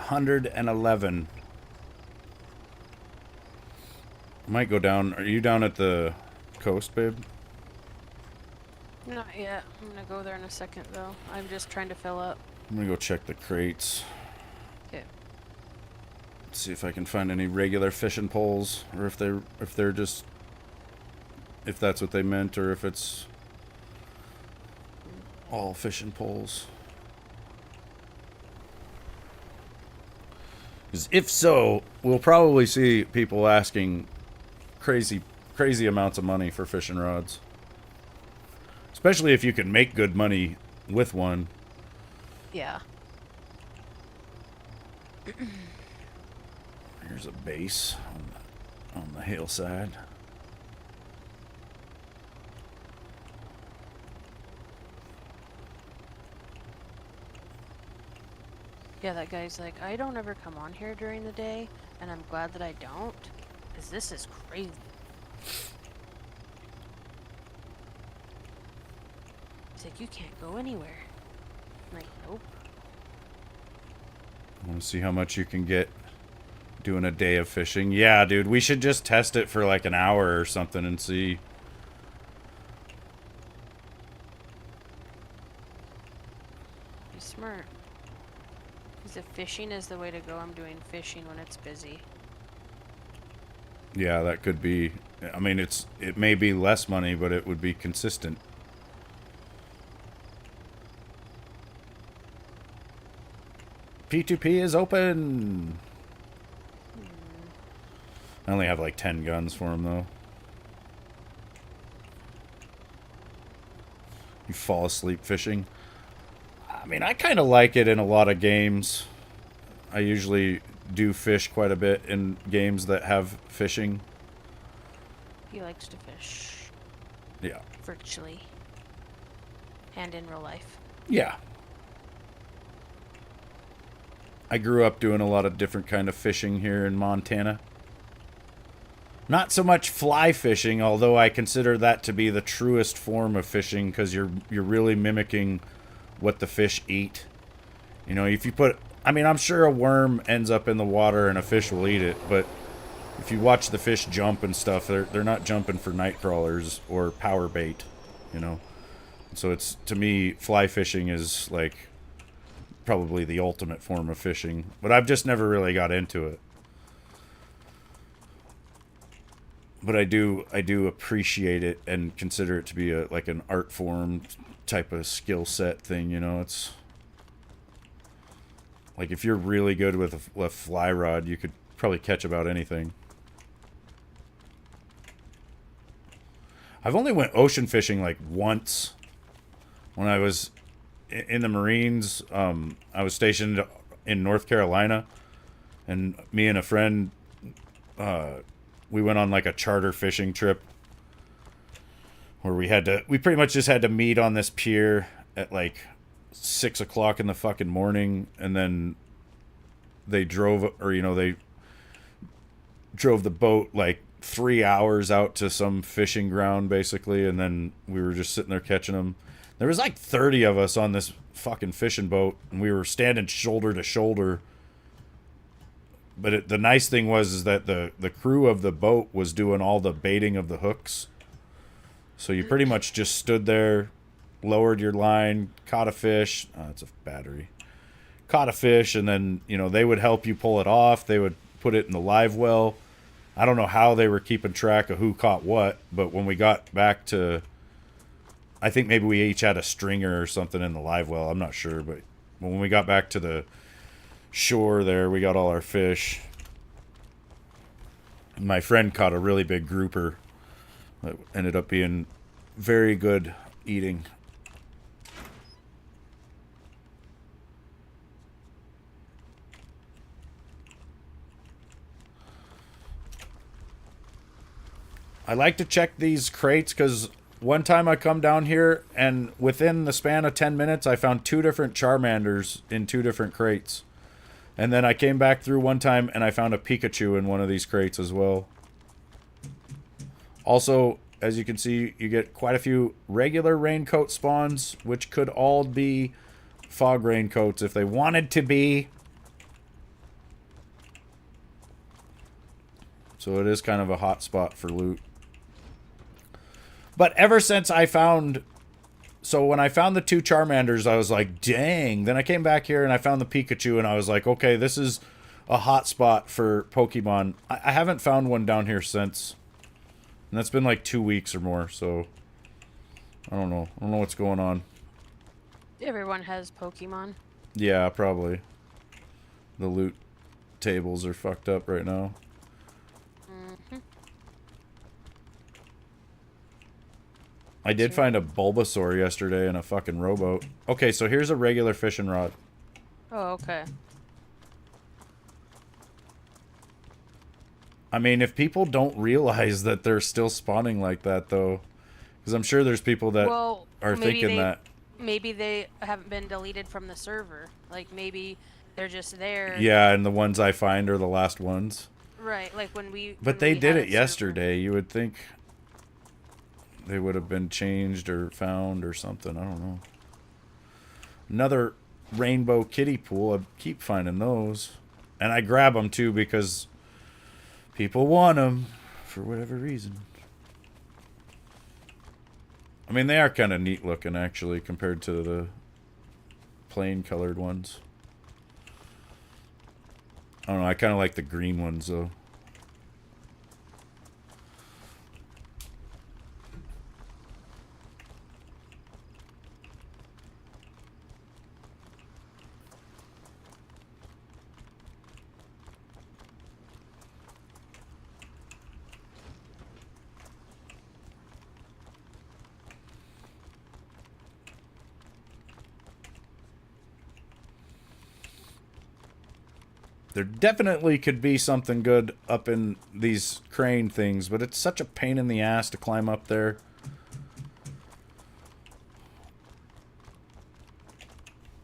$111. Might go down. Are you down at the coast, babe? Not yet. I'm gonna go there in a second, though. I'm just trying to fill up. I'm gonna go check the crates. Okay. See if I can find any regular fishing poles, or if they're just, if that's what they meant, or if it's all fishing poles. Because if so, we'll probably see people asking crazy amounts of money for fishing rods. Especially if you can make good money with one. Yeah. Here's a base on the hillside. Yeah, that guy's like, I don't ever come on here during the day, and I'm glad that I don't, because this is crazy. He's like, you can't go anywhere. I'm like, nope. I want to see how much you can get doing a day of fishing. Yeah, dude, we should just test it for like an hour or something and see. Be smart. Because if fishing is the way to go, I'm doing fishing when it's busy. Yeah, that could be. I mean, it may be less money, but it would be consistent. P2P is open. I only have like 10 guns for him, though. You fall asleep fishing. I mean, I kind of like it in a lot of games. I usually do fish quite a bit in games that have fishing. He likes to fish. Yeah. Virtually. And in real life. Yeah. I grew up doing a lot of different kind of fishing here in Montana. Not so much fly fishing, although I consider that to be the truest form of fishing because you're really mimicking what the fish eat. You know, if you put, I mean, I'm sure a worm ends up in the water and a fish will eat it, but if you watch the fish jump and stuff, they're not jumping for night crawlers or power bait, you know. So it's, to me, fly fishing is like probably the ultimate form of fishing, but I've just never really got into it. But I do appreciate it and consider it to be like an art form type of skill set thing, you know. It's like if you're really good with a fly rod, you could probably catch about anything. I've only went ocean fishing like once when I was in the Marines. I was stationed in North Carolina, and me and a friend, we went on like a charter fishing trip where we pretty much just had to meet on this pier at like 6 o'clock in the fucking morning, and then they drove the boat like 3 hours out to some fishing ground basically, and then we were just sitting there catching them. There was like 30 of us on this fucking fishing boat, and we were standing shoulder to shoulder But the nice thing was is that the crew of the boat was doing all the baiting of the hooks. So you pretty much just stood there, lowered your line, caught a fish. Oh, it's a battery. Caught a fish, and then, you know, they would help you pull it off. They would put it in the live well. I don't know how they were keeping track of who caught what, but when we got back to, I think maybe we each had a stringer or something in the live well. I'm not sure, but when we got back to the shore there, we got all our fish. My friend caught a really big grouper that ended up being very good eating. I like to check these crates because one time I come down here and within the span of 10 minutes I found 2 different Charmanders in 2 different crates. And then I came back through one time and I found a Pikachu in one of these crates as well. Also, as you can see, you get quite a few regular raincoat spawns, which could all be fog raincoats if they wanted to be. So it is kind of a hot spot for loot. But ever since I found... So when I found the 2 Charmanders, I was like, dang. Then I came back here and I found the Pikachu and I was like, okay, this is a hot spot for Pokemon. I haven't found one down here since. And that's been like 2 weeks or more, so... I don't know. I don't know what's going on. Everyone has Pokemon. Yeah, probably. The loot tables are fucked up right now. I did find a Bulbasaur yesterday in a fucking rowboat. Okay, so here's a regular fishing rod. Oh, okay. I mean, if people don't realize that they're still spawning like that, though, because I'm sure there's people that are thinking that. Maybe they haven't been deleted from the server. Like, maybe they're just there. Yeah, and the ones I find are the last ones. Right, like when we... But when they we did had it a yesterday. You would think they would have been changed or found or something. I don't know. Another rainbow kiddie pool. I keep finding those. And I grab them, too, because people want them for whatever reason. I mean, they are kind of neat looking, actually, compared to the plain colored ones. I don't know. I kind of like the green ones, though. There definitely could be something good up in these crane things, but it's such a pain in the ass to climb up there.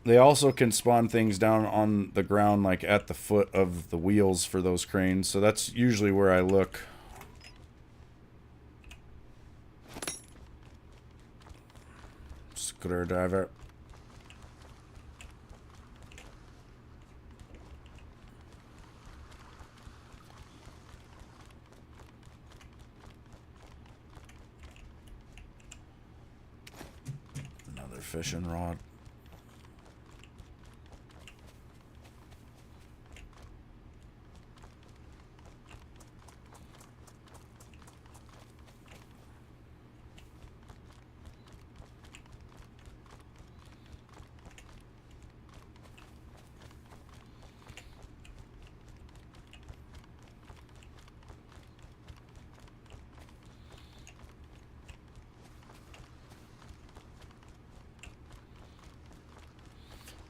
They also can spawn things down on the ground, like at the foot of the wheels for those cranes, so that's usually where I look. Screwdriver. Fishing rod.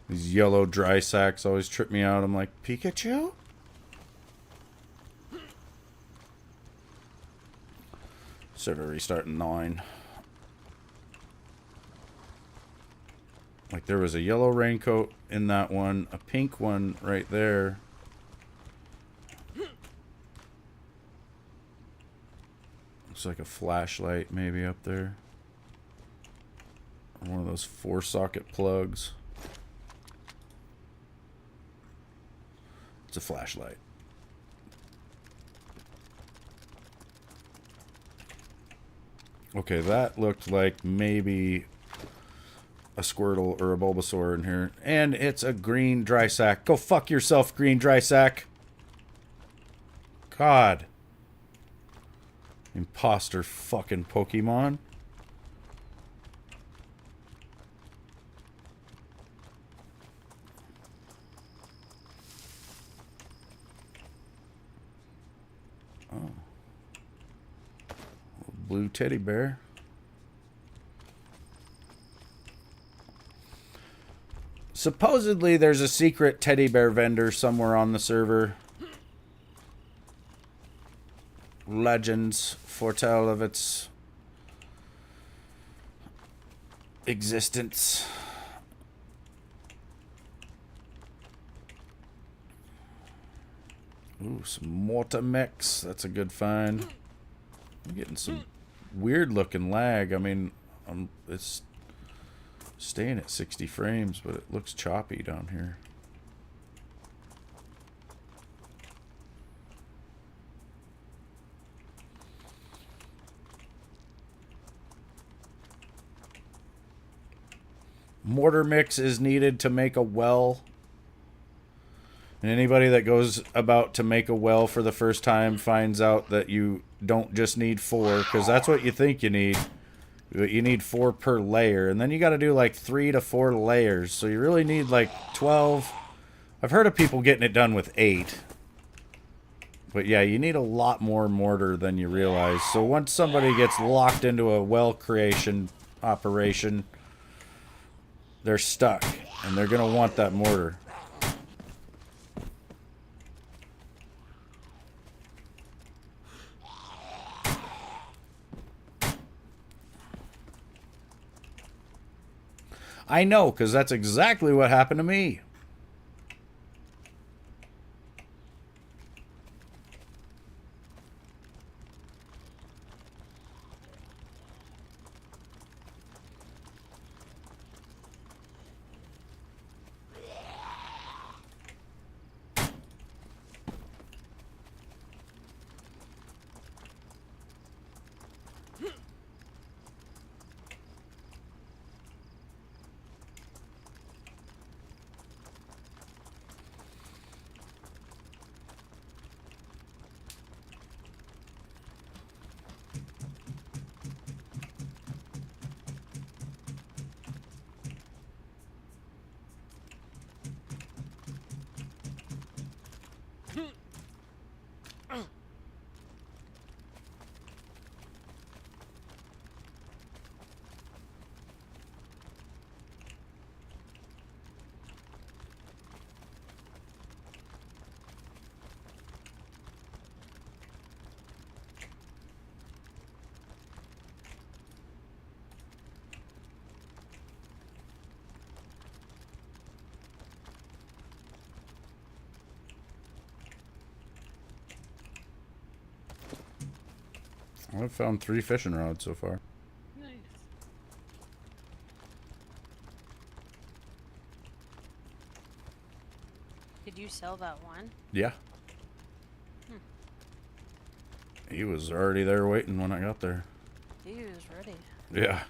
These yellow dry sacks always trip me out. I'm like, Pikachu? Server restart in 9. Like, there was a yellow raincoat in that one, a pink one right there. Looks like a flashlight maybe up there. Or one of those 4-socket plugs. It's a flashlight. Okay, that looked like maybe a Squirtle or a Bulbasaur in here. And it's a green dry sack. Go fuck yourself, green dry sack. God. Imposter fucking Pokemon. Oh. Blue teddy bear. Supposedly there's a secret teddy bear vendor somewhere on the server. Legends foretell of its existence. Ooh, some Morta mix. That's a good find. I'm getting some weird looking lag. I mean, it's staying at 60 frames, but it looks choppy down here. Mortar mix is needed to make a well. And anybody that goes about to make a well for the first time finds out that you don't just need 4, because that's what you think you need. You need 4 per layer, and then you got to do like 3 to 4 layers. So you really need like 12. I've heard of people getting it done with 8. But yeah, you need a lot more mortar than you realize. So once somebody gets locked into a well creation operation, they're stuck, and they're going to want that mortar. I know, because that's exactly what happened to me. I've found 3 fishing rods so far. Nice. Did you sell that one? Yeah. He was already there waiting when I got there. He was ready. Yeah.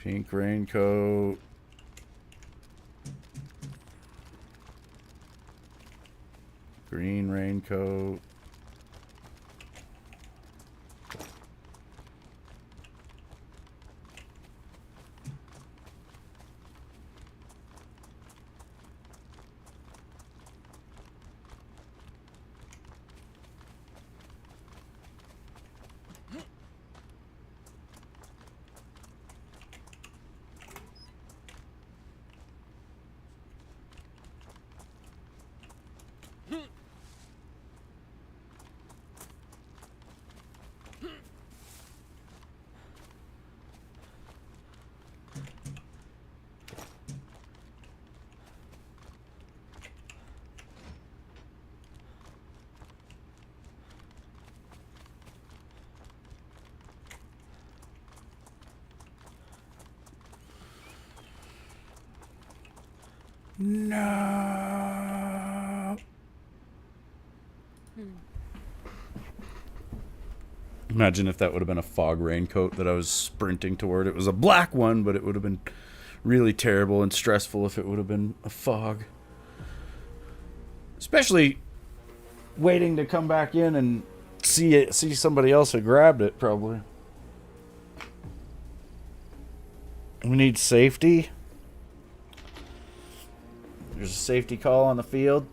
Pink raincoat. Green raincoat. No. Imagine if that would have been a fog raincoat that I was sprinting toward. It was a black one, but it would have been really terrible and stressful if it would have been a fog. Especially waiting to come back in and see somebody else had grabbed it, probably. We need safety. There's a safety call on the field.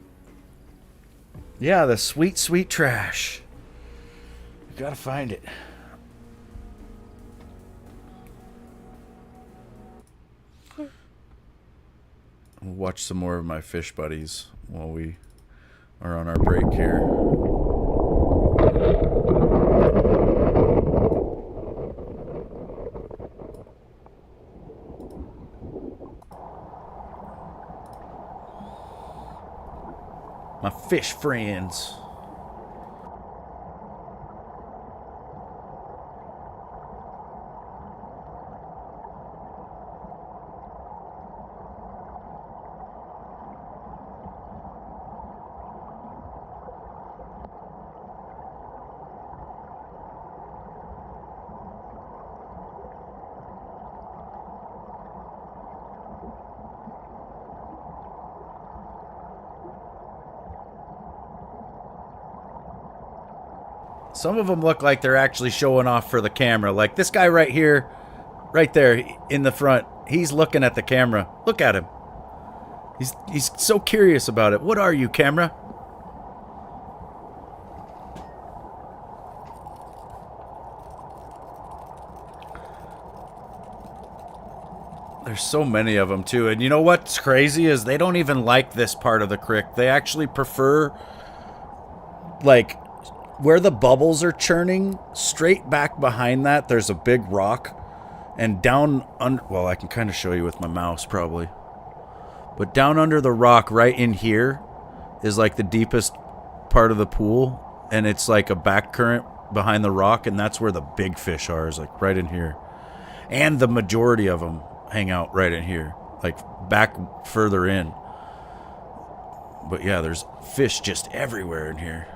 Yeah, the sweet, sweet trash. We gotta find it. We'll watch some more of my fish buddies while we are on our break here. My fish friends. Some of them look like they're actually showing off for the camera. Like this guy right here, right there in the front. He's looking at the camera. Look at him. He's so curious about it. What are you, camera? There's so many of them too. And you know what's crazy is they don't even like this part of the creek. They actually prefer like where the bubbles are churning, straight back behind that, there's a big rock. And down under, well, I can kind of show you with my mouse probably. But down under the rock right in here is like the deepest part of the pool. And it's like a back current behind the rock. And that's where the big fish are, is like right in here. And the majority of them hang out right in here, like back further in. But yeah, there's fish just everywhere in here.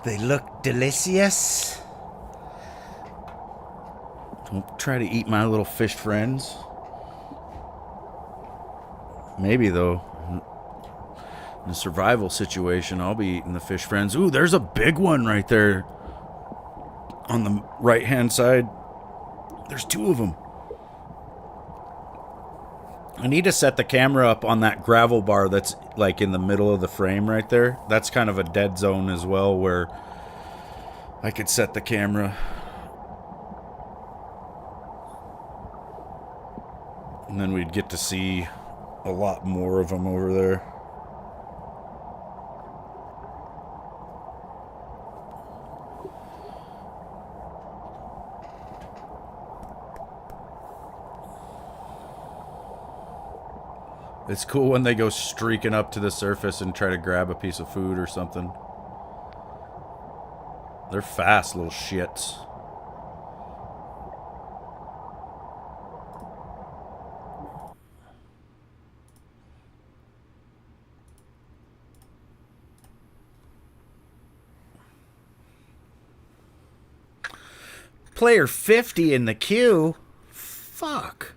They look delicious. Don't try to eat my little fish friends. Maybe, though. In a survival situation, I'll be eating the fish friends. Ooh, there's a big one right there. On the right-hand side. There's two of them. I need to set the camera up on that gravel bar that's like in the middle of the frame right there. That's kind of a dead zone as well where I could set the camera. And then we'd get to see a lot more of them over there. It's cool when they go streaking up to the surface and try to grab a piece of food or something. They're fast little shits. Player 50 in the queue? Fuck.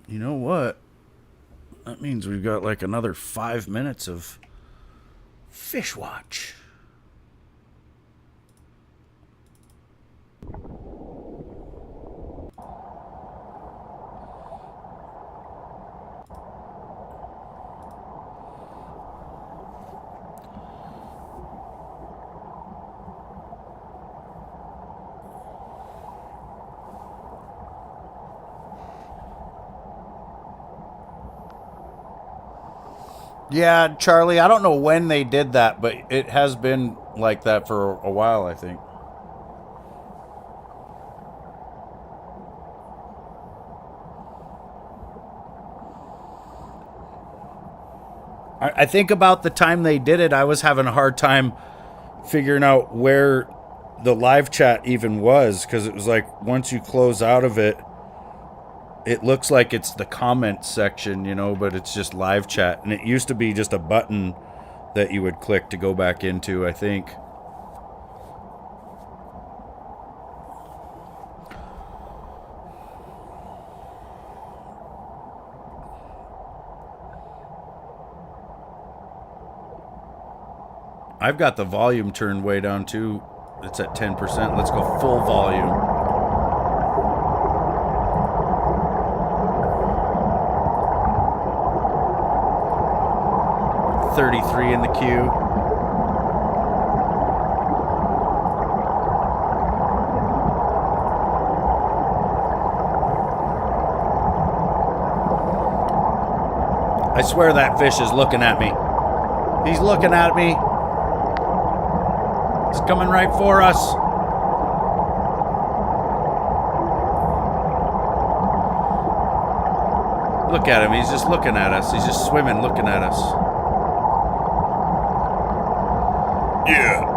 You know what? That means we've got like another 5 minutes of Fish Watch. Yeah, Charlie, I don't know when they did that, but it has been like that for a while, I think. I think about the time they did it, I was having a hard time figuring out where the live chat even was, because it was like once you close out of it, it looks like it's the comment section, you know, but it's just live chat. And it used to be just a button that you would click to go back into, I think. I've got the volume turned way down too. It's at 10%. Let's go full volume. $33 in the queue. I swear that fish is looking at me. He's looking at me. He's coming right for us. Look at him. He's just looking at us. He's just swimming, looking at us. Yeah.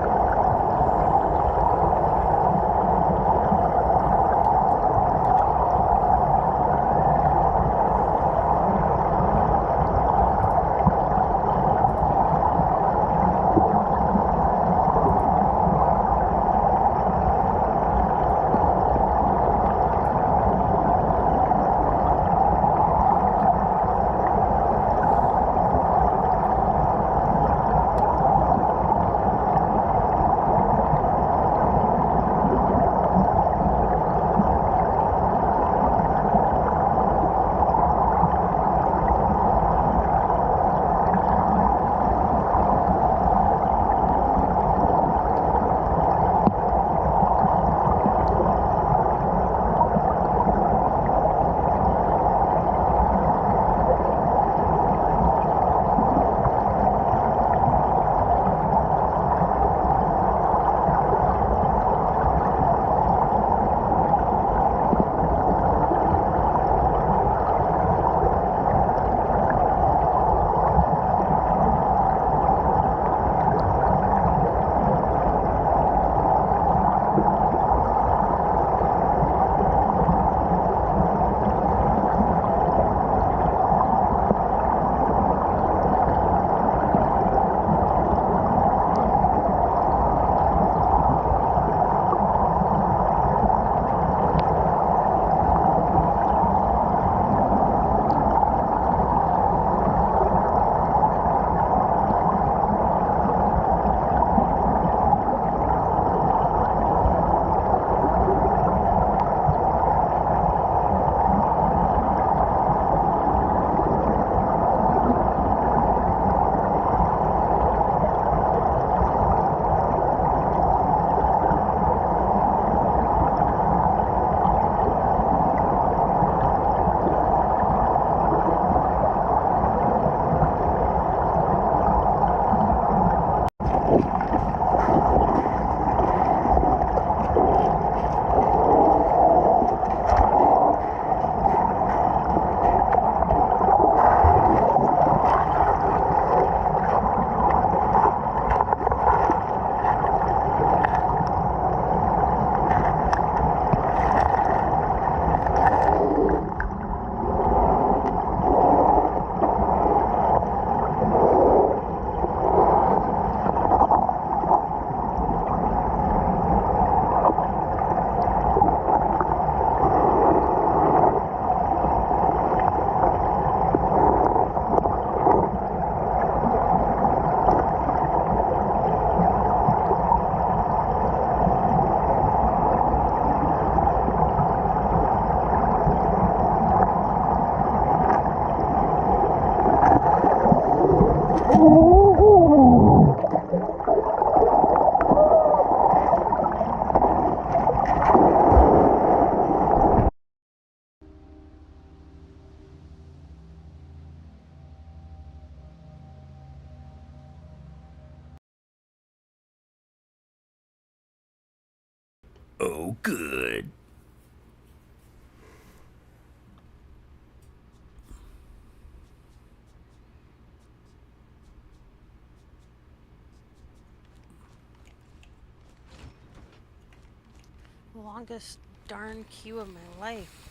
Longest darn queue of my life.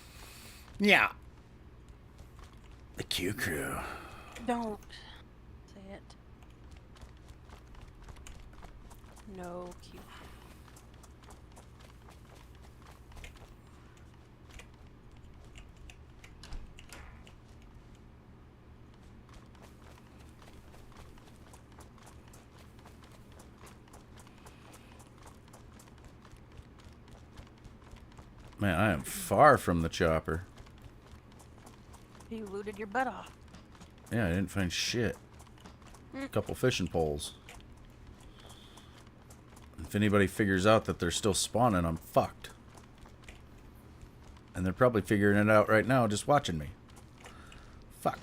Yeah. The Q crew. Don't say it. No queue. Man, I am far from the chopper. You looted your butt off. Yeah, I didn't find shit. A couple fishing poles. If anybody figures out that they're still spawning, I'm fucked. And they're probably figuring it out right now just watching me. Fuck.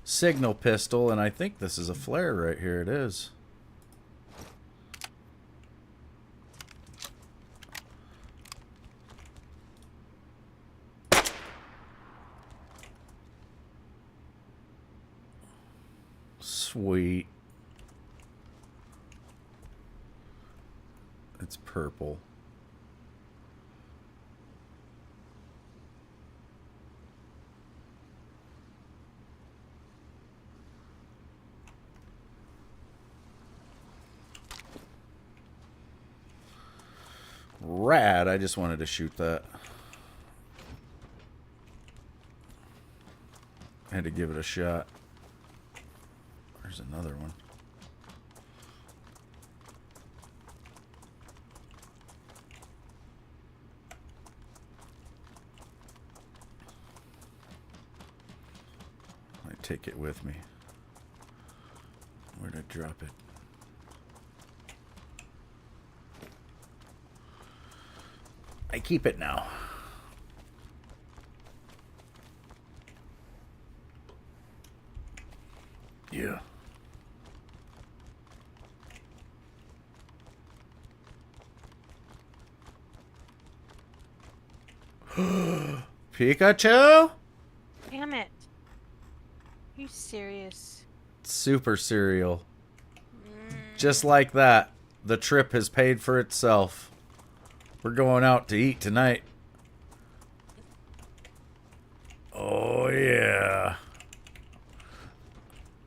Signal pistol, and I think this is a flare right here. It is. Sweet. It's purple. Rad, I just wanted to shoot that. I had to give it a shot. There's another one. I take it with me. Where'd I drop it? I keep it now. Yeah. Pikachu? Damn it. Are you serious? Super cereal. Just like that, the trip has paid for itself. We're going out to eat tonight. Oh, yeah.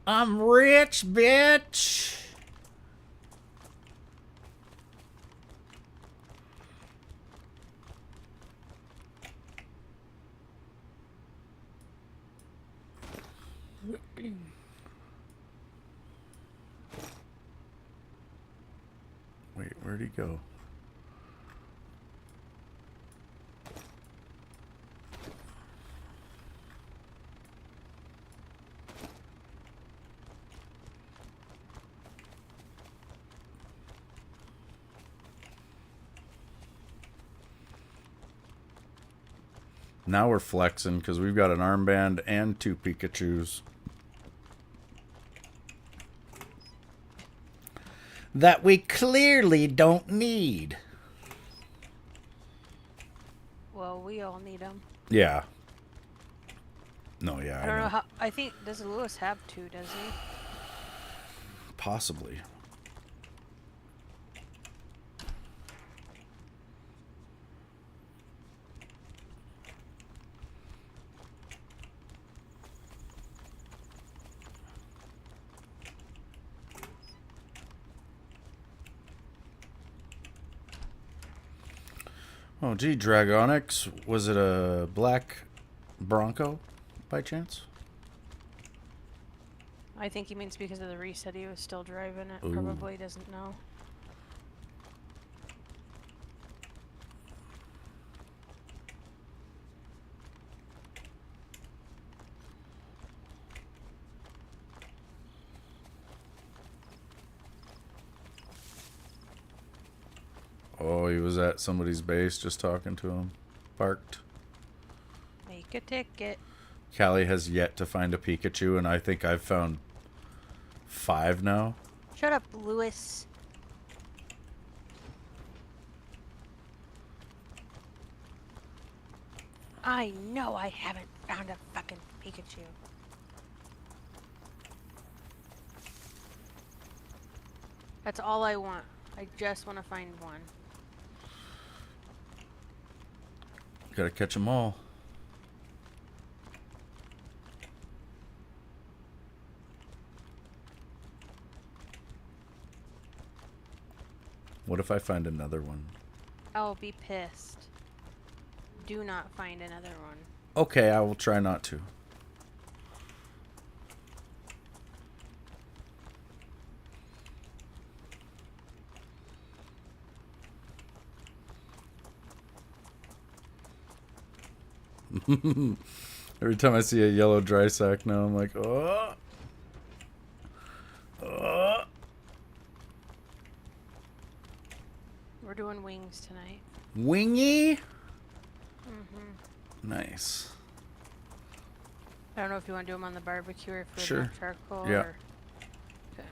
I'm rich, bitch. Wait, where'd he go? Now we're flexing because we've got an armband and 2 Pikachus. That we clearly don't need. Well, we all need them. Yeah. No, yeah, I don't know how. I think, does Lewis have 2, does he? Possibly. Oh, gee, Dragonix. Was it a black Bronco by chance? I think he means because of the reset he was still driving it. Ooh. Probably doesn't know. Oh, he was at somebody's base just talking to him. Parked. Make a ticket. Callie has yet to find a Pikachu, and I think I've found 5 now. Shut up, Lewis. I know I haven't found a fucking Pikachu. That's all I want. I just want to find one. Gotta catch them all. What if I find another one? I'll be pissed. Do not find another one. Okay, I will try not to. Every time I see a yellow dry sack now, I'm like, oh. Oh. We're doing wings tonight. Wingy? Mm-hmm. Nice. I don't know if you want to do them on the barbecue or if we Sure. want charcoal. Yeah. Or... Okay.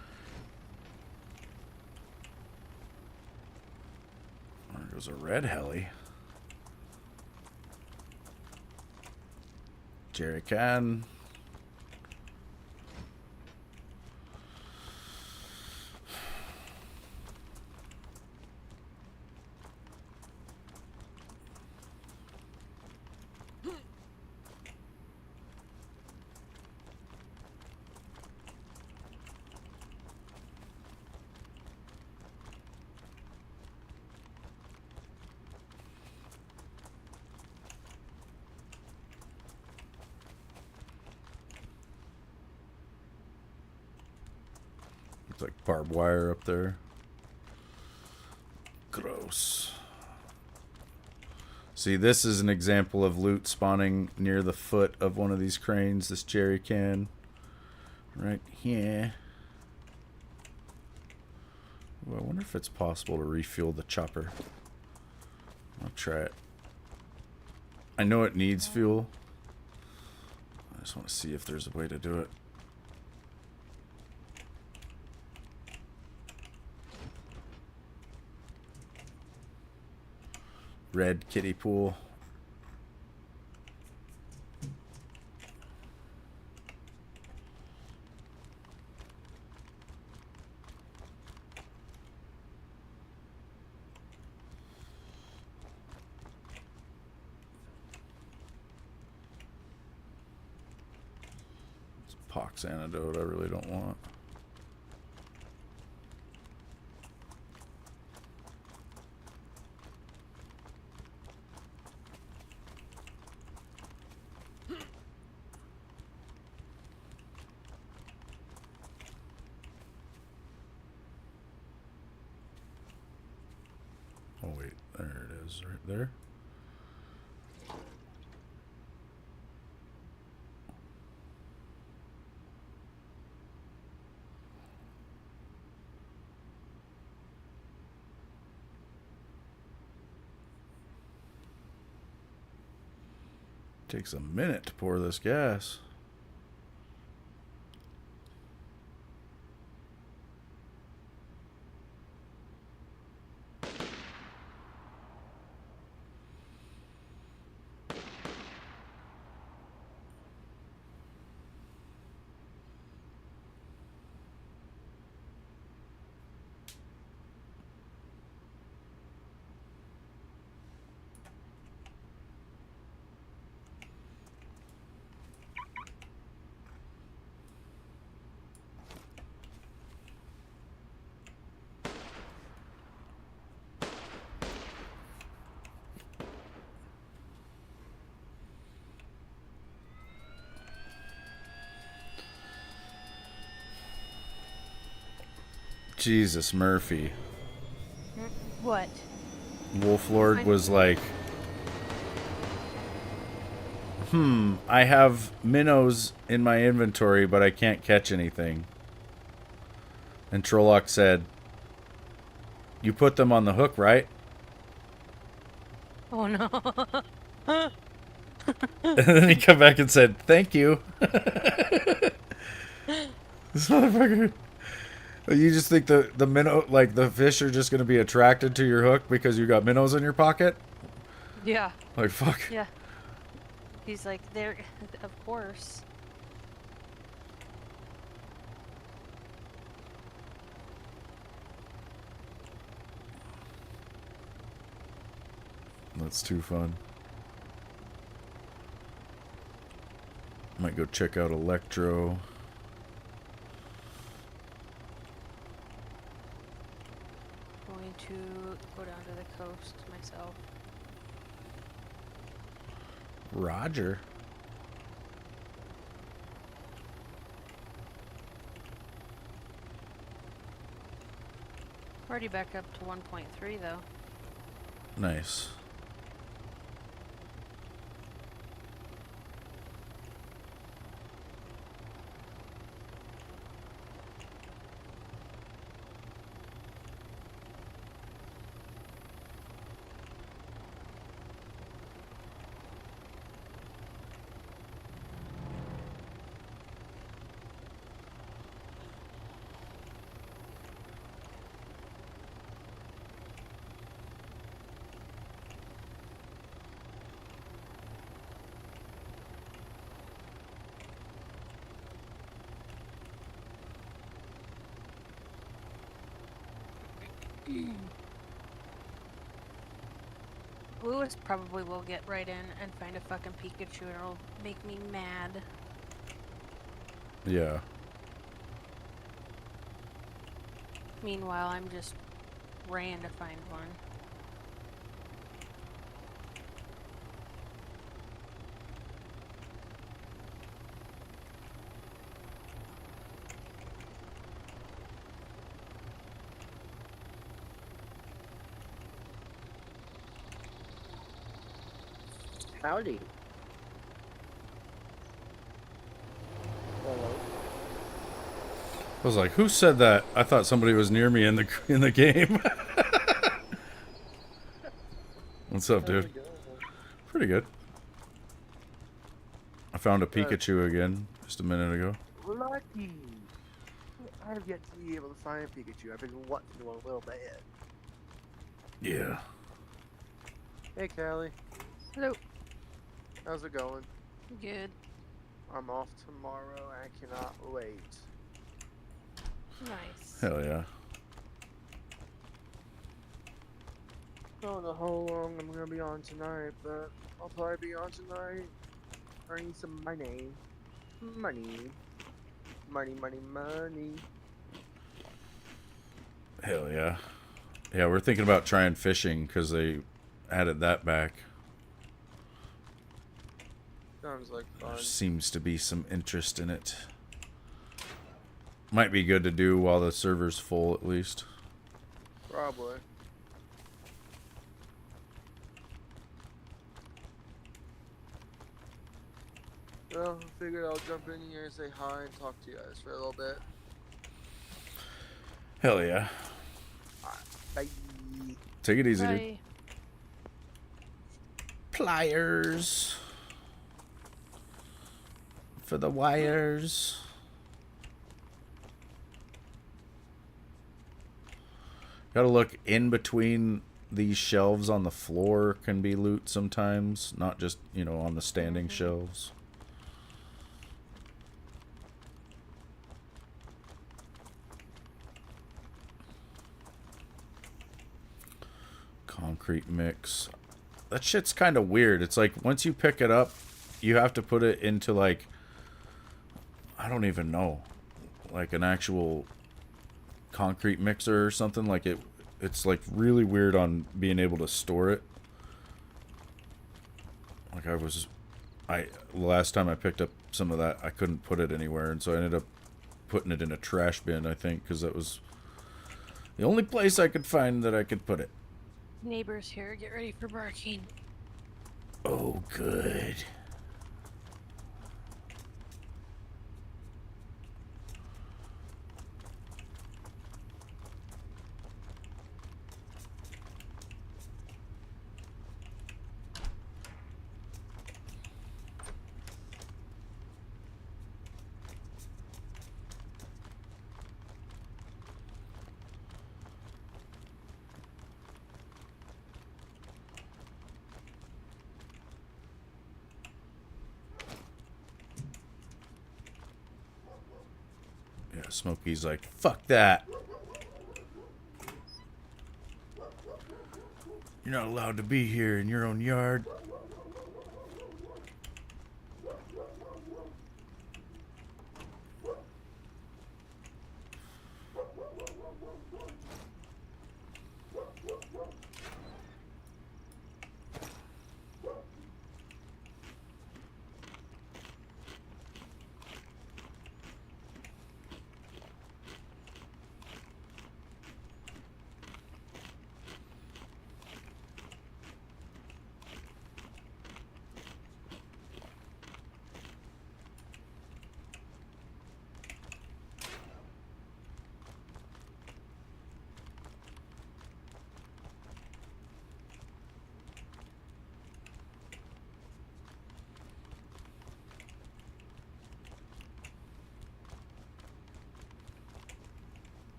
There goes a red heli. Jerry can. Looks like barbed wire up there. Gross. See, this is an example of loot spawning near the foot of one of these cranes, this jerry can. Right here. Ooh, I wonder if it's possible to refuel the chopper. I'll try it. I know it needs fuel. I just want to see if there's a way to do it. Red kiddie pool. It's a pox antidote I really don't want. Oh wait, there it is, right there. Takes a minute to pour this gas. Jesus, Murphy. What? Wolflord was like, I have minnows in my inventory, but I can't catch anything. And Trolloc said, you put them on the hook, right? Oh no. And then he come back and said, thank you. This motherfucker. You just think the minnow, like the fish are just going to be attracted to your hook because you got minnows in your pocket? Yeah. Like, fuck. Yeah. He's like, there, of course. That's too fun. Might go check out Electro. Going to go down to the coast myself. Roger. Already back up to 1.3 though. Nice. Lewis probably will get right in and find a fucking Pikachu and it'll make me mad. Yeah. Meanwhile, I'm just ran to find one. Howdy. Hello. I was like, who said that? I thought somebody was near me in the game. What's up, dude? Pretty good. I found a Pikachu again just a minute ago. Lucky. I have yet to be able to find Pikachu. I've been wanting to a little bit. Yeah. Hey, Callie. Hello. How's it going? Good. I'm off tomorrow. I cannot wait. Nice. Hell yeah. Don't know how long I'm gonna be on tonight, but I'll probably be on tonight. Earning some money. Money. Money, money, money. Hell yeah. Yeah, we're thinking about trying fishing because they added that back. Sounds like fun. There seems to be some interest in it. Might be good to do while the server's full at least. Probably. Well, I figured I'll jump in here and say hi and talk to you guys for a little bit. Hell yeah. Bye. Take it easy, dude. Bye. Pliers. For the wires. Gotta look in between these shelves on the floor can be loot sometimes, not just, you know, on the standing shelves. Concrete mix. That shit's kind of weird. It's like once you pick it up, you have to put it into like, I don't even know, like an actual concrete mixer or something. Like it's like really weird on being able to store it. Like last time I picked up some of that, I couldn't put it anywhere, and so I ended up putting it in a trash bin, I think, because that was the only place I could find that I could put it. Neighbors here, get ready for barking. Oh, good. Yeah, Smokey's like, fuck that. You're not allowed to be here in your own yard.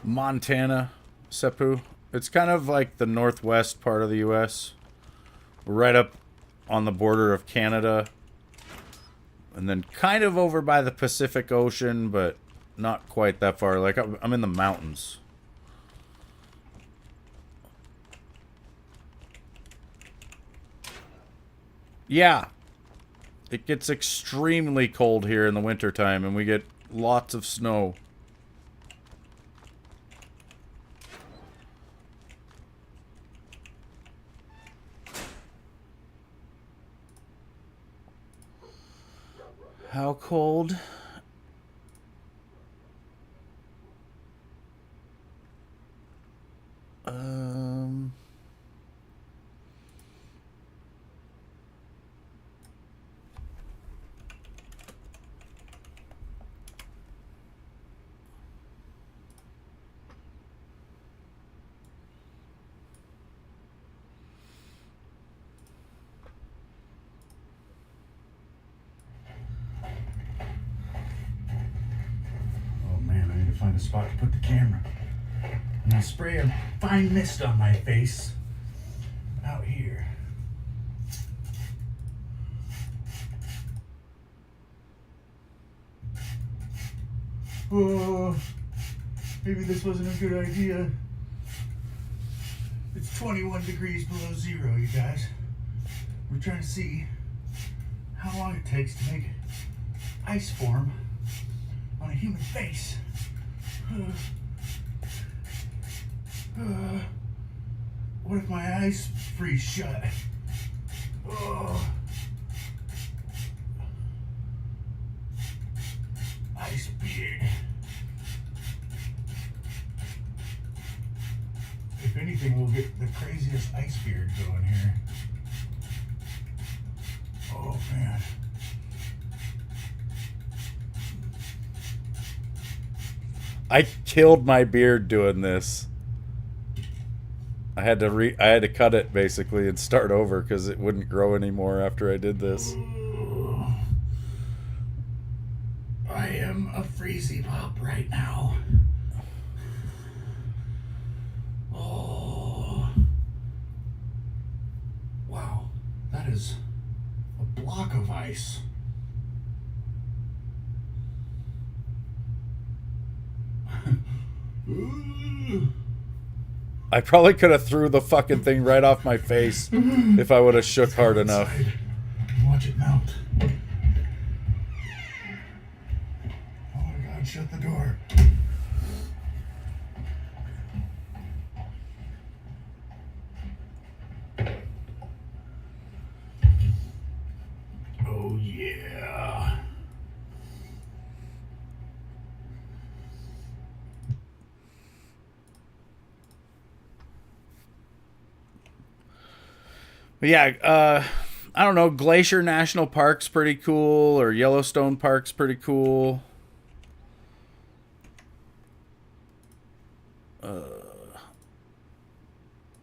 Montana, Seppu. It's kind of like the northwest part of the U.S. We're right up on the border of Canada. And then kind of over by the Pacific Ocean, but not quite that far. Like, I'm in the mountains. Yeah. It gets extremely cold here in the wintertime, and we get lots of snow. How cold? Find a spot to put the camera. I'm gonna spray a fine mist on my face out here. Oh, maybe this wasn't a good idea. It's 21 degrees below zero, you guys. We're trying to see how long it takes to make ice form on a human face. What if my eyes freeze shut? Ice beard. If anything, we'll get the craziest ice beard going here. Oh man. I killed my beard doing this. I had to cut it basically and start over because it wouldn't grow anymore after I did this. I am a freezy pop right now. Oh. Wow. That is a block of ice. I probably could have threw the fucking thing right off my face if I would have shook hard enough. Watch it melt. Oh my god, shut the door. Oh yeah. But yeah, I don't know, Glacier National Park's pretty cool, or Yellowstone Park's pretty cool.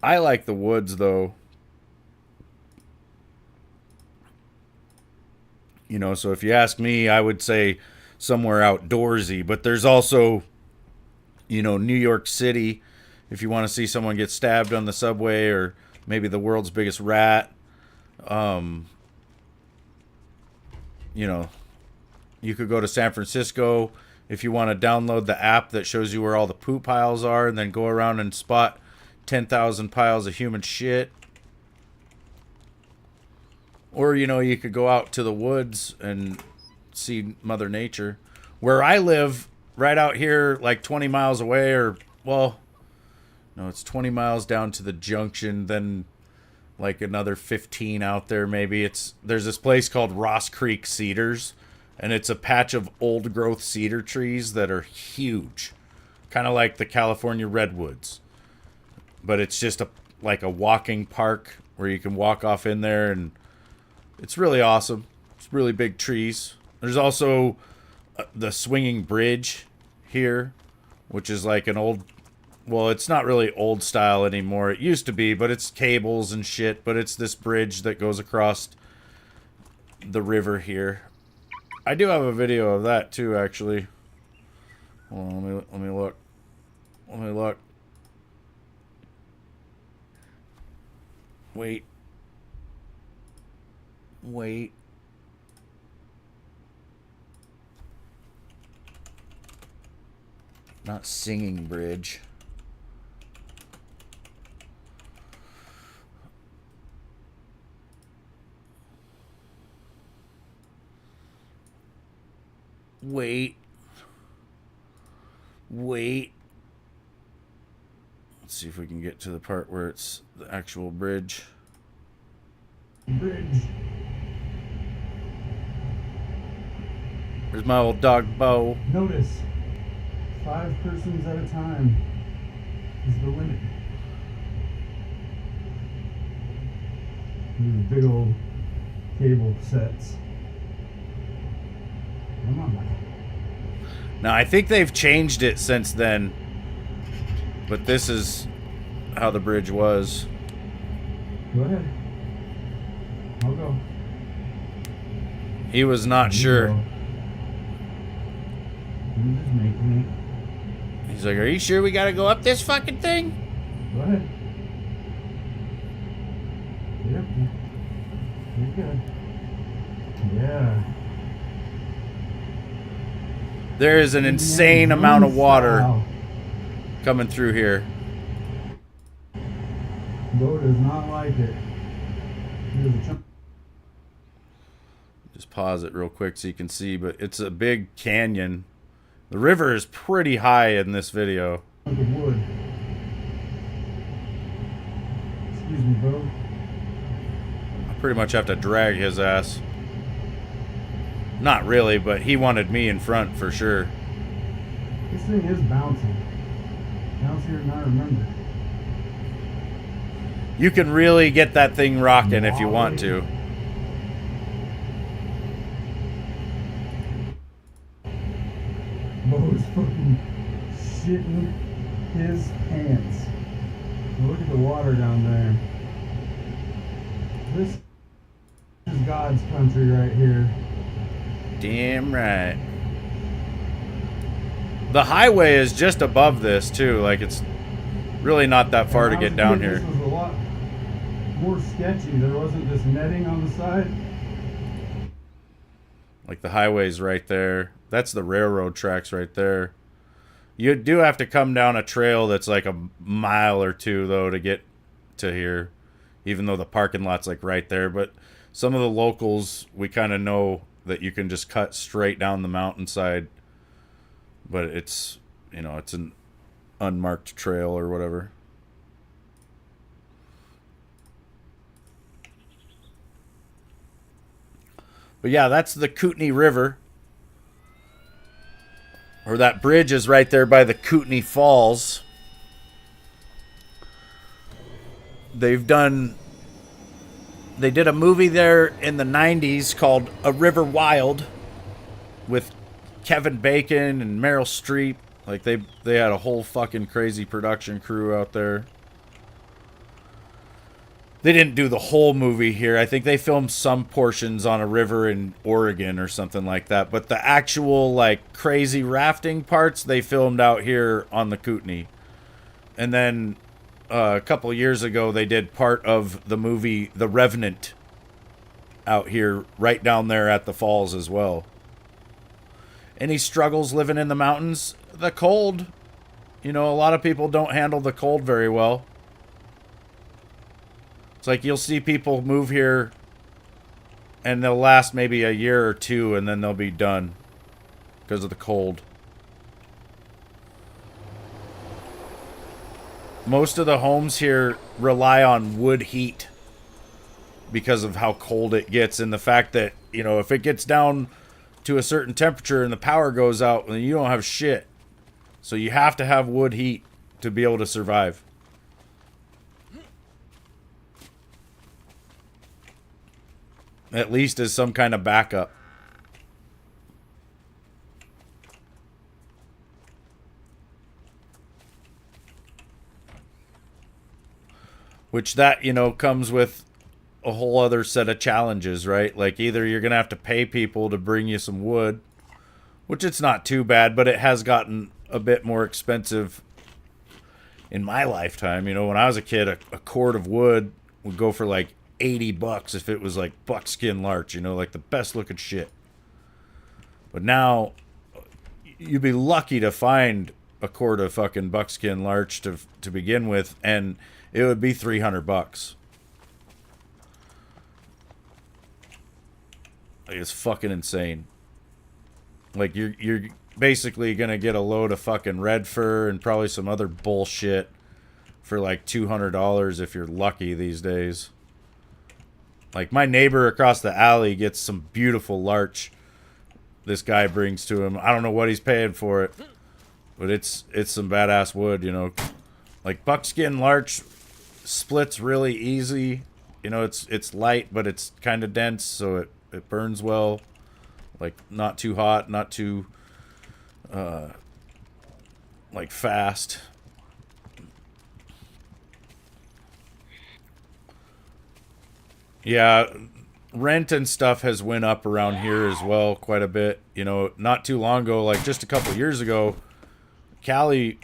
I like the woods, though. You know, so if you ask me, I would say somewhere outdoorsy. But there's also, you know, New York City if you want to see someone get stabbed on the subway, or maybe the world's biggest rat. You know, you could go to San Francisco if you want to download the app that shows you where all the poop piles are, and then go around and spot 10,000 piles of human shit. Or, you know, you could go out to the woods and see Mother Nature. Where I live, right out here, like 20 miles away, or, well, no, it's 20 miles down to the junction, then like another 15 out there maybe. There's this place called Ross Creek Cedars, and it's a patch of old growth cedar trees that are huge. Kind of like the California redwoods. But it's just like a walking park where you can walk off in there, and it's really awesome. It's really big trees. There's also the swinging bridge here, which is like an old, well, it's not really old style anymore. It used to be, but it's cables and shit. But it's this bridge that goes across the river here. I do have a video of that too, actually. Hold on, let me look. Let me look. Wait. Wait. Not singing bridge. Wait. Wait. Let's see if we can get to the part where it's the actual bridge. Bridge. There's my old dog, Bo. Notice, 5 persons at a time is the limit. These big old cable sets. Come on, Mike. Now, I think they've changed it since then. But this is how the bridge was. Go ahead. I'll go. He was not sure. Go. You just make me. He's like, are you sure we gotta go up this fucking thing? Go ahead. Yep. You're good. Yeah. There is an insane amount of water coming through here. Bo does not like it. Just pause it real quick so you can see, but it's a big canyon. The river is pretty high in this video. Wood. Excuse me, Bo. I pretty much have to drag his ass. Not really, but he wanted me in front for sure. This thing is bouncing. Bouncier than I remember. You can really get that thing rocking if you want to. Bo's fucking shitting his pants. Look at the water down there. This is God's country right here. Damn right. The highway is just above this too. Like, it's really not that far to get down here. This was a lot more sketchy. There wasn't this netting on the side. Like, the highway's right there. That's the railroad tracks right there. You do have to come down a trail that's like a mile or two, though, to get to here. Even though the parking lot's like right there. But some of the locals, we kind of know that you can just cut straight down the mountainside. But it's, you know, it's an unmarked trail or whatever. But yeah, that's the Kootenai River. Or that bridge is right there by the Kootenai Falls. They did a movie there in the 90s called A River Wild with Kevin Bacon and Meryl Streep. Like, they had a whole fucking crazy production crew out there. They didn't do the whole movie here. I think they filmed some portions on a river in Oregon or something like that. But the actual, like, crazy rafting parts, they filmed out here on the Kootenai. And then a couple years ago, they did part of the movie The Revenant out here, right down there at the falls as well. Any struggles living in the mountains? The cold. You know, a lot of people don't handle the cold very well. It's like you'll see people move here and they'll last maybe a year or two and then they'll be done because of the cold. Most of the homes here rely on wood heat because of how cold it gets, and the fact that, you know, if it gets down to a certain temperature and the power goes out, then you don't have shit. So you have to have wood heat to be able to survive. At least as some kind of backup. Which that, you know, comes with a whole other set of challenges, right? Like either you're going to have to pay people to bring you some wood, which it's not too bad, but it has gotten a bit more expensive in my lifetime. You know, when I was a kid, a cord of wood would go for like $80 if it was like buckskin larch, you know, like the best looking shit. But now you'd be lucky to find a cord of fucking buckskin larch to begin with, and it would be $300. Like, it's fucking insane. Like you're basically gonna get a load of fucking red fir and probably some other bullshit for like $200 if you're lucky these days. Like my neighbor across the alley gets some beautiful larch this guy brings to him. I don't know what he's paying for it, but it's some badass wood, you know. Like buckskin larch splits really easy. You know, it's light, but it's kind of dense, so it burns well. Like not too hot, not too like fast. Yeah, rent and stuff has went up around here as well quite a bit. You know, not too long ago, like just a couple years ago, Callie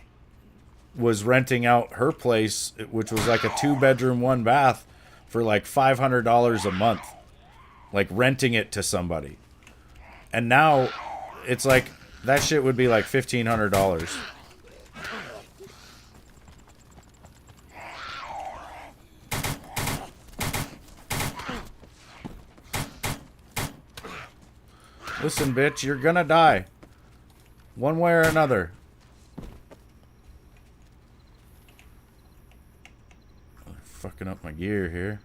was renting out her place, which was like a 2-bedroom, 1-bath, for like $500 a month. Like renting it to somebody. And now it's like that shit would be like $1,500. Listen, bitch, you're gonna die. One way or another. Fucking up my gear here.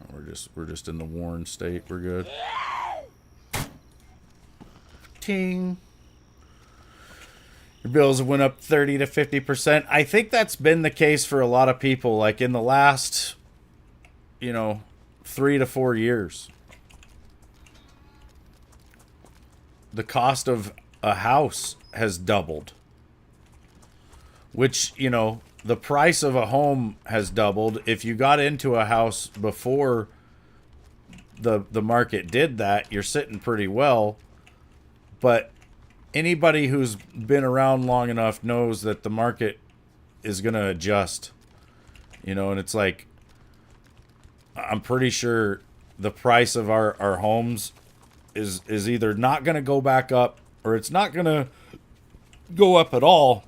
Oh, we're just in the worn state. We're good. Ting. Your bills have went up 30 to 50%. I think that's been the case for a lot of people, like in the last, you know, 3 to 4 years. The cost of a house has doubled. Which, you know, the price of a home has doubled. If you got into a house before the market did that, you're sitting pretty well. But anybody who's been around long enough knows that the market is going to adjust. You know, and it's like, I'm pretty sure the price of our homes is either not going to go back up, or it's not going to go up at all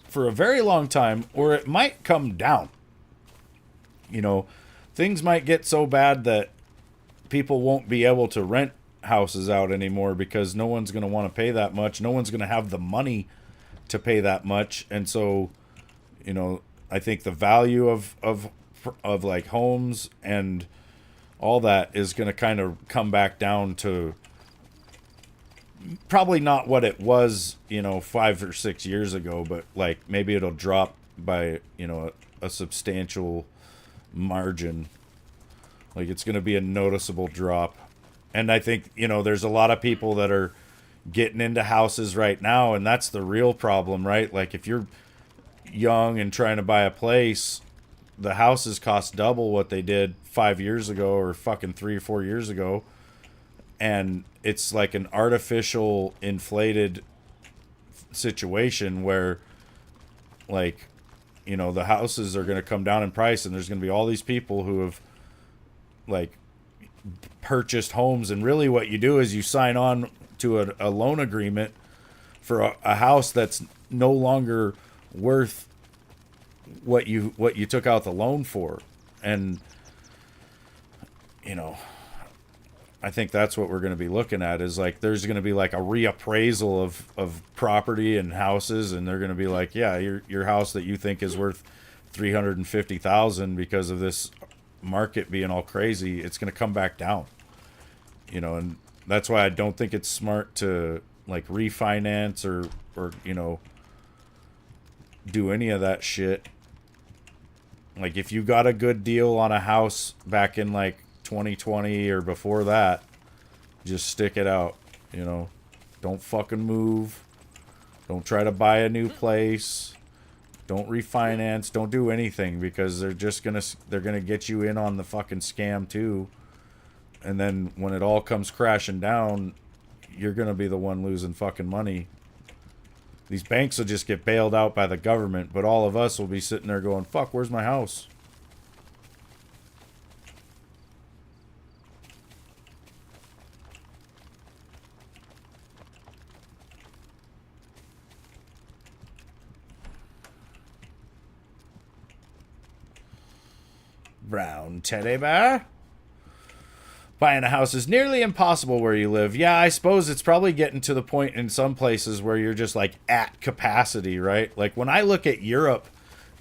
for a very long time, or it might come down. You know, things might get so bad that people won't be able to rent houses out anymore because no one's going to want to pay that much. No one's going to have the money to pay that much. And so, you know, I think the value of like homes and all that is going to kind of come back down to probably not what it was, you know, 5 or 6 years ago, but like maybe it'll drop by, you know, a substantial margin. Like it's going to be a noticeable drop. And I think, you know, there's a lot of people that are getting into houses right now, and that's the real problem, right? Like if you're young and trying to buy a place, the houses cost double what they did 5 years ago or fucking 3 or 4 years ago. And it's like an artificial inflated situation where like, you know, the houses are going to come down in price, and there's going to be all these people who have, like, purchased homes. And really what you do is you sign on to a loan agreement for a house that's no longer worth what you took out the loan for. And, you know, I think that's what we're going to be looking at, is like there's going to be like a reappraisal of property and houses, and they're going to be like, yeah, your house that you think is worth $350,000 because of this market being all crazy, it's going to come back down. You know, and that's why I don't think it's smart to like refinance or you know, do any of that shit. Like if you got a good deal on a house back in like 2020 or before that, just stick it out. You know, don't fucking move. Don't try to buy a new place. Don't refinance. Don't do anything, because they're gonna get you in on the fucking scam too. And then when it all comes crashing down, you're gonna be the one losing fucking money. These banks will just get bailed out by the government, but all of us will be sitting there going, fuck, where's my house? Brown teddy bear. Buying a house is nearly impossible where you live. Yeah, I suppose it's probably getting to the point in some places where you're just like at capacity, right? Like when I look at Europe,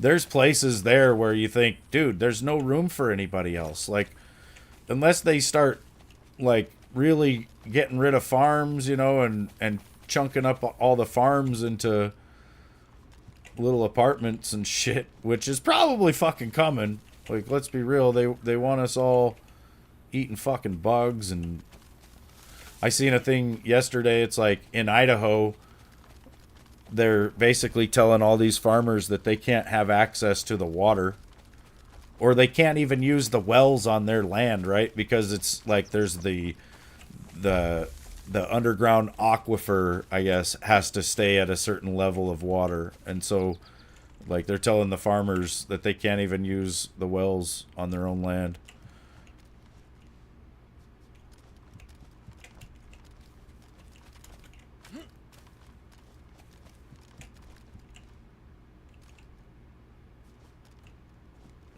there's places there where you think, dude, there's no room for anybody else. Like, unless they start like really getting rid of farms, you know, and chunking up all the farms into little apartments and shit, which is probably fucking coming. Like, let's be real, they want us all eating fucking bugs. And I seen a thing yesterday, it's like in Idaho, they're basically telling all these farmers that they can't have access to the water, or they can't even use the wells on their land, right? Because it's like there's the underground aquifer, I guess, has to stay at a certain level of water. And so like they're telling the farmers that they can't even use the wells on their own land.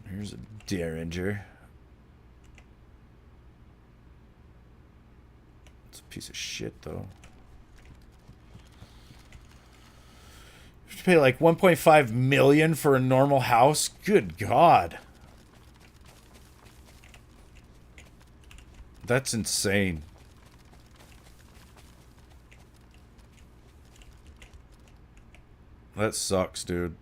Here's a Derringer. It's a piece of shit, though. You have to pay like 1.5 million for a normal house? Good God. That's insane. That sucks, dude.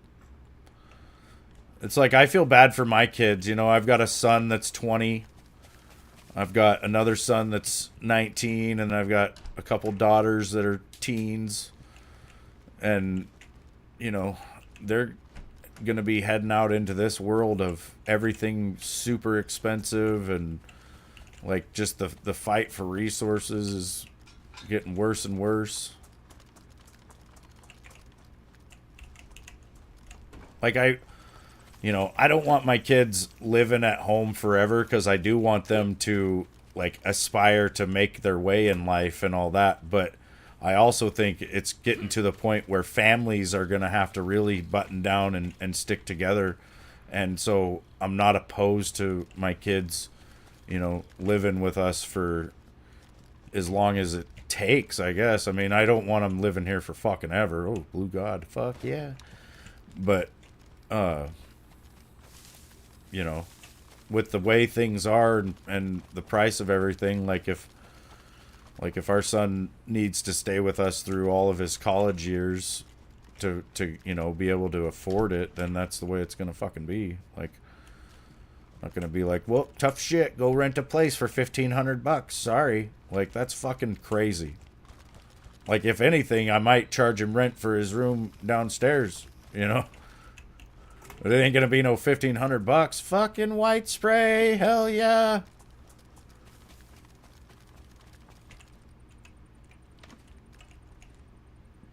It's like, I feel bad for my kids. You know, I've got a son that's 20. I've got another son that's 19. And I've got a couple daughters that are teens. And, you know, they're going to be heading out into this world of everything super expensive. And, like, just the fight for resources is getting worse and worse. Like, you know, I don't want my kids living at home forever, because I do want them to, like, aspire to make their way in life and all that. But I also think it's getting to the point where families are going to have to really button down and stick together. And so I'm not opposed to my kids, you know, living with us for as long as it takes, I guess. I mean, I don't want them living here for fucking ever. Oh, blue God, fuck yeah. But, you know, with the way things are and the price of everything, like if our son needs to stay with us through all of his college years to you know, be able to afford it, then that's the way it's gonna fucking be. Like, not gonna be like, well, tough shit, go rent a place for $1,500. Sorry. Like, that's fucking crazy. Like, if anything, I might charge him rent for his room downstairs, you know? But it ain't gonna be no $1,500. Fucking white spray, hell yeah.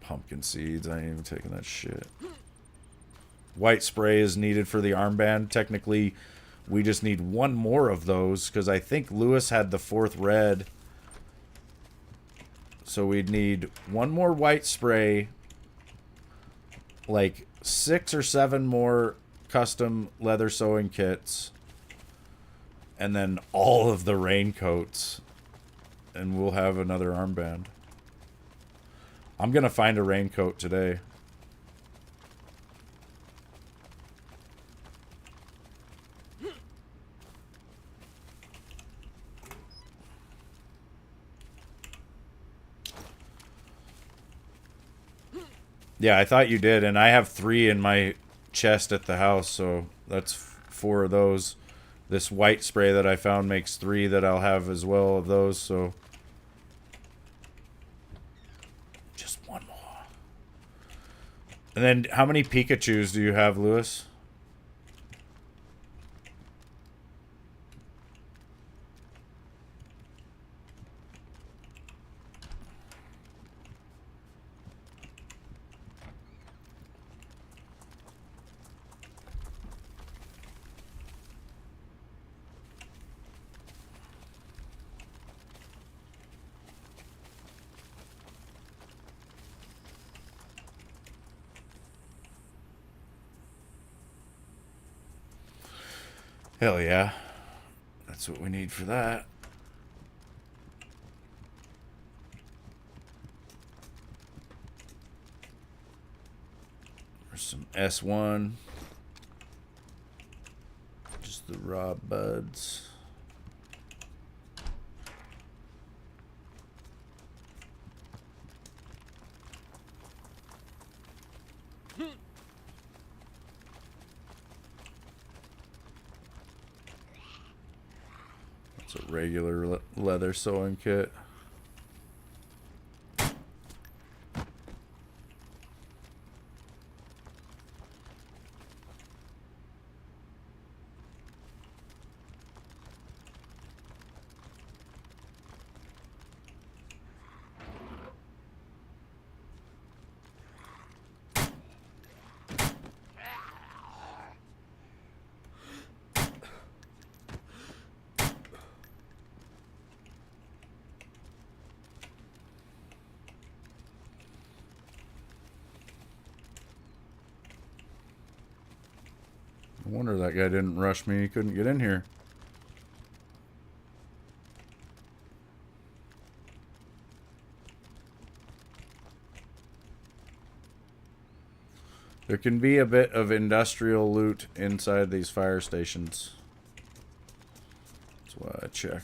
Pumpkin seeds, I ain't even taking that shit. white spray is needed for the armband. Technically, we just need one more of those because I think Lewis had the 4th red. So we'd need one more white spray, like 6 or 7 more custom leather sewing kits, and then all of the raincoats, and we'll have another armband. I'm gonna find a raincoat today. Yeah, I thought you did, and I have 3 in my chest at the house, so that's 4 of those. This white spray that I found makes 3 that I'll have as well of those, so just one more. And then how many Pikachus do you have, Lewis? Hell yeah. That's what we need for that. There's some S1. Just the raw buds. It's a regular leather sewing kit. No wonder that guy didn't rush me. He couldn't get in here. There can be a bit of industrial loot inside these fire stations. That's why I check.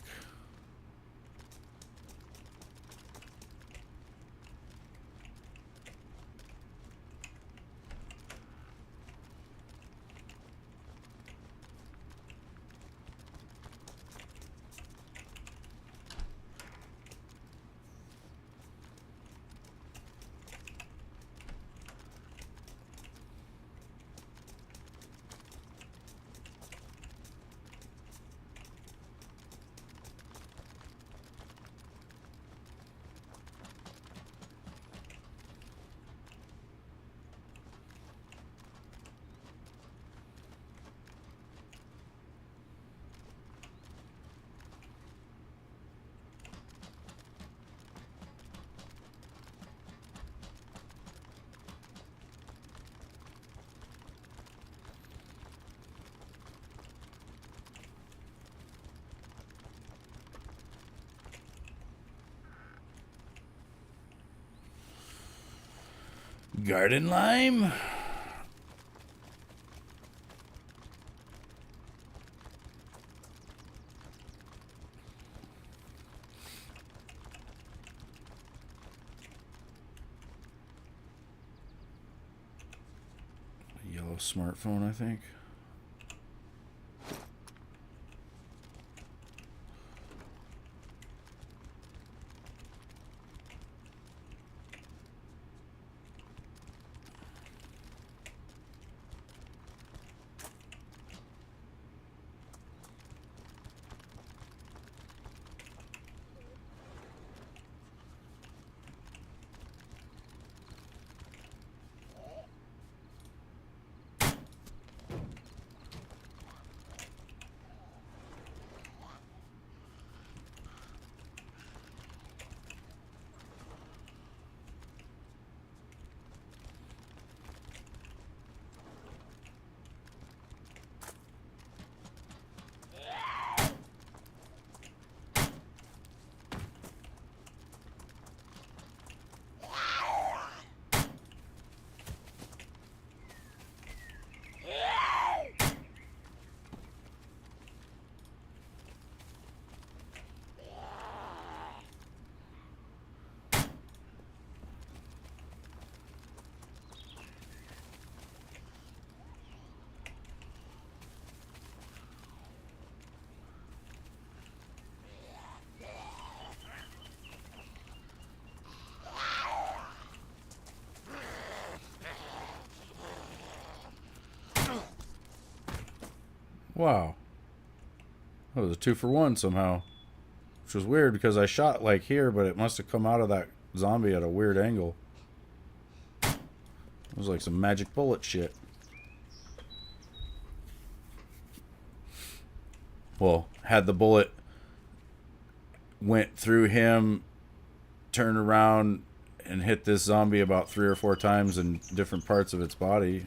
Garden lime. A yellow smartphone, I think. Wow. That was a 2-for-1 somehow. Which was weird because I shot like here, but it must have come out of that zombie at a weird angle. It was like some magic bullet shit. Well, had the bullet went through him, turned around, and hit this zombie about 3 or 4 times in different parts of its body.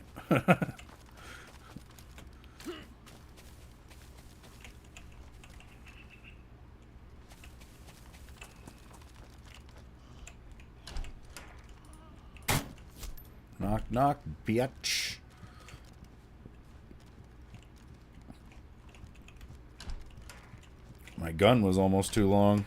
Knock, knock, bitch. My gun was almost too long.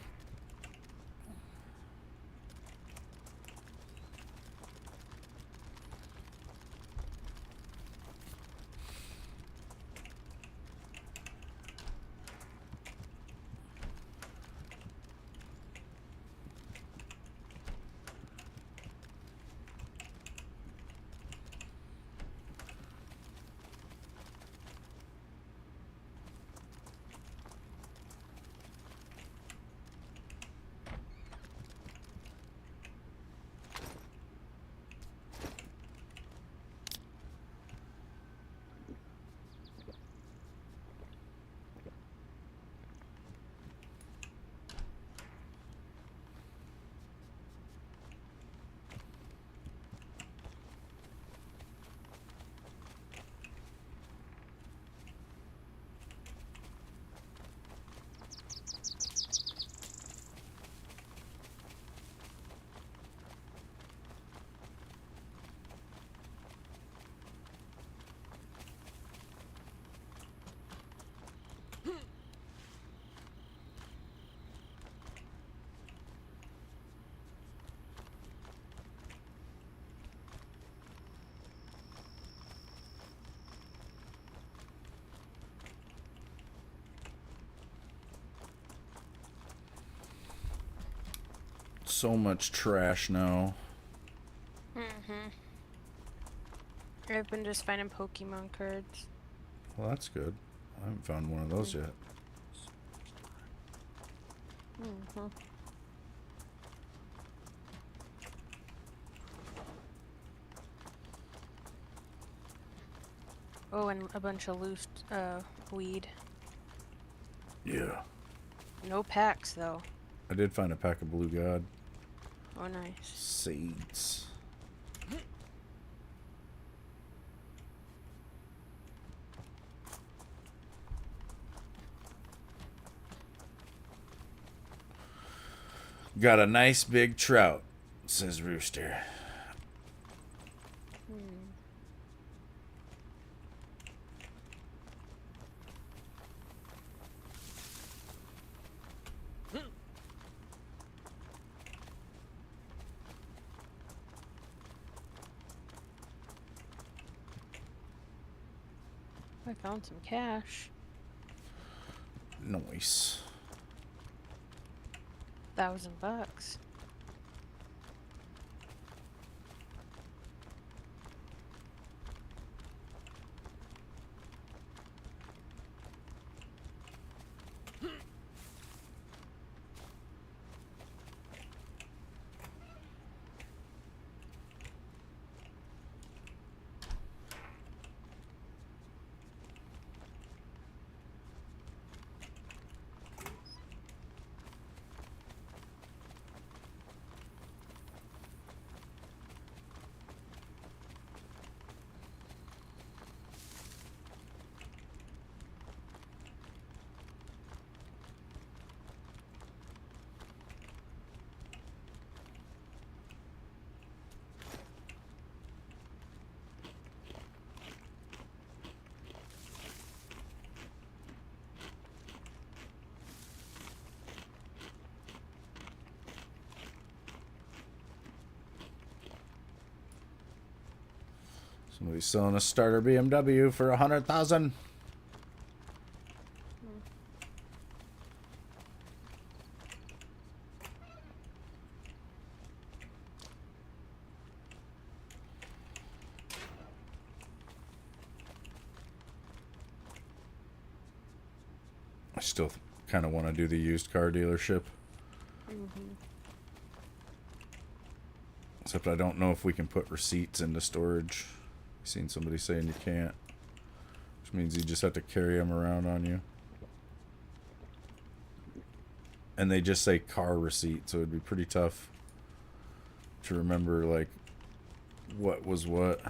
So much trash now. I've been just finding Pokemon cards. Well, that's good. I haven't found one of those yet. Oh, and a bunch of loose weed. Yeah. No packs though. I did find a pack of Blue God. Oh, nice. Seeds. Got a nice big trout, says Rooster. I found some cash. Nice. $1,000. Somebody's selling a starter BMW for 100,000. I still kind of want to do the used car dealership. Except I don't know if we can put receipts into storage. I've seen somebody saying you can't. Which means you just have to carry them around on you. And they just say car receipt, so it'd be pretty tough to remember, like, what was what.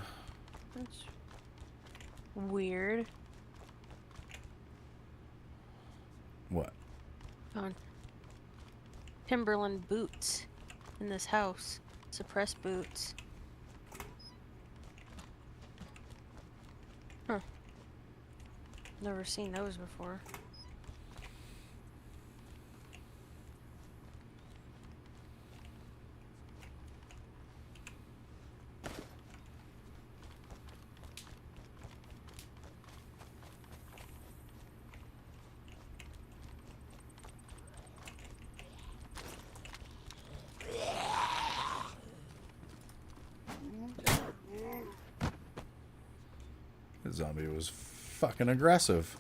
That's weird. What? Found Timberland boots in this house. Suppressed boots. Huh. Never seen those before. The zombie was fucking aggressive.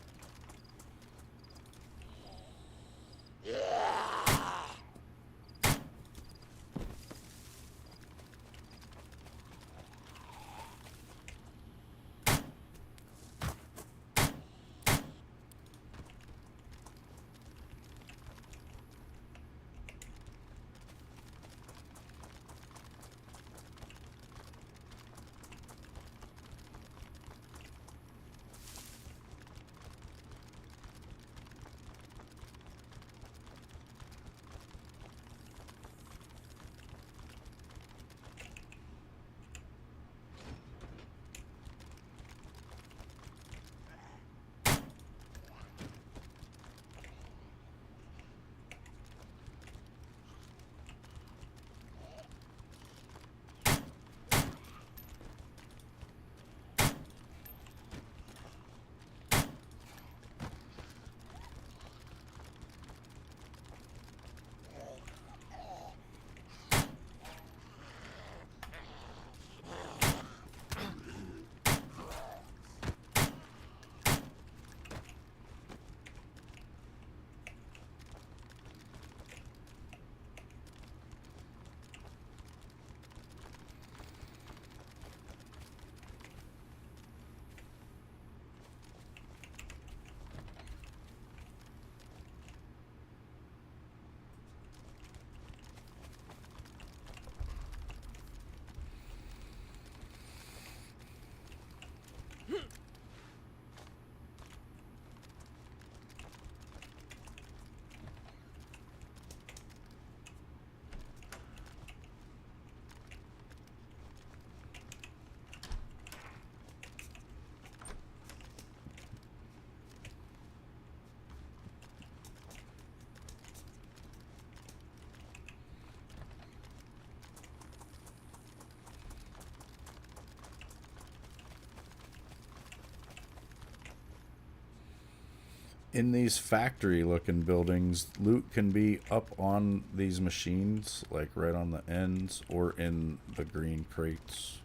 In these factory looking buildings, loot can be up on these machines, like right on the ends, or in the green crates.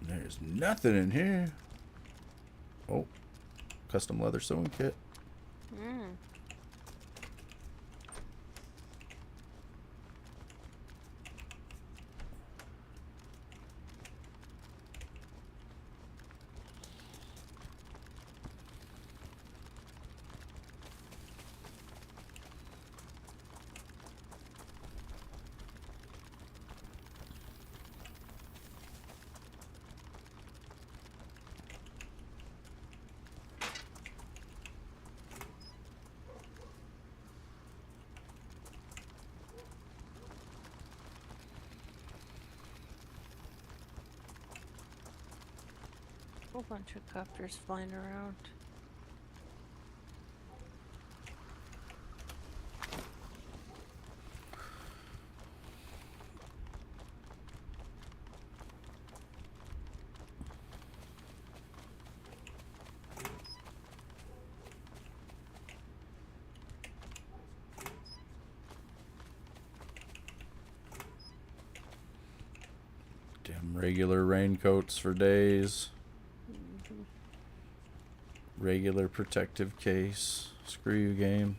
There's nothing in here. Oh, custom leather sewing kit. Whole bunch of copters flying around. Damn regular raincoats for days. Regular protective case. Screw you, game.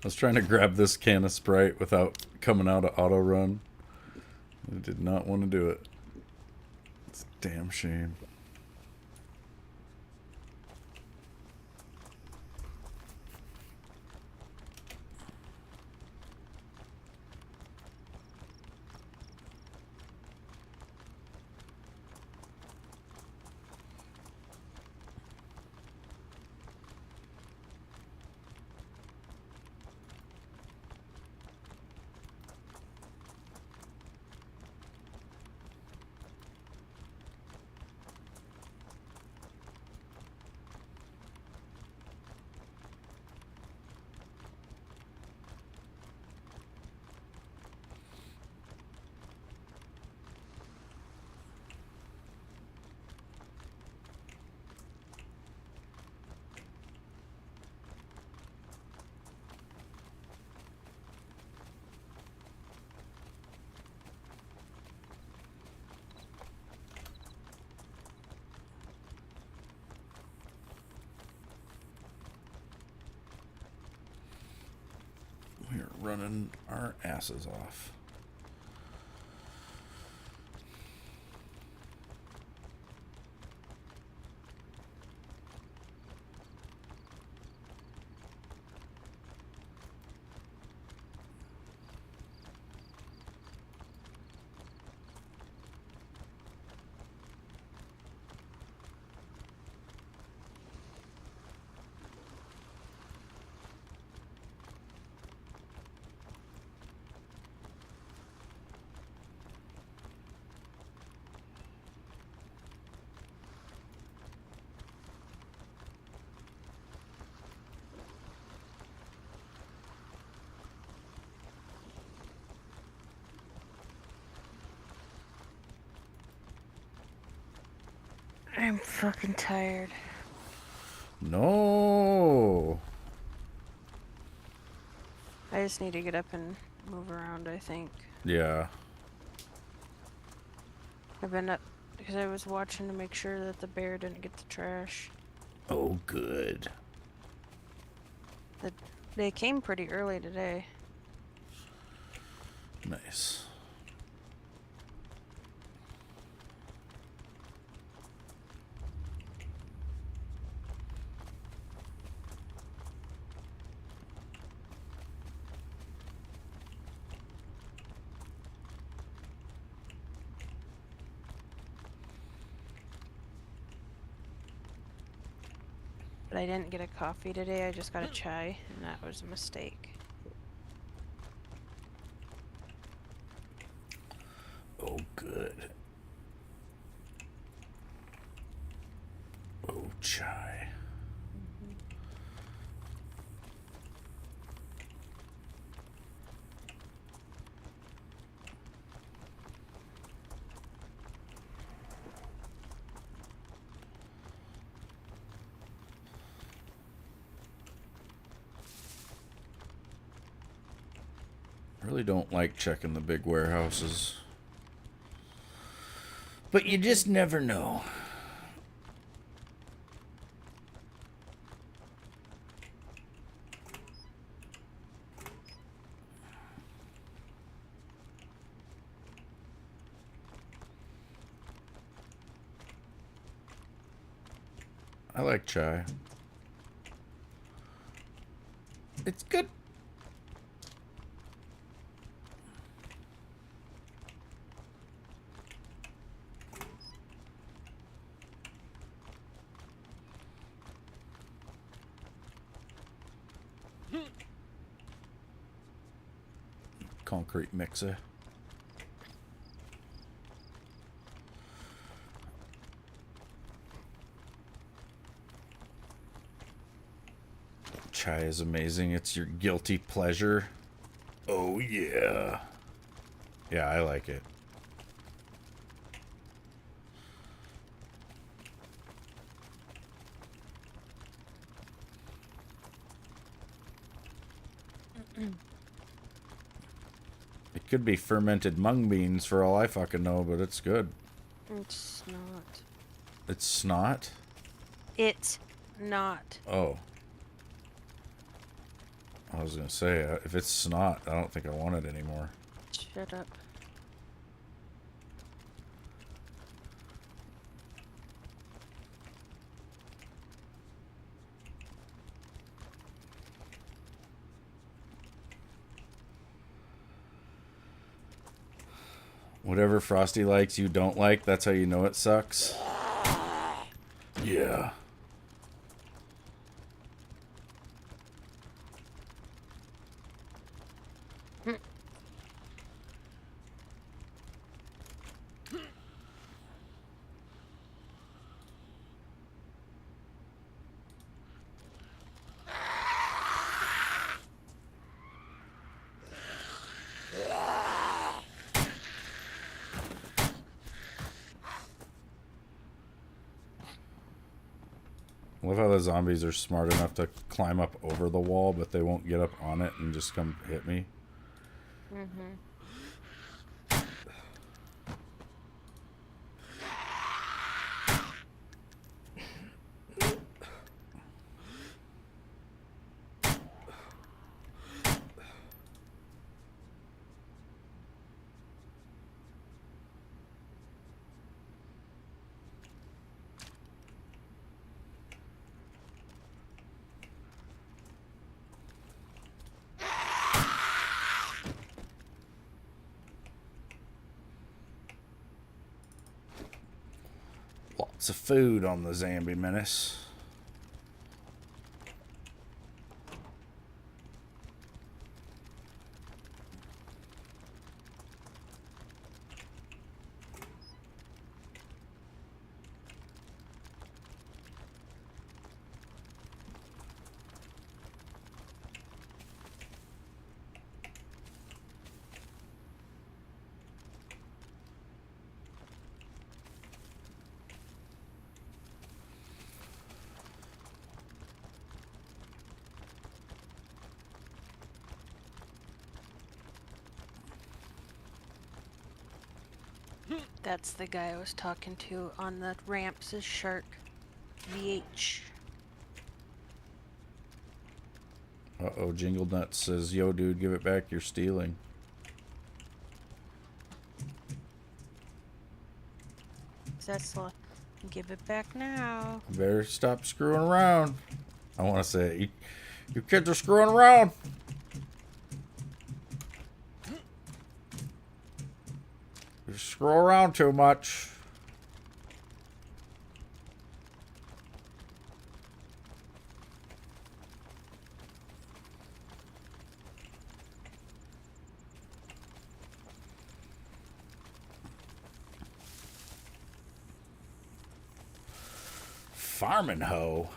I was trying to grab this can of Sprite without coming out of auto run. I did not want to do it. It's a damn shame. We are running our asses off. I'm fucking tired. No. I just need to get up and move around, I think. Yeah. I've been up because I was watching to make sure that the bear didn't get the trash. Oh, good. They came pretty early today. Nice. But I didn't get a coffee today, I just got a chai, and that was a mistake. Oh, good. Oh, chai. really don't like checking the big warehouses. But you just never know. I like chai. It's good. Concrete mixer. Chai is amazing. It's your guilty pleasure. Oh yeah. Yeah, I like it. It could be fermented mung beans for all I fucking know, but it's good. It's not. It's snot? It's not. Oh. I was gonna say, if it's snot, I don't think I want it anymore. Shut up. Whatever Frosty likes, you don't like. That's how you know it sucks. Yeah. I love how the zombies are smart enough to climb up over the wall, but they won't get up on it and just come hit me. Mm-hmm. Lots of food on the zombie menace. That's the guy I was talking to on the ramps is Shark VH. Uh-oh, Jingle Nuts says, yo, dude, give it back. You're stealing. Zesla, give it back now. You better stop screwing around. I want to say, you kids are screwing around. You screw around too much. Farming hoe.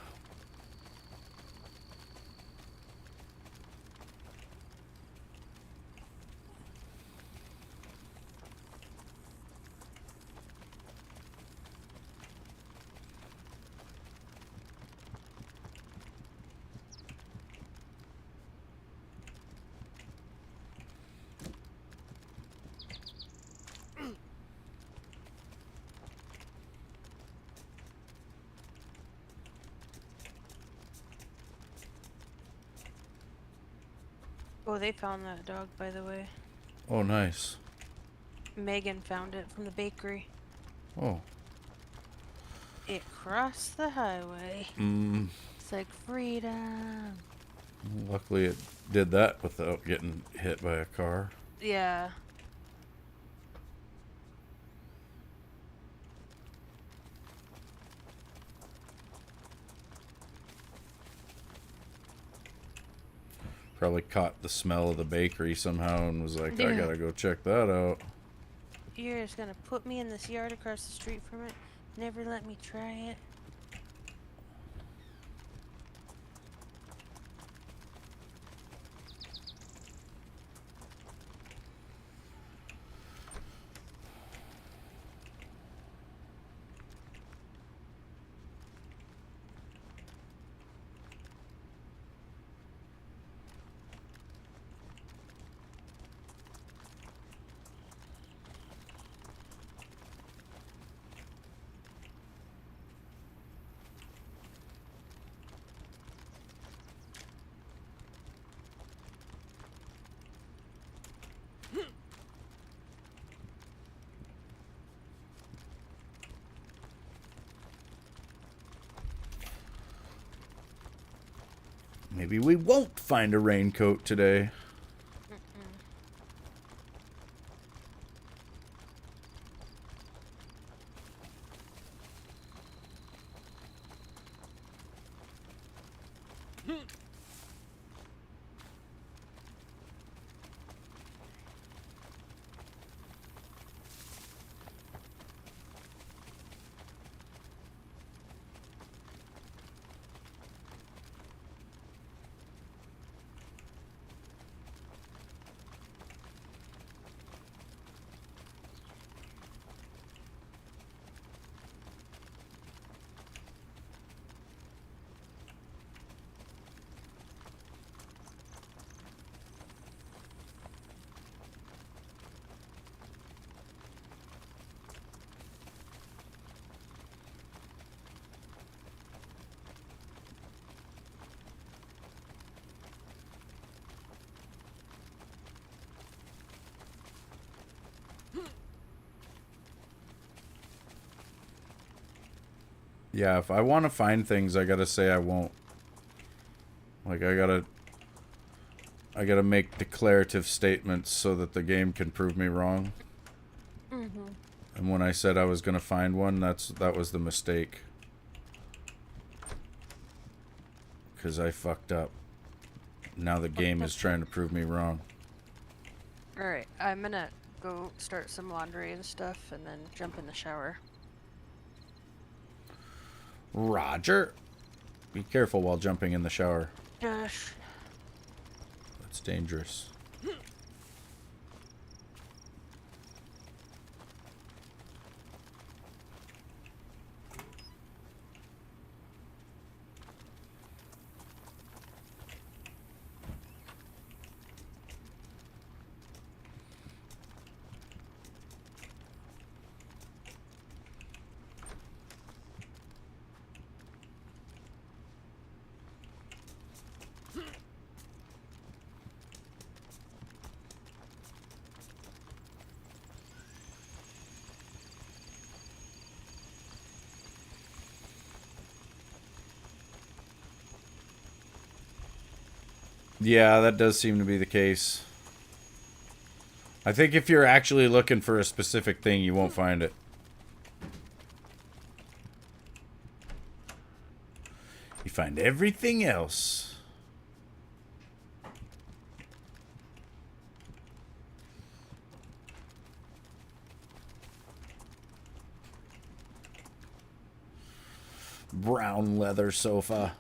Oh, they found that dog, by the way. Oh, nice. Megan found it from the bakery. Oh. It crossed the highway. It's like freedom. Luckily, it did that without getting hit by a car. Yeah. Probably caught the smell of the bakery somehow and was like, I Yeah. gotta go check that out. You're just gonna put me in this yard across the street from it? Never let me try it? Maybe we won't find a raincoat today. Yeah, if I want to find things, I gotta say I won't. Like, I gotta make declarative statements so that the game can prove me wrong. And when I said I was gonna find one, that was the mistake. Because I fucked up. Now the game is trying to prove me wrong. Alright, I'm gonna go start some laundry and stuff and then jump in the shower. Roger. Be careful while jumping in the shower. Gosh. That's dangerous. Yeah, that does seem to be the case. I think if you're actually looking for a specific thing, you won't find it. You find everything else. Brown leather sofa.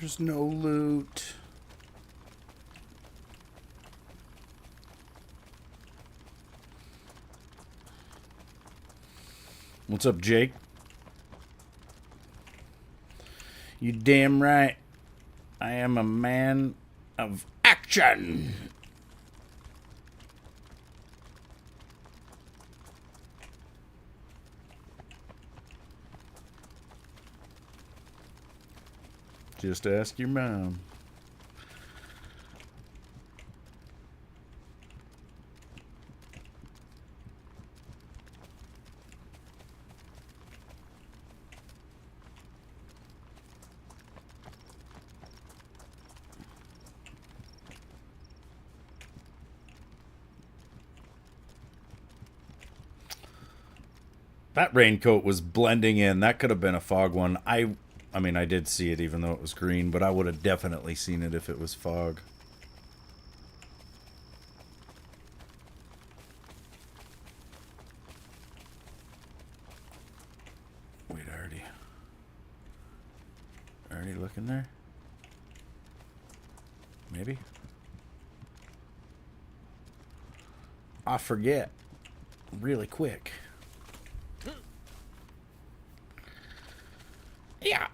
There's no loot. What's up, Jake? You damn right. I am a man of action. Just ask your mom. That raincoat was blending in. That could have been a fog one. I mean, I did see it even though it was green, but I would have definitely seen it if it was fog. Wait, already looking there? Maybe? I forget really quick. Yeah.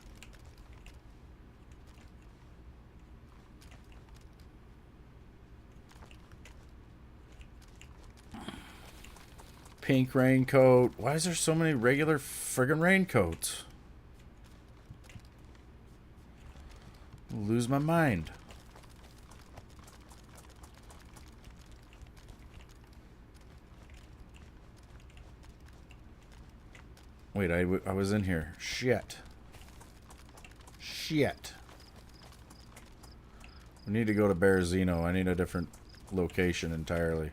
Pink raincoat. Why is there so many regular friggin' raincoats? I'll lose my mind. Wait, I was in here. Shit. Shit. We need to go to Bearzino. I need a different location entirely.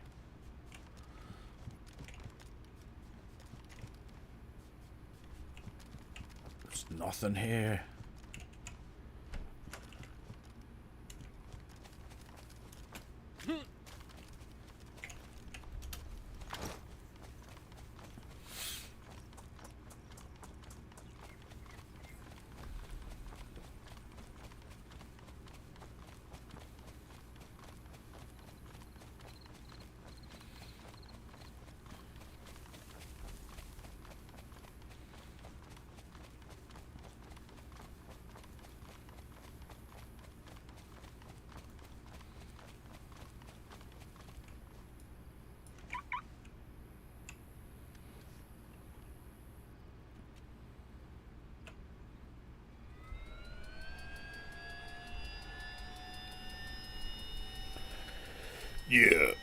There's nothing here. Yeah.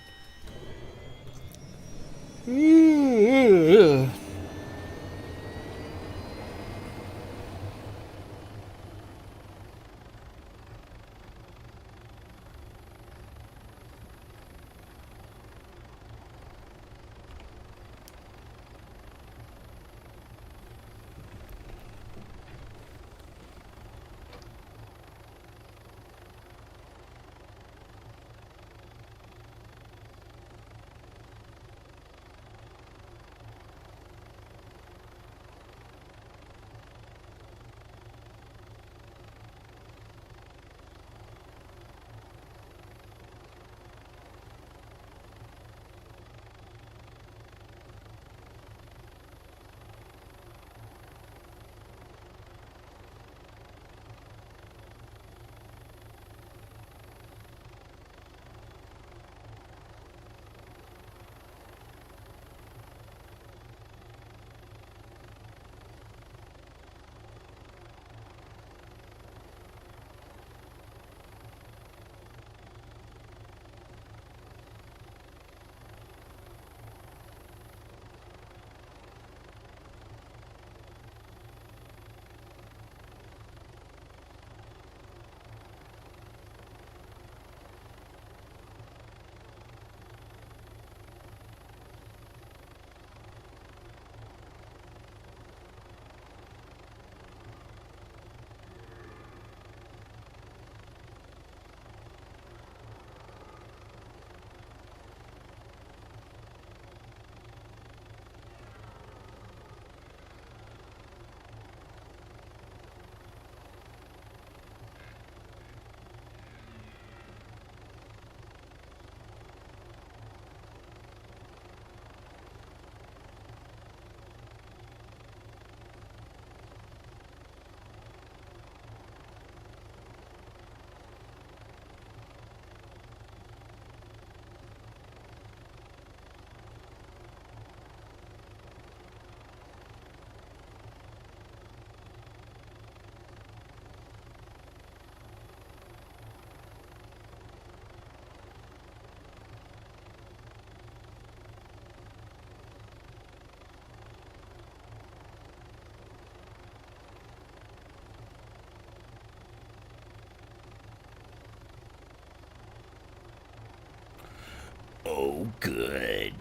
good.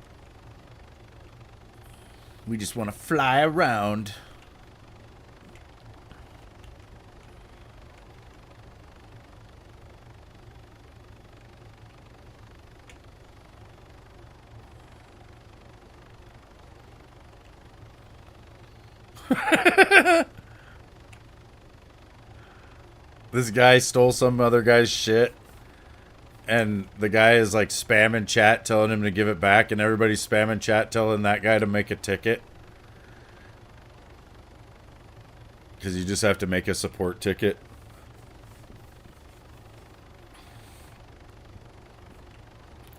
We just want to fly around. This guy stole some other guy's shit, and the guy is like spamming chat telling him to give it back, and everybody's spamming chat telling that guy to make a ticket. Because you just have to make a support ticket.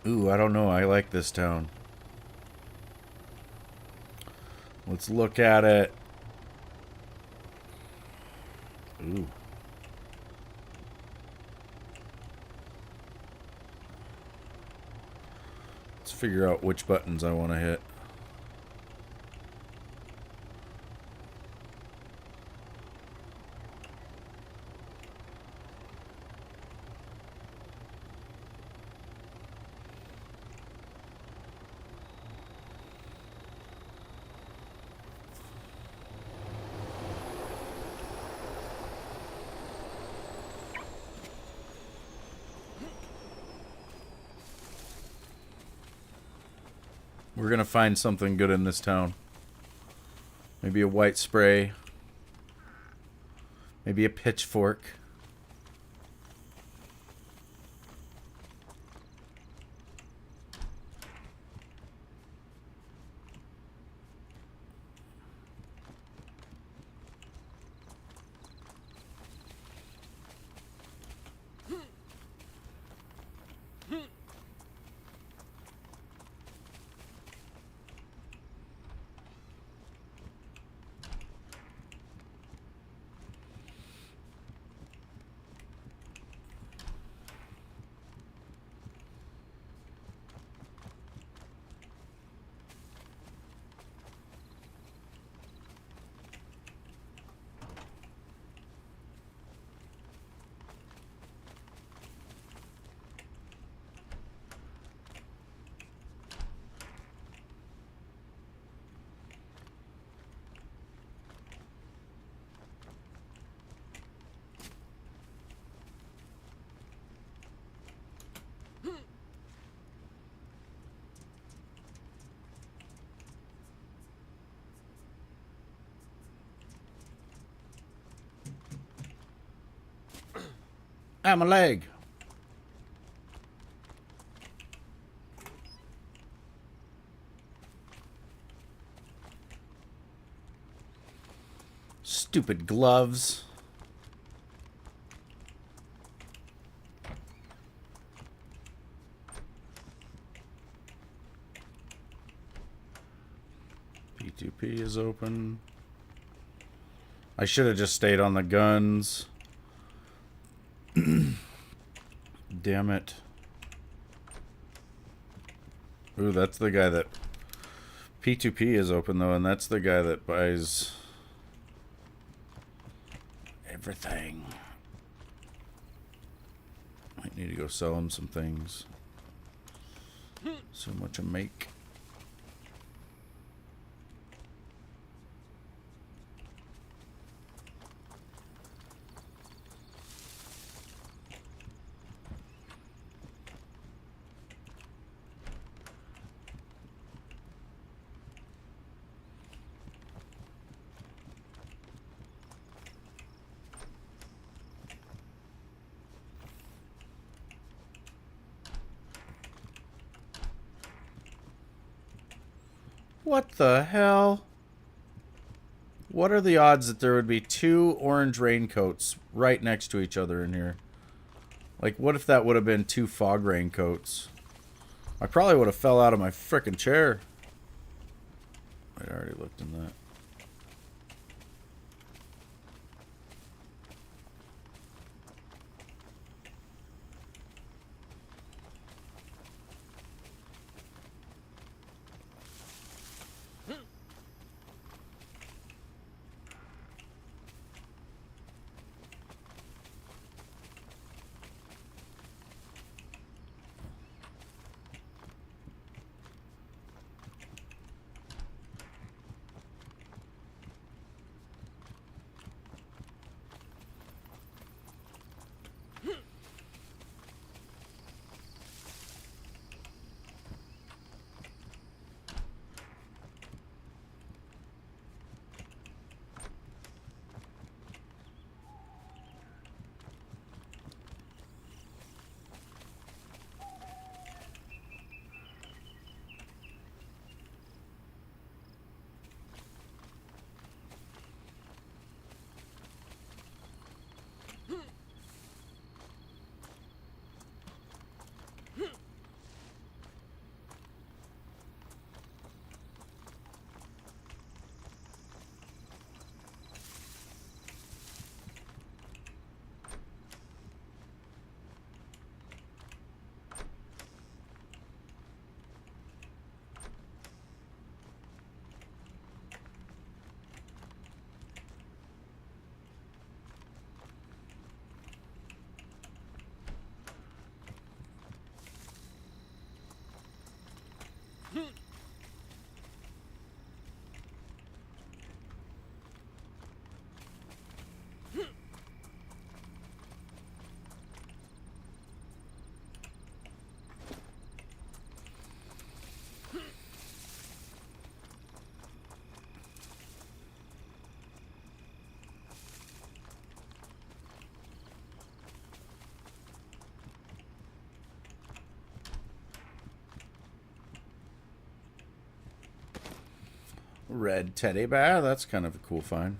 Ooh, I don't know. I like this town. Let's look at it. Ooh. Let's figure out which buttons I want to hit. We're gonna find something good in this town. Maybe a white spray. Maybe a pitchfork. I'm a leg. Stupid gloves. P2P is open. I should have just stayed on the guns. Damn it. Ooh, that's the guy that... P2P is open, though, and that's the guy that buys... everything. Might need to go sell him some things. So much a make. What the hell? What are the odds that there would be two orange raincoats right next to each other in here? Like, what if that would have been two fog raincoats? I probably would have fell out of my frickin' chair. I already looked in that. Red teddy bear. That's kind of a cool find.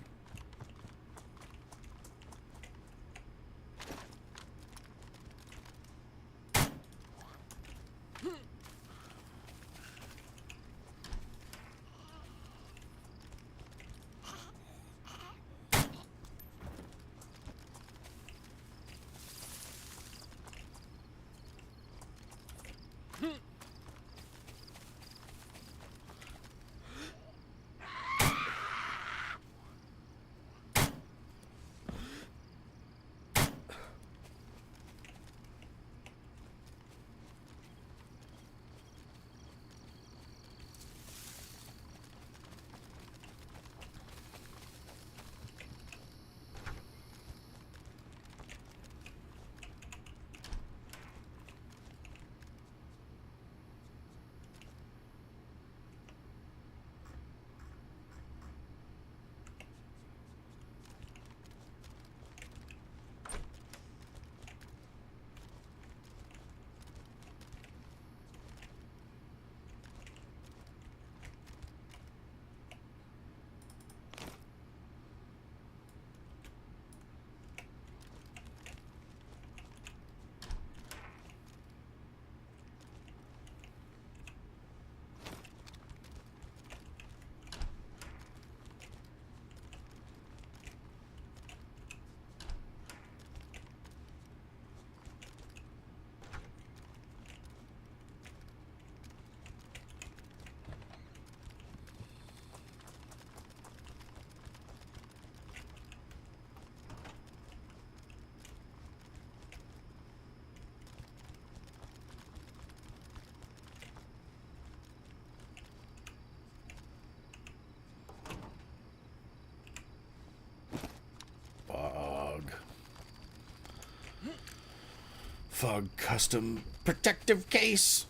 Fog custom protective case.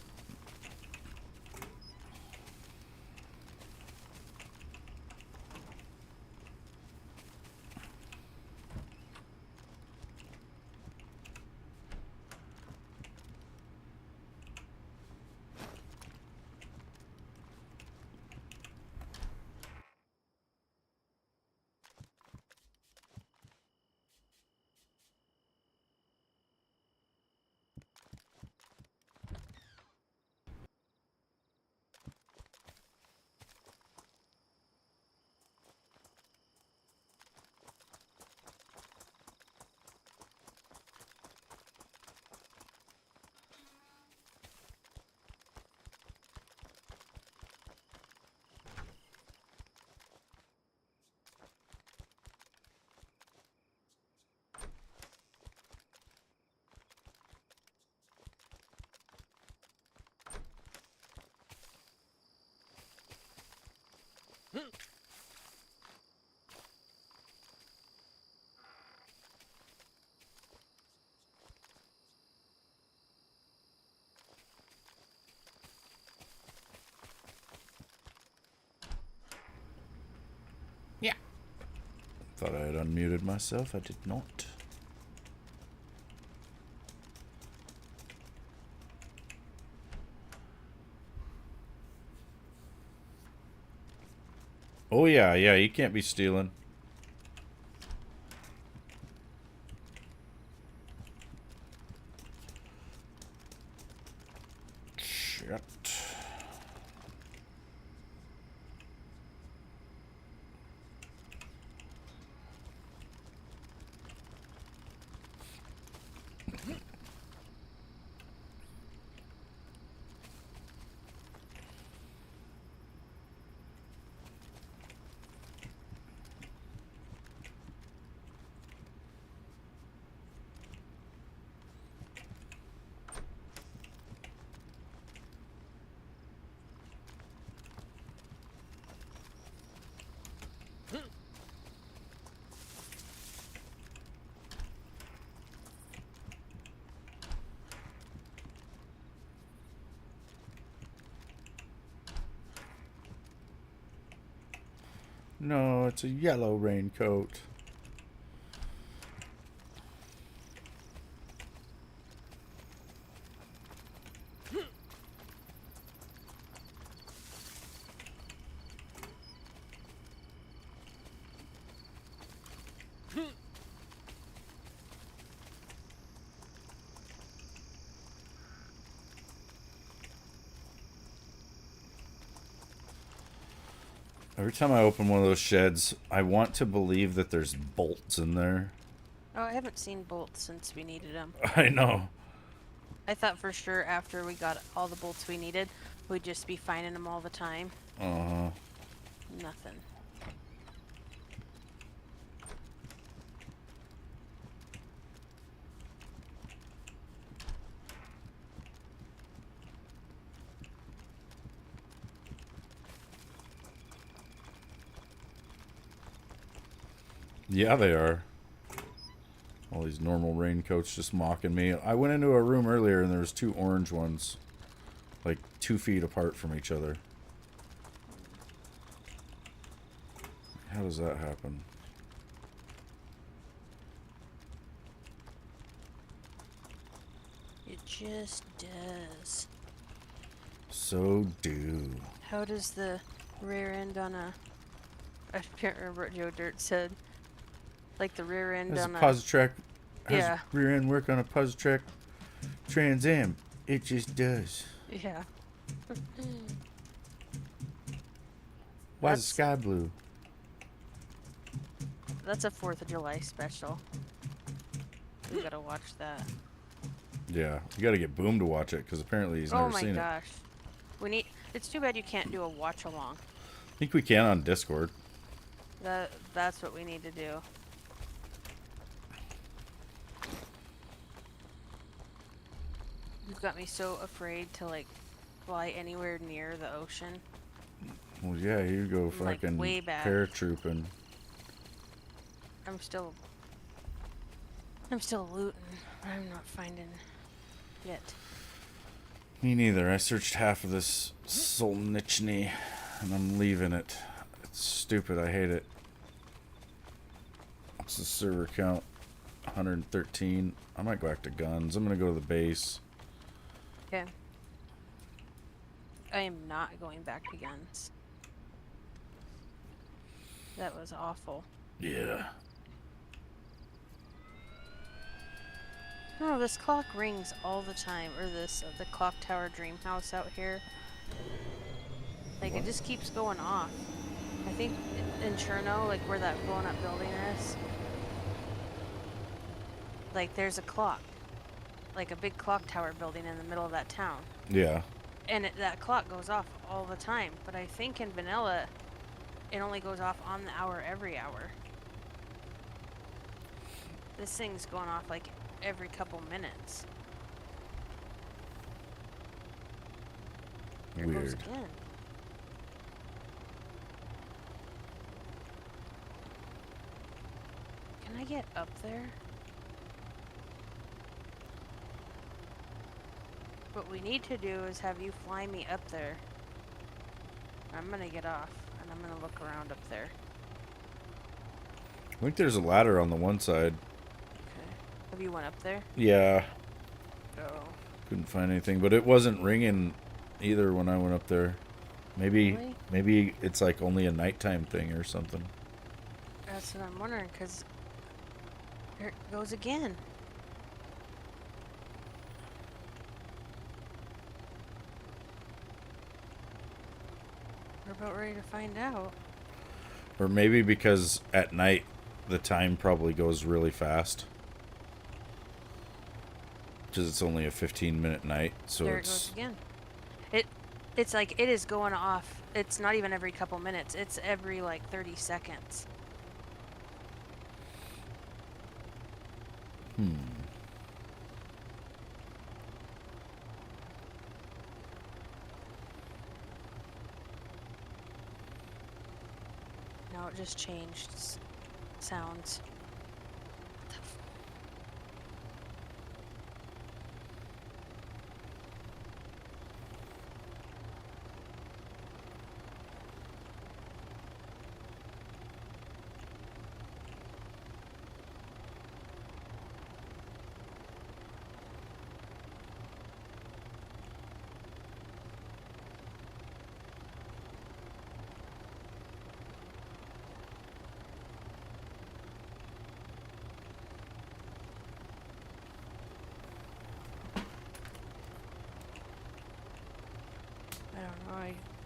Yeah. Thought I had unmuted myself. I did not. Oh yeah, yeah, you can't be stealing. Shit. No, it's a yellow raincoat. Every time I open one of those sheds, I want to believe that there's bolts in there. Oh, I haven't seen bolts since we needed them. I know. I thought for sure after we got all the bolts we needed, we'd just be finding them all the time. Uh-huh. Nothing. Yeah, they are. All these normal raincoats just mocking me. I went into a room earlier and there was 2 orange ones. Like 2 feet apart from each other. How does that happen? It just does. So do. How does the rear end on a... I can't remember what Joe Dirt said. Like the rear end Has on a a... Positrack. Has Yeah. rear end work on a Positrack Trans Am. It just does. Yeah. Why is the sky blue? That's a 4th of July special. We gotta watch that. Yeah, you gotta get Boom to watch it because apparently he's never seen Oh my gosh. We need... It's too bad you can't do a watch along. it. I think we can on Discord. That's what we need to do. You've got me so afraid to like fly anywhere near the ocean. Well, yeah, you go I'm, like, fucking way back. paratrooping. I'm still looting, but I'm not finding yet. Me neither. I searched half of this Solnichny and I'm leaving it. It's stupid. I hate it. What's the server count? 113. I might go back to guns. I'm gonna go to the base. Okay. I am not going back to guns. That was awful. Yeah. No, this clock rings all the time, or this the clock tower dream house out here. Like it just keeps going off. I think in Cherno, like where that blown up building is, like there's a clock, like a big clock tower building in the middle of that town. Yeah. And that clock goes off all the time. But I think in vanilla, it only goes off on the hour every hour. This thing's going off like every couple minutes. There it goes Weird. again. Can I get up there? What we need to do is have you fly me up there. I'm gonna get off and I'm gonna look around up there. I think there's a ladder on the one side. Okay. Have you went up there? Yeah. Oh. Couldn't find anything, but it wasn't ringing either when I went up there. Maybe Really? maybe it's like only a nighttime thing or something. That's what I'm wondering, because there it goes again. We're about ready to find out. Or maybe because at night the time probably goes really fast. Because it's only a 15-minute night, so There it it's goes again. It's like it is going off. It's not even every couple minutes. It's every like 30 seconds. Now it just changed sounds. What the f- I don't know.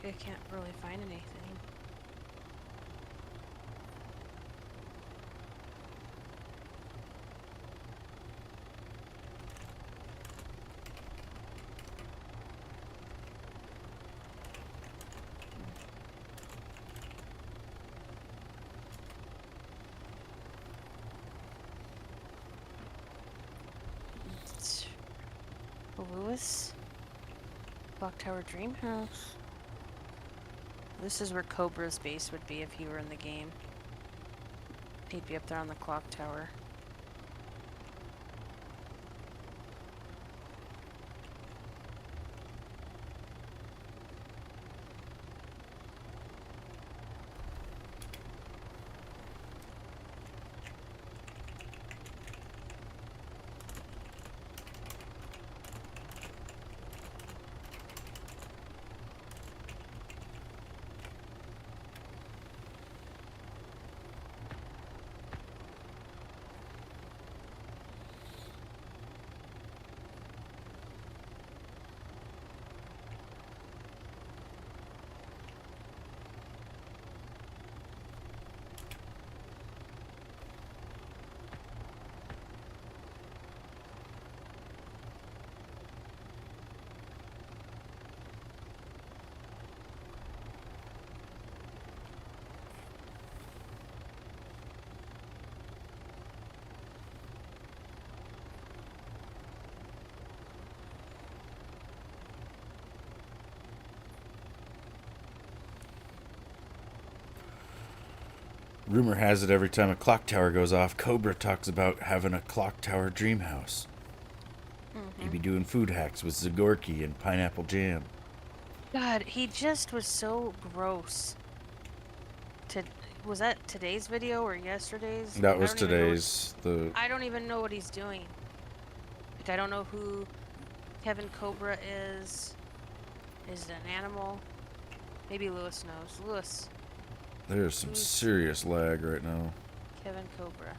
I can't really find anything. Lewis? Clock Tower Dream House. This is where Cobra's base would be if he were in the game. He'd be up there on the clock tower. Rumor has it every time a clock tower goes off, Cobra talks about having a clock tower dream house. He'd be doing food hacks with Zagorki and pineapple jam. God, he just was so gross. Was that today's video or yesterday's? That was today's. I don't even know what he's doing. Like, I don't know who Kevin Cobra is. Is it an animal? Maybe Lewis knows. Lewis. There's some serious lag right now. Kevin Cobra.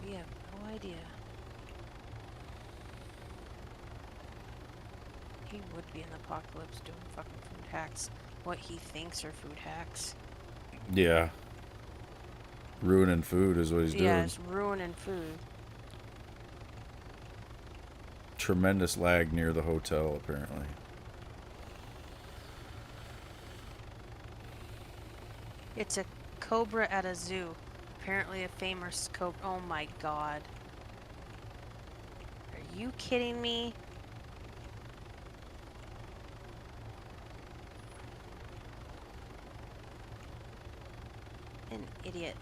We have no idea. He would be in the apocalypse doing fucking food hacks. What he thinks are food hacks. Yeah. Ruining food is what he's doing. Yeah, it's ruining food. Tremendous lag near the hotel, apparently. It's a cobra at a zoo. Apparently a famous cobra. Oh my god. Are you kidding me? An idiot.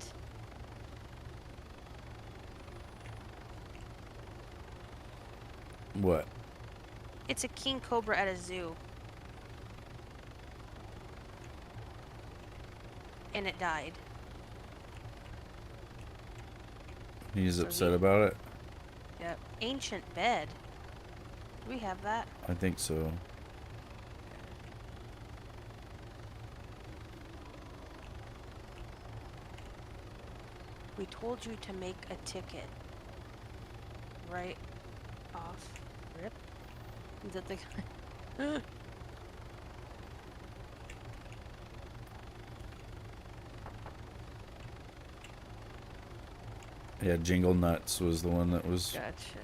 What? It's a king cobra at a zoo. And it died. He's upset about it? Yep. Ancient bed. Do we have that? I think so. We told you to make a ticket. Right off rip? Is that the... Yeah, Jingle Nuts was the one that was Gotcha.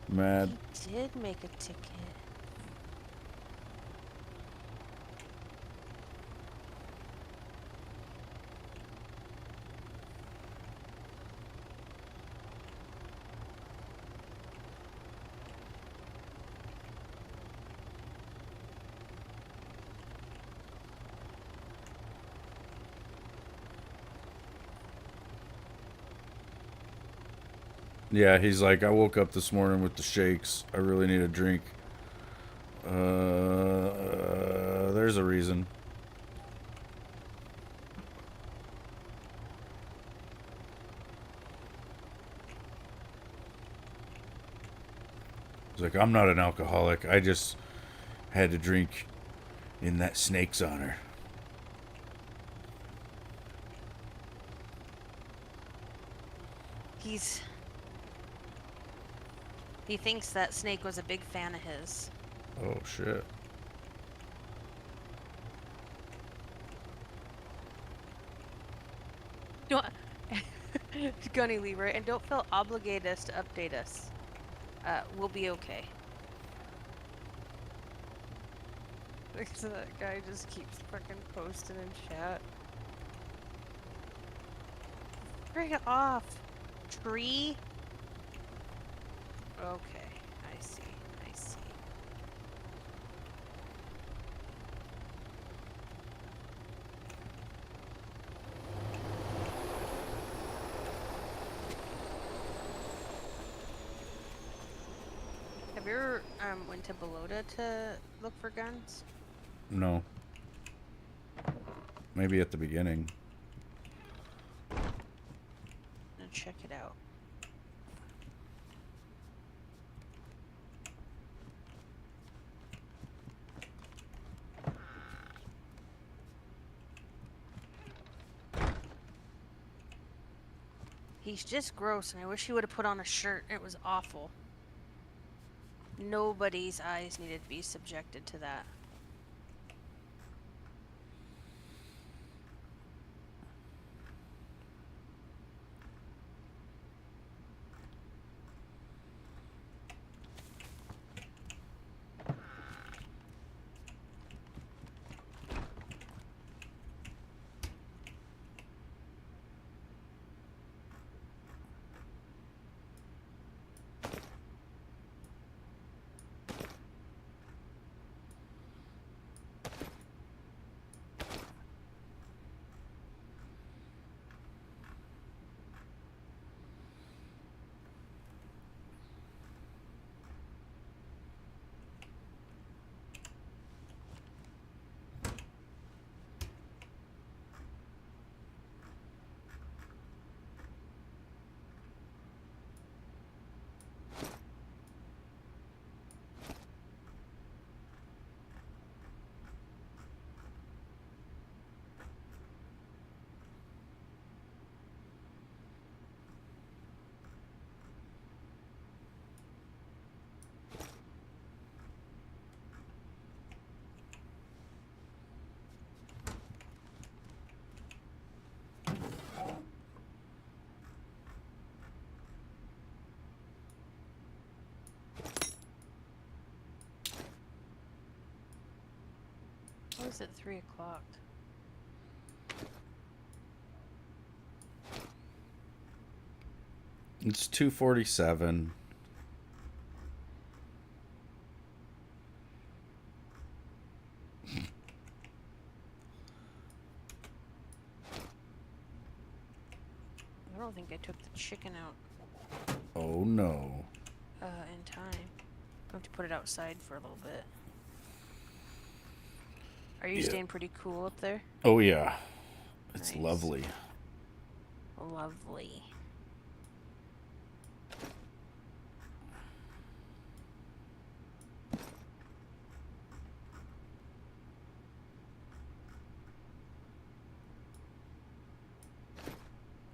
mad. He did make a ticket. Yeah, he's like, I woke up this morning with the shakes. I really need a drink. There's a reason. He's like, I'm not an alcoholic. I just had to drink in that snake's honor. He thinks that Snake was a big fan of his. Oh shit. Don't Gunny Lever, and don't feel obligated us to update us. We'll be okay. Because that guy just keeps fucking posting in chat. Bring it off, tree. Okay, I see. I see. Have you ever went to Belota to look for guns? No. Maybe at the beginning. No, check it out. He's just gross, and I wish he would have put on a shirt. It was awful. Nobody's eyes needed to be subjected to that. What is it, 3 o'clock? It's 2:47. I don't think I took the chicken out Oh no. in time. I have to put it outside for a little bit. Are you Yeah. staying pretty cool up there? Oh yeah. It's Nice. lovely. Lovely.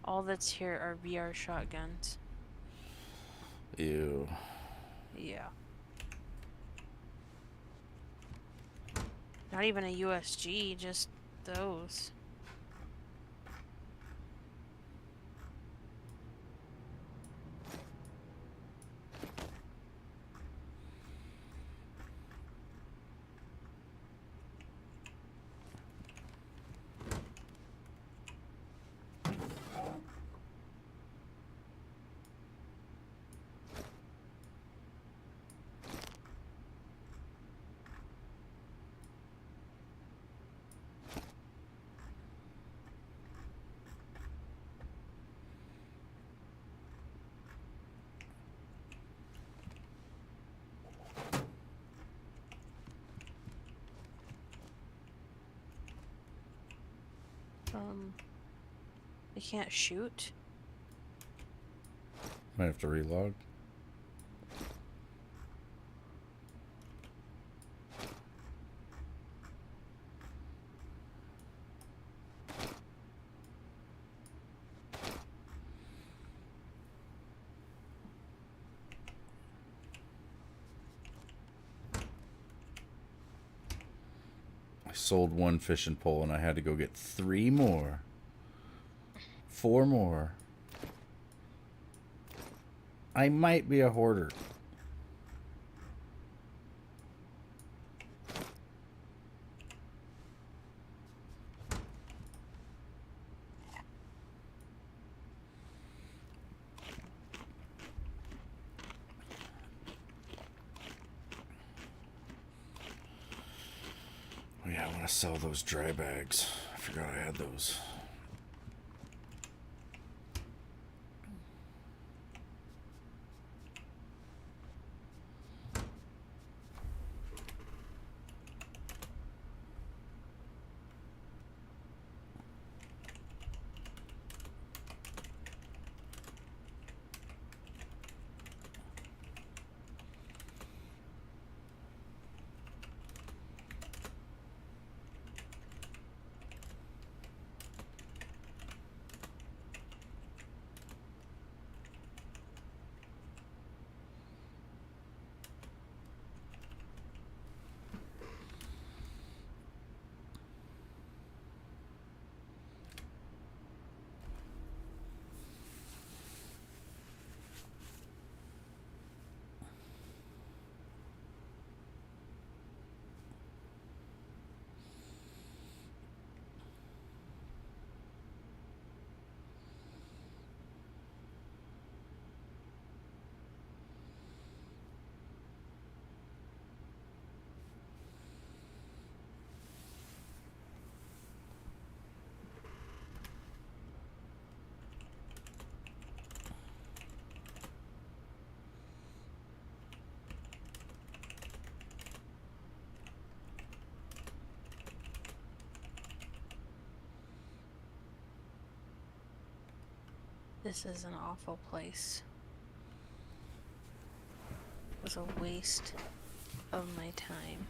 All that's here are VR shotguns. Ew. Yeah. Not even a USG, just those. They can't shoot? Might have to relog. sold one fishing pole and I had to go get 3 more. 4 more. I might be a hoarder. Oh yeah, I want to sell those dry bags. I forgot I had those. This is an awful place. It was a waste of my time.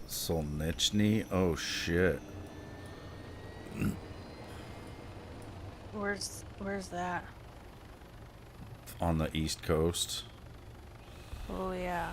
Solnichny? Oh shit. Where's that? on the East Coast. Oh yeah.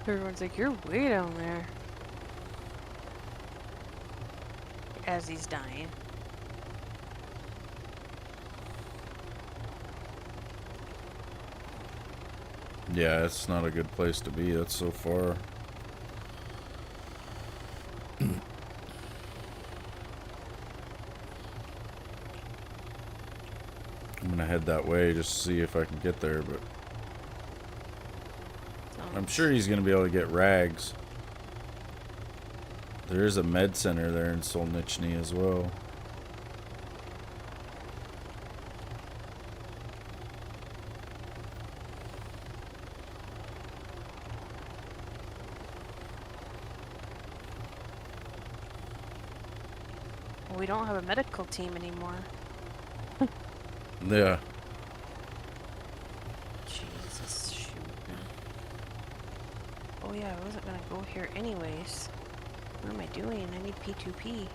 Everyone's like, you're way down there. As he's dying. Yeah, it's not a good place to be. That's so far. I'm gonna head that way just to see if I can get there, but I'm sure he's gonna be able to get rags. There is a med center there in Solnichny as well. We don't have a medical team anymore. Yeah. Jesus, shoot. Oh yeah, I wasn't gonna go here anyways. What am I doing? I need P2P.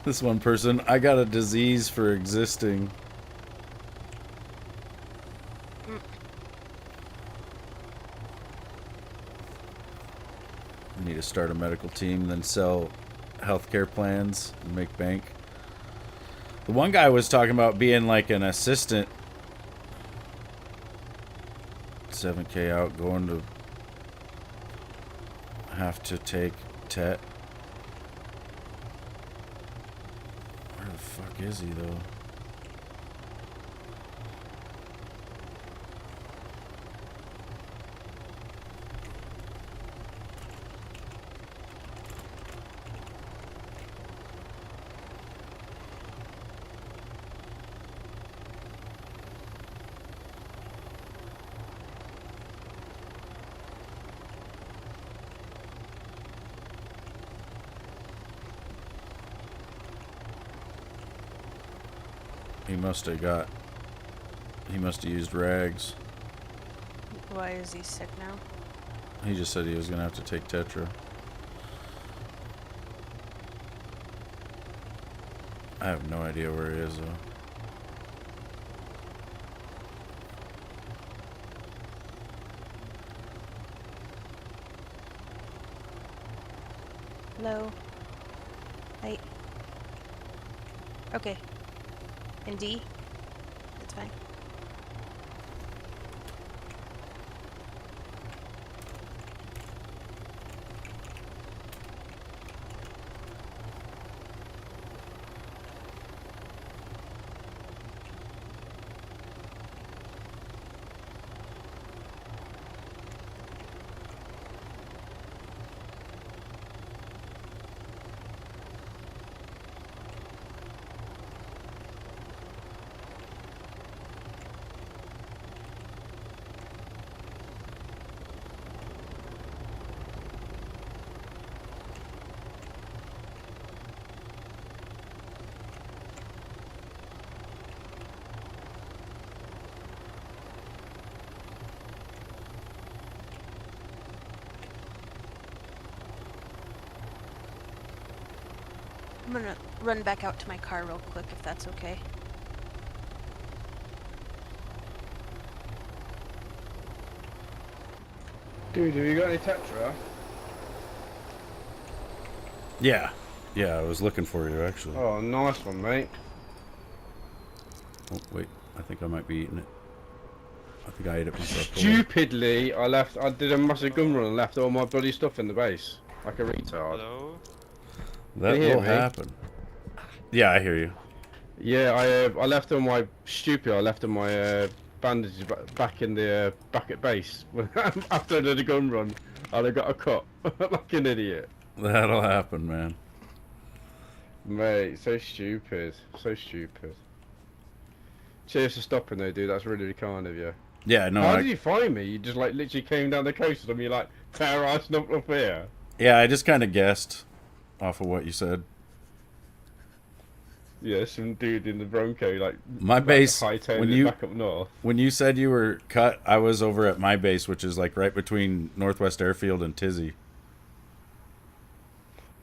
This one person, I got a disease for existing. I need to start a medical team, then sell healthcare plans and make bank. The one guy was talking about being like an assistant. 7K out, going to have to take TET. Where the fuck is he though? He must have used rags. Why is he sick now? He just said he was gonna have to take Tetra. I have no idea where he is though. Hello? Hi. Okay. And D? That's fine. I'm gonna run back out to my car real quick if that's okay. Dude, have you got any Tetra? Yeah. Yeah, I was looking for you, actually. Oh, nice one, mate. Oh, wait. I think I might be eating it. I think I ate it myself. Stupidly, I did a massive gun run and left all my bloody stuff in the base. Like a retard. Hello? That Can you hear will me? happen. Yeah, I hear you. Yeah, I left all my bandages back in the back at base after I did a gun run, and I got a cut like an idiot. That'll happen, man. Mate, so stupid, so stupid. Cheers for stopping though, dude. That's really, really kind of you. Yeah, no. How did you find me? You just like literally came down the coast and you're like terrorizing up here. Yeah, I just kind of guessed off of what you said. Yeah, some dude in the Bronco like My base. when you back up north. When you said you were cut, I was over at my base, which is like right between Northwest Airfield and Tizzy.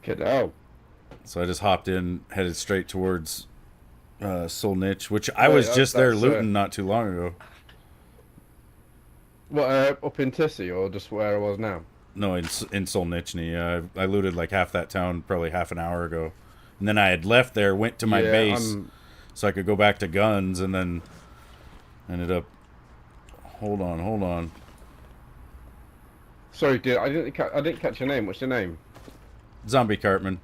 Get out. So I just hopped in, headed straight towards Solnich, which I was just there looting not too long ago. What, up in Tissy or just where I was now? No, in Solnichny. I looted like half that town probably half an hour ago. And then I had left there, went to my base so I could go back to guns, and then ended up... Hold on. Sorry, dude, I didn't catch your name. What's your name? Zombie Cartman.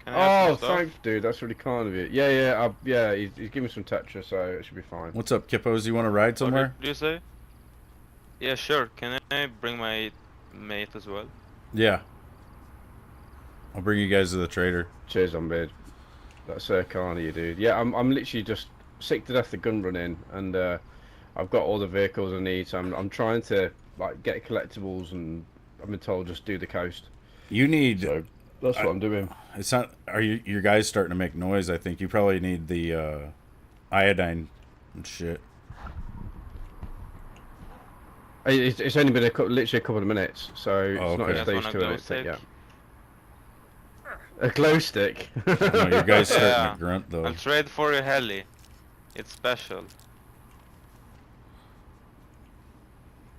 Oh, thanks, dude. That's really kind of you. Yeah. He's giving me some Tetra, so it should be fine. What's up, Kippos? You want to ride somewhere? What did you say? Yeah, sure. Can I bring my mate as well? Yeah. I'll bring you guys to the trader. Cheers, on bid. That's kind of you, dude. Yeah, I'm literally just sick to death of gun running, and I've got all the vehicles I need. So I'm trying to like get collectibles, and I've been told just do the coast. You need. So that's what I'm doing. It's not. Are you? Your guys starting to make noise? I think you probably need the iodine and shit. It's only been literally a couple of minutes, so it's not a stage 2 anything yet. A glow stick? No, your guys starting to grunt though. I'll trade for a heli. It's special.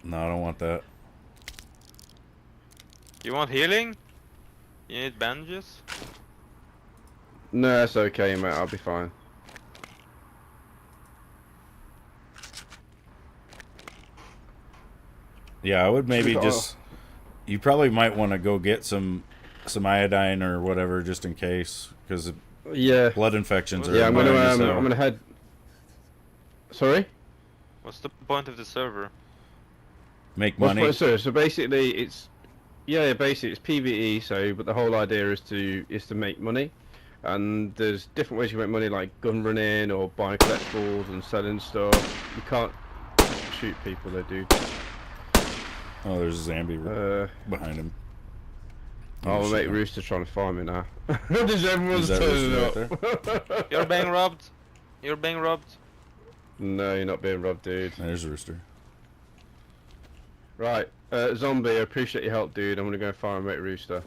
No, I don't want that. You want healing? You need bandages? No, it's okay, mate. I'll be fine. Yeah, I would maybe just... You probably might want to go get some iodine or whatever just in case, because blood infections are... Yeah, I'm gonna head... Sorry? What's the point of the server? Make money. So basically it's... Yeah, basically it's PVE, but the whole idea is to make money. And there's different ways you make money, like gun running or buying collectibles and selling stuff. You can't shoot people, they do. Oh, there's a zombie behind him. Oh, my mate Rooster trying to find me now. Does everyone's turning up? You're being robbed. You're being robbed. No, you're not being robbed, dude. There's Rooster. Right, Zombie, I appreciate your help, dude. I'm gonna go find my mate Rooster.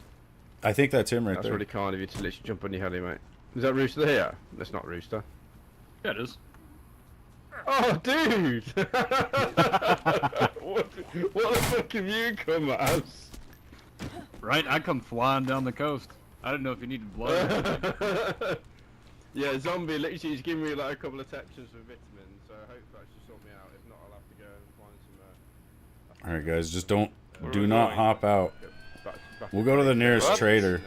I think that's him right there. That's really kind of you to literally jump on your heli, mate. Is that Rooster here? That's not Rooster. Yeah, it is. Oh, dude! what the fuck have you come as? Right, I come flying down the coast. I didn't know if you needed blood. Yeah, Zombie literally is giving me like a couple of textures for vitamins, so I hope that should sort me out. If not, I'll have to go and find some... Alright guys, just do not hop out. We'll go to the nearest trader.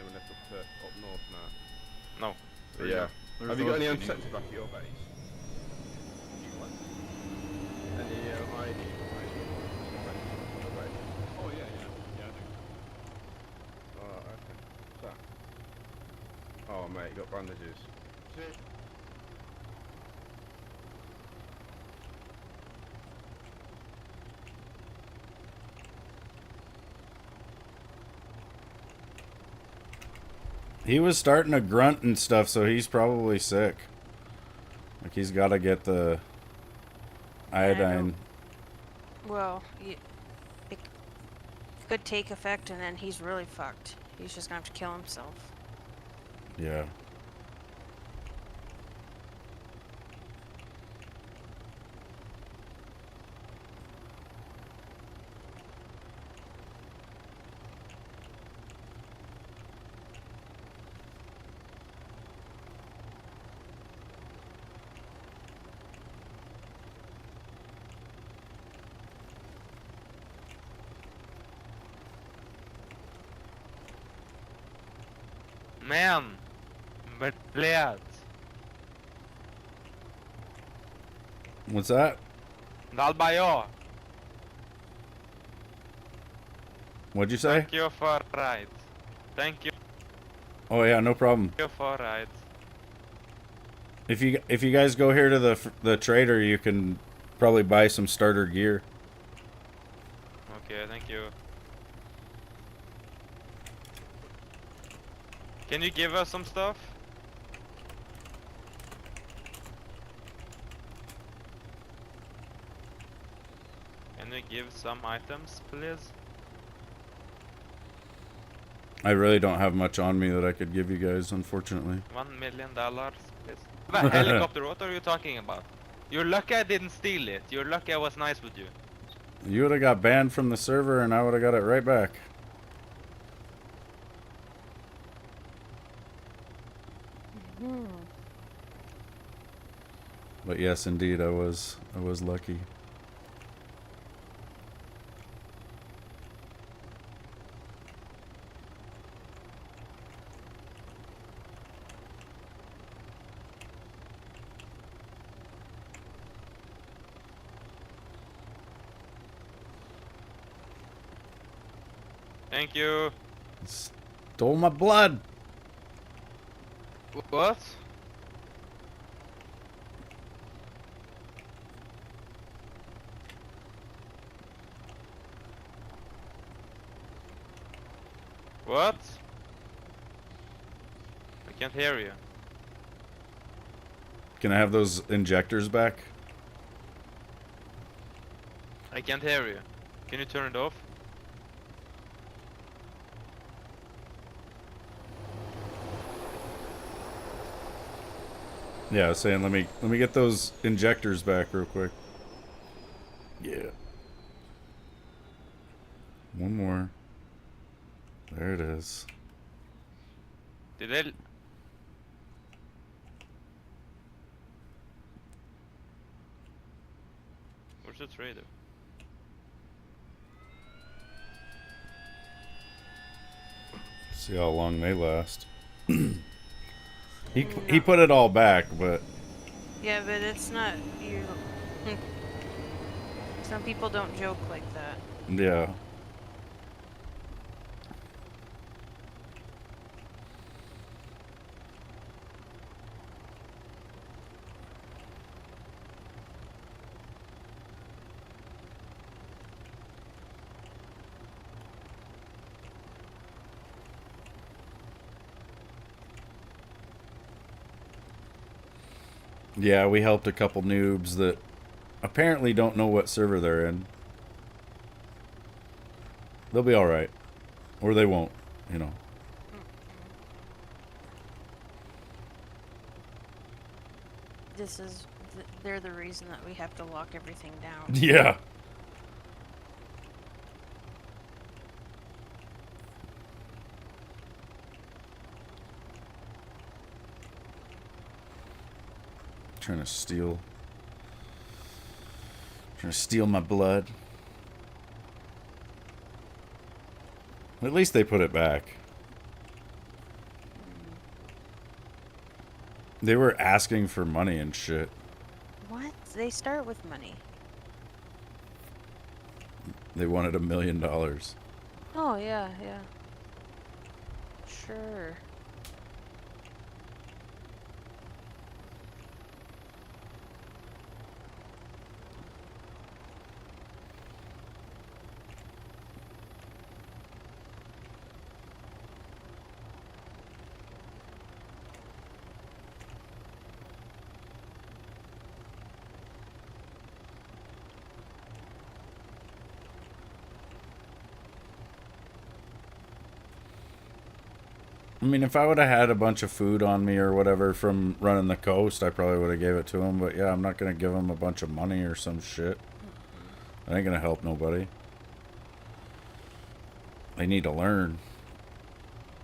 No. But yeah. Have you got any sets back at your base? Any ID? Oh yeah, I do. Oh, okay. So. Oh mate, you got bandages. He was starting to grunt and stuff, so he's probably sick. Like he's got to get the iodine. Well, it could take effect, and then he's really fucked. He's just gonna have to kill himself. Yeah. Man, блядь. What's that? Долбоёб. What'd you say? Thank you for ride. Thank you Oh yeah, no problem. for ride. If you guys go here to the trader, you can probably buy some starter gear. Okay, thank you. Can you give us some stuff? Can you give some items, please? I really don't have much on me that I could give you guys, unfortunately. $1 million, please. The helicopter, what are you talking about? You're lucky I didn't steal it. You're lucky I was nice with you. You would have got banned from the server, and I would have got it right back. But yes, indeed, I was lucky. Thank you. Stole my blood. What? What? I can't hear you. Can I have those injectors back? I can't hear you. Can you turn it off? Yeah, I was saying let me get those injectors back real quick. Yeah. One more. There it is. Did they... Where's the trader? See how long they last. He put it all back, but Yeah, but it's not you. Some people don't joke like that. yeah. Yeah, we helped a couple noobs that apparently don't know what server they're in. They'll be alright. Or they won't, you know. This is, they're the reason that we have to lock everything down. Yeah. Trying to steal my blood. At least they put it back. They were asking for money and shit. What? They start with money. They wanted $1 million. Oh, yeah, yeah. Sure. mean, if I would have had a bunch of food on me or whatever from running the coast, I probably would have gave it to him. But yeah, I'm not going to give him a bunch of money or some shit. That ain't going to help nobody. They need to learn.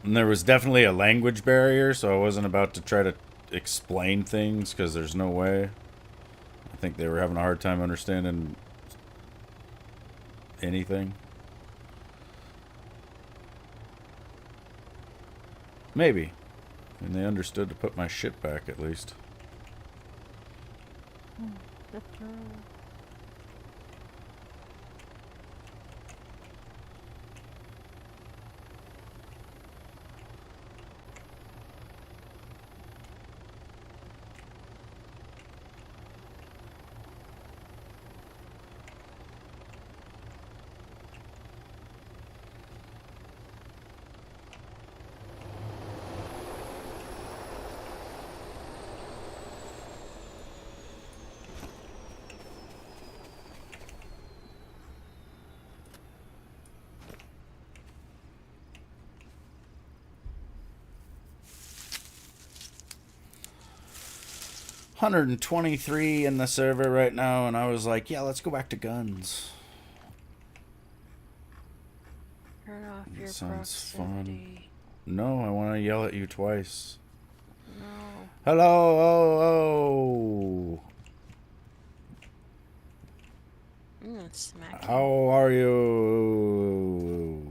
And there was definitely a language barrier, so I wasn't about to try to explain things, because there's no way. I think they were having a hard time understanding anything. Maybe. And they understood to put my shit back, at least. $123 in the server right now, and I was like, yeah, let's go back to guns. Turn off That your sounds proximity. fun. No, I want to yell at you twice. No. Hello, oh, I'm gonna smack you. how are you?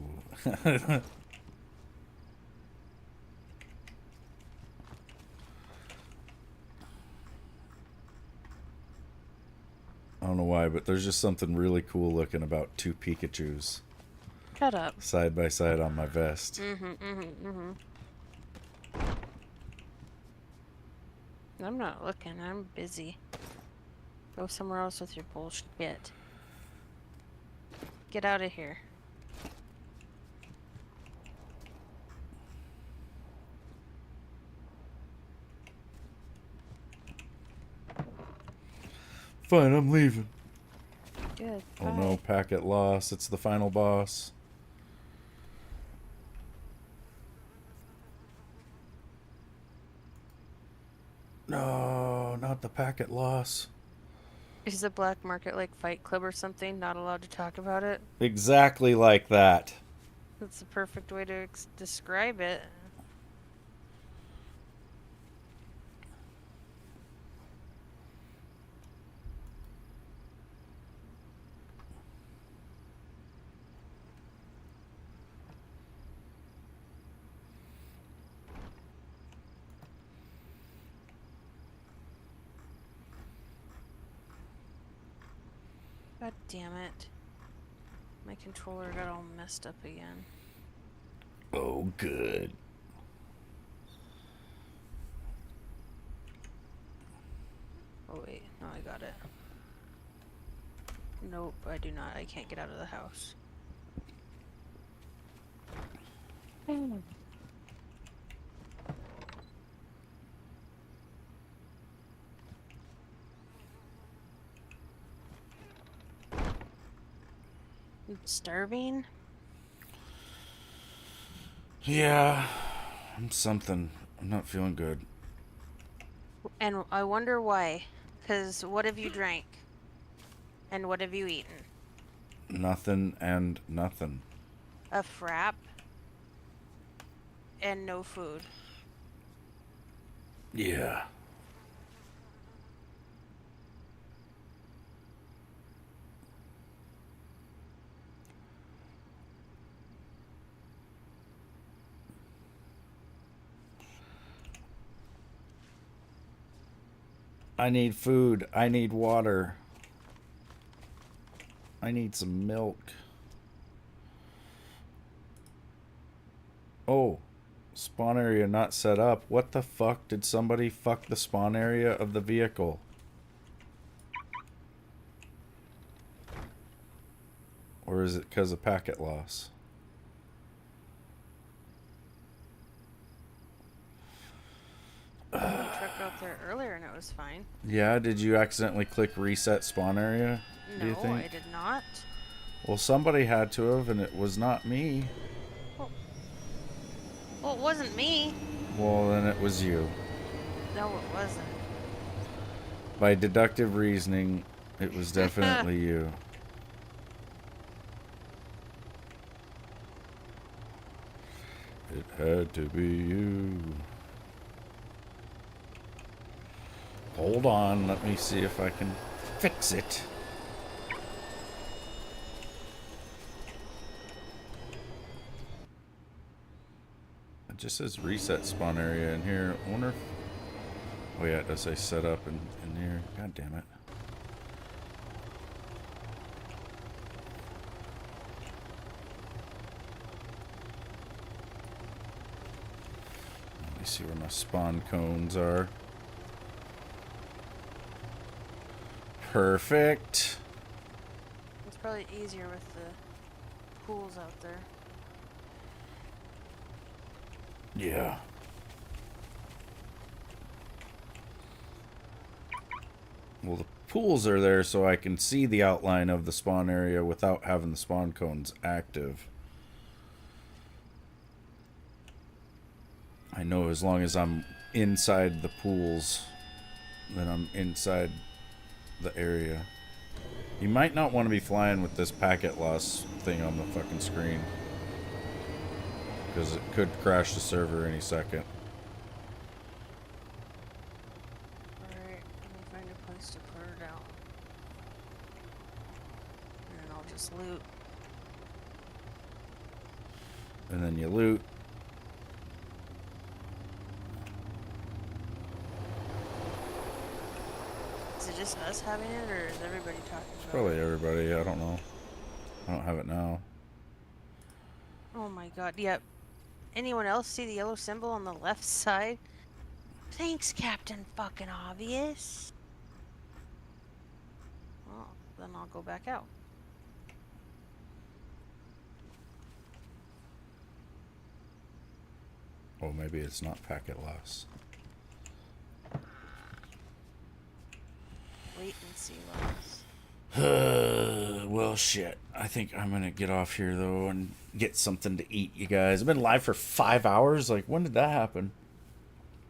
I don't know why, but there's just something really cool looking about two Pikachus Shut up. side by side on my vest. I'm not looking. I'm busy. Go somewhere else with your bullshit. Get out of here. Fine, I'm leaving. Good. Oh no, packet loss. It's the final boss. No, not the packet loss. Is the black market like Fight Club or something? Not allowed to talk about it? Exactly like that. That's the perfect way to describe it. God damn it. My controller got all messed up again. Oh, good. Oh wait, no, I got it. Nope, I do not. I can't get out of the house. Starving? Yeah, I'm something. I'm not feeling good. And I wonder why. Because what have you drank? And what have you eaten? Nothing and nothing. A frap? And no food. Yeah. I need food. I need water. I need some milk. Oh, spawn area not set up. What the fuck? Did somebody fuck the spawn area of the vehicle? Or is it because of packet loss? I had a truck out there earlier and it was fine. Yeah, did you accidentally click reset spawn area? Do you No, think? I did not. Well, somebody had to have, and it was not me. Well, it wasn't me. Well, then it was you. No, it wasn't. By deductive reasoning, it was definitely you. It had to be you. Hold on, let me see if I can fix it. It just says reset spawn area in here. I wonder if... Oh yeah, it does say set up in here. God damn it. Let me see where my spawn cones are. Perfect. It's probably easier with the pools out there. Yeah. Well, the pools are there so I can see the outline of the spawn area without having the spawn cones active. I know as long as I'm inside the pools, then I'm inside the area. You might not want to be flying with this packet loss thing on the fucking screen, because it could crash the server any second. Alright, let me find a place to put her down. And then I'll just loot. And then you loot. Is it just us having it, or is everybody talking about Probably it? everybody, I don't know. I don't have it now. Oh my god, yep. Anyone else see the yellow symbol on the left side? Thanks, Captain fucking Obvious. Well, then I'll go back out. Oh, maybe it's not packet loss. Wait and see what else. Well, shit. I think I'm gonna get off here, though, and get something to eat, you guys. I've been live for 5 hours. Like, when did that happen?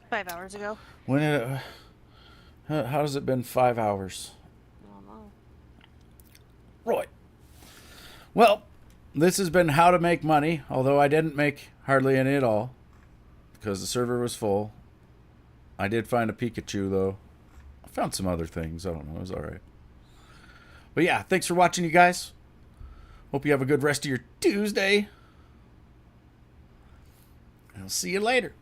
5 hours ago. When did it... How has it been 5 hours? I don't know. Right. Well, this has been how to make money, although I didn't make hardly any at all, because the server was full. I did find a Pikachu, though. I found some other things. I don't know. It was alright. But yeah, thanks for watching, you guys. Hope you have a good rest of your Tuesday. I'll see you later.